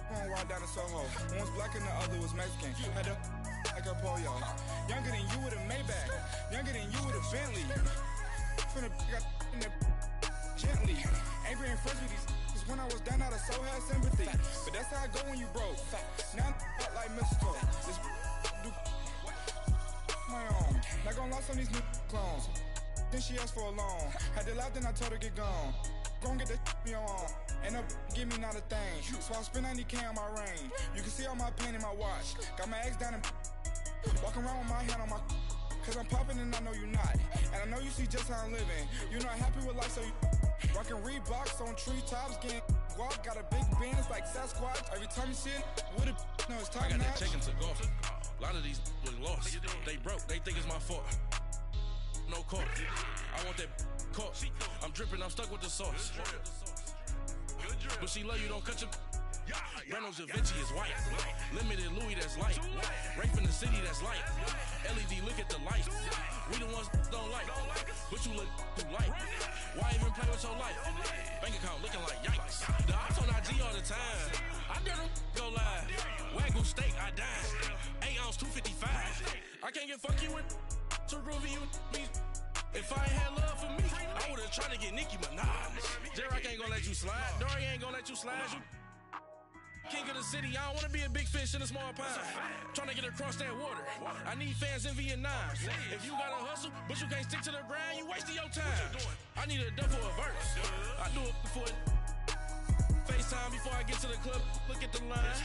going wild down in Soho. One was black and the other was Mexican. Had a like a pollo. Younger than you with a Maybach. Younger than you with a Bentley. From the got in the gently. Ain't been friends with these. When I was down, I so had sympathy. But that's how I go when you broke. Now I'm like mistletoe. This do my own. Not gonna lost on these new clones. Then she asked for a loan. Had to laugh, then I told her get gone. Gon' get that me on. Ain't no give me not a thing. So I spend 90K on my range. You can see all my pain in my watch. Got my ex down and walking around with my hand on my. Cause I'm popping and I know you not. And I know you see just how I'm living. You're not happy with life, so you. Rockin' Reeboks on treetops, getting guap, got a big band, it's like Sasquatch. Every time you see it, with it, no, it's top notch. I got that chicken to go. A lot of these look lost. They broke, they think it's my fault. No car. I want that caught. I'm dripping, I'm stuck with the sauce. But she love you, don't cut your. Reynolds Da Vinci is white. Limited Louis, that's light. Rape in the city, that's light. LED, look at the lights. We the ones don't like. But you look too light. Why even play with your life? Bank account looking like yikes. The ops on IG all the time. I dare them go live. Wagyu steak, I died. 8 ounce, 255. I can't get fuck you with too groovy you me. If I ain't had love for me, I would've tried to get Nicki Minaj. J-Rock ain't gonna let you slide. Dory ain't gonna let you slide. You king of the city, I don't wanna be a big fish in a small pond. Trying to get across that water. I need fans in Vietnam. If you gotta hustle, but you can't stick to the grind, you wasting your time. I need a dub for a verse. I do it for FaceTime before I get to the club. Look at the line.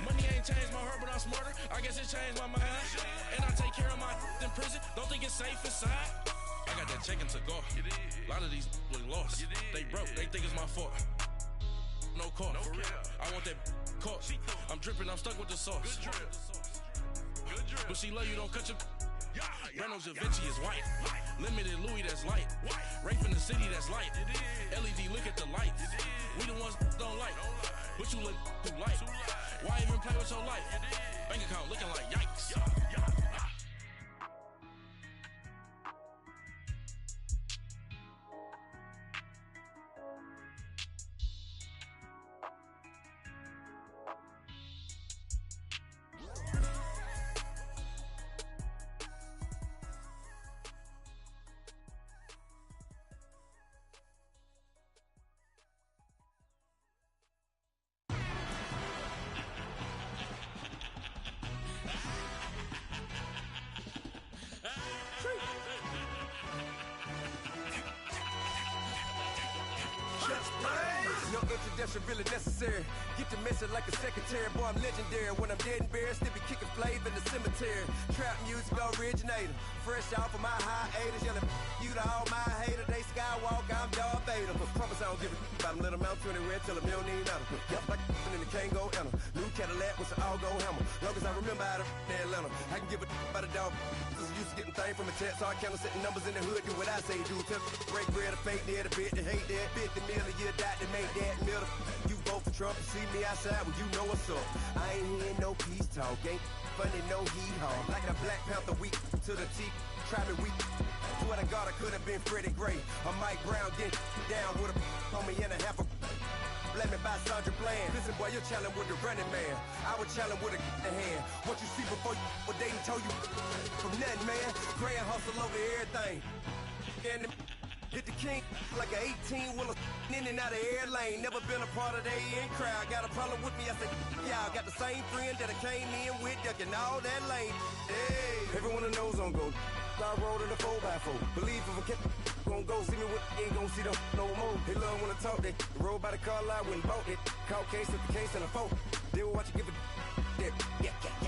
Money ain't changed my heart, but I'm smarter. I guess it changed my mind. And I take care of my in prison. Don't think it's safe inside. I got that chicken to go. A lot of these look lost. They broke, they think it's my fault. no car. For real. I want that caught. I'm dripping, I'm stuck with the sauce. Good drip. Good drip. But she love you, don't cut your. Reynolds Da Vinci is white. Limited Louis, that's light. Rafe in the city, that's light. LED, look at the lights. We the ones don't like. But you look too light. Why even play with your life? Bank account looking like yikes. No introduction really necessary. Get the message like a secretary. Boy, I'm legendary. When I'm dead and buried, still be kicking flavor in the cemetery. Trap music originator. Fresh off of my hiatus. Yelling you to all my haters. They skywalk, I'm Darth Vader. Promise I don't give a about them. Let them out to anywhere. Tell them you don't need matter. Yup, like in the Kango enter. New Cadillac with an all-go hammer. Long as I remember out of Atlanta. I can give a about a dog. Used to getting things from a text. So I count setting numbers in the hood. Do what I say do. Tell break bread or fake there. The bit to hate that. 50 million a year dot to make that middle. You vote for Trump, you see me outside, well, you know what's up. I ain't hearing no peace talk, ain't funny, no hee-haw. Like a Black Panther weak to the teeth, try me weak. Swear to God, I could have been Freddie Gray. Or Mike Brown getting down with a homie and a half a. Let me buy Sandra Bland. Listen, boy, you're challenging with the running man. I was challenging with a hand. What you see before you, what they told you from nothing, man. Grand hustle over everything. And hit the king like an 18-wheeler in and out of air lane. Never been a part of the in crowd. Got a problem with me, I said, y'all got the same friend that I came in with, ducking all that lane. Hey, everyone that knows on go. I rolled in a 4x4. Believe if a kid gon' go see me with ain't gon' see them no more. They love when I talk, they roll by the car lot when bought it. Call case at the case and a phone. They will watch you give a that.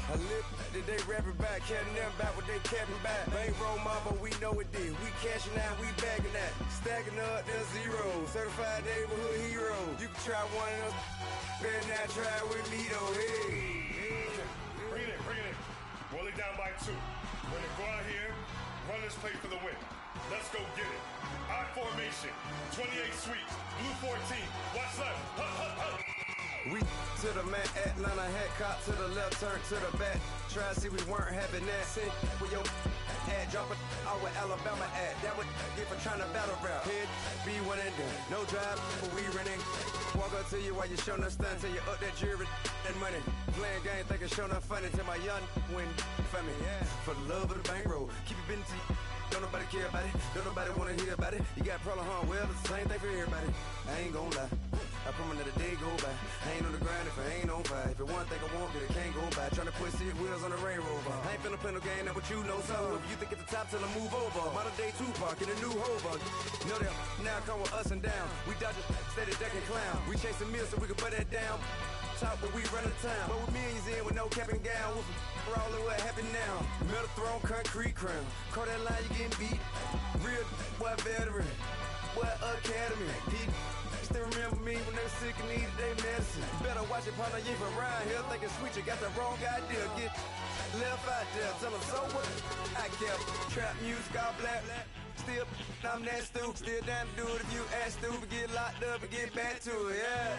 I live that they rapping back, carrying them back what they capping back. Bankroll mob, but we know it did. We cashing out, we bagging that. Stacking up, there's zero. Certified neighborhood hero. You can try one of us, better not try with me though. Hey. Bring it in. Roll it down by 2. We're gonna go out here, run this play for the win. Let's go get it. I formation, 28 sweeps, blue 14. Watch left. We to the man, Atlanta hat cop to the left, turn to the back. Try to see we weren't having that. Sing with your ad, drop it out with Alabama ad. That would get for trying to battle rap. Head, be one and done. No drive, but we running. Walk up to you while you showing us stun till you up that jewelry and money. Playing game, thinking showing up funny till my young win for me. Yeah. For the love of the bankroll, keep it business. Don't nobody care about it. Don't nobody wanna hear about it. You got a problem, huh? Well, it's the same thing for everybody. I ain't gon' lie. I promise that a day go by. I ain't on the grind if I ain't on fire. If it one thing I want, then it can't go by. Tryna put 6 wheels on the Range Rover. I ain't finna play no game, that what you know. So if you think it's the top, tell them move over. Modern day Tupac in a new Hova. Know that now come with us and down. We dodge it, steady duck and clown. We chasing meals so we can put that down. Top, but we run the town. But with millions in with no cap and gown. We're all in what happened now. Metal throne, concrete crown. Call that line, you getting beat. Real, what veteran. What academy. People still remember me when they were sick and needed their medicine. Better watch it, partner, you from around here thinking sweet. You got the wrong idea. Get left out there. Tell them so what? I kept trap music all black. Still, I'm that stupid. Still down to do it if you act stupid. Get locked up and get back to it, yeah.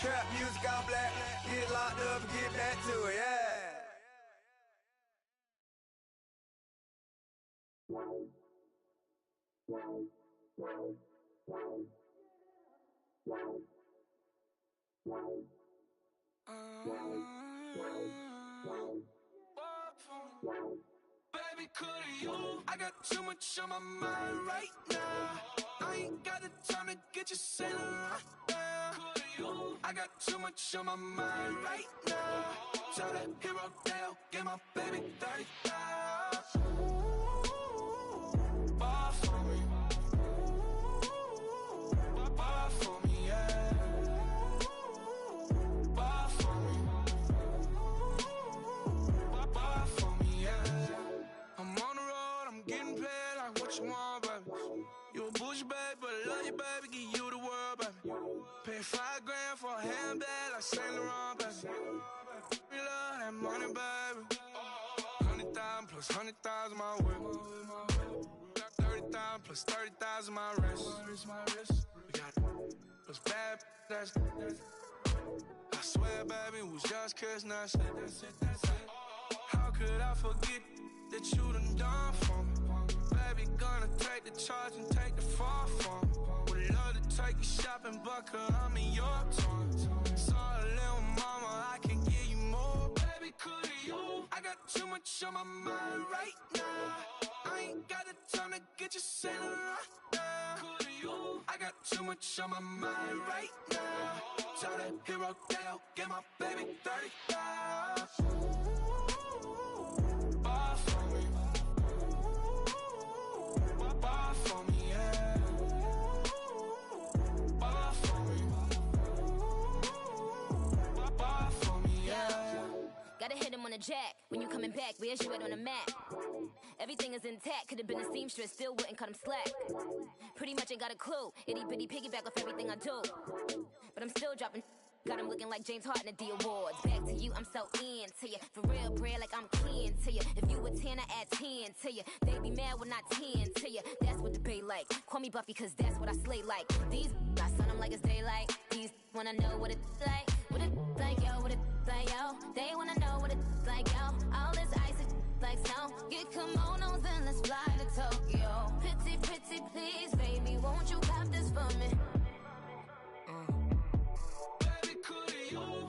Trap music all black, get locked up and get back to it, yeah. Baby, could you? I got too much on my mind right now. I ain't got the time to get you sailing right now. I got too much on my mind right now. Tell that hero down, get my baby 30,000. Bar for me. Bar for me, yeah. Bar for me. Bar for me, yeah. I'm on the road, I'm getting paid like what you want, baby. You a bougie, baby, but I love you, baby. Give you the my handbag like Saint Laurent, baby. We love that money, baby. 100,000 plus 100,000 my whip. 30,000 plus 30,000 my wrist. We got those bad, that's I swear, baby, was just kiss, that's it. How could I forget that you done for me? Baby, gonna take the charge and take the fall from me. Would love to take you shopping, but I'm in your time. Sorry, little mama, I can give you more. Baby, could you? I got too much on my mind right now. I ain't got the time to get you center right now. Could you? I got too much on my mind right now. Tell that hero Dale, get my baby 35. Bar for me. Bar for me, yeah. Bar for me. Bar for me, yeah. Gotta hit him on the jack. When you coming back, where's you at on the map? Everything is intact. Could've been a seamstress, still wouldn't cut him slack. Pretty much ain't got a clue. Itty bitty piggyback off everything I do. But I'm still dropping. Got him looking like James Harden at the awards. Back to you, I'm so into you. For real, bread, like I'm keen to you. If you a 10, I add 10 to you. They be mad when I 10 to you. That's what the bay like. Call me Buffy, cause that's what I slay like. These, I son them like it's daylight. These wanna know what it's like. What it's like, yo, what it's like, yo. They wanna know what it's like, yo. All this ice is like snow. Get kimonos and let's fly to Tokyo. Pretty, pretty, please, baby, won't you cop this for me?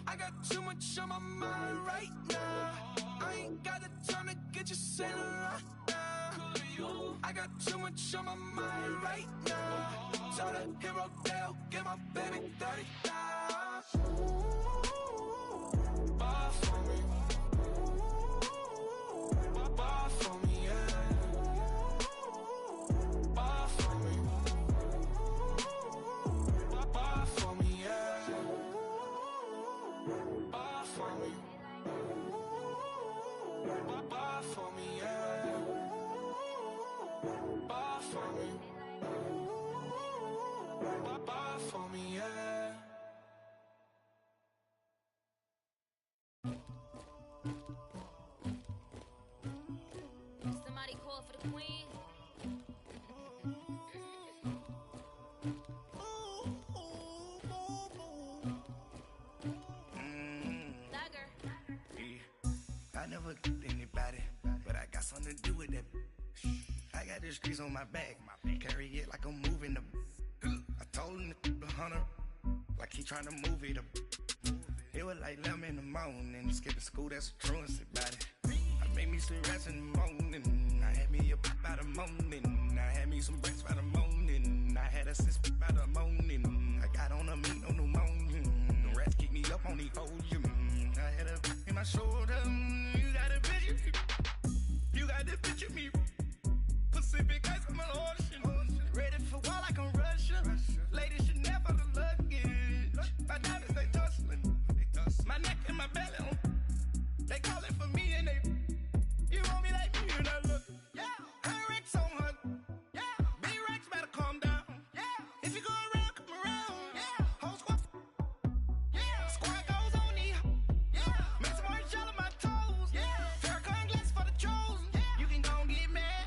I got too much on my mind right now. I ain't got the time to get you center right now. I got too much on my mind right now. Tell that hero Dale, get my baby 35. Bar for me. Bar for me, yeah. Bar for me. Bar for me, yeah. Bar for me. Bar for me, yeah. Bar for me. Bar for me, yeah. Somebody call for the queen. I never anybody, but I got something to do with that. I got the streets on my back, carry it like I'm moving the. I told him the hunter, like he trying to move it up. It was like 11 in the morning, skipping school, that's a truancy about it. I made me some rats in the morning, I had me up by the morning, I had me some breaks by the morning, I had a sis by the morning, I got on a meat on the morning, the rats keep me up on the podium, I had a in my shoulder, you got a picture, you got the picture me, Pacific ice on my ocean, ready for war like I'm Russian, ladies should never the luggage, my diamonds they tussling, my neck and my belly on, they calling for me and they, you want me like me and I look, yeah, her Rex on her, yeah, big Rex better calm down, yeah, if you go around, come around, yeah, whole squad, yeah, squad goes on me, yeah, make some orange gel on my toes, yeah, Farrakhan glass for the chosen, yeah, you can go and get mad,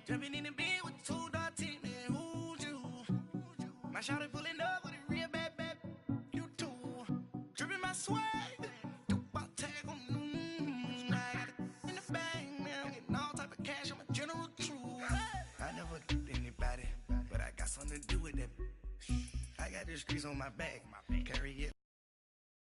jumping in the bed with 2 dark teeth, man, who's you, my shawty pulling up with a real bad, you too, dripping my swag, something to do with that. I got the streets on my back, carry it.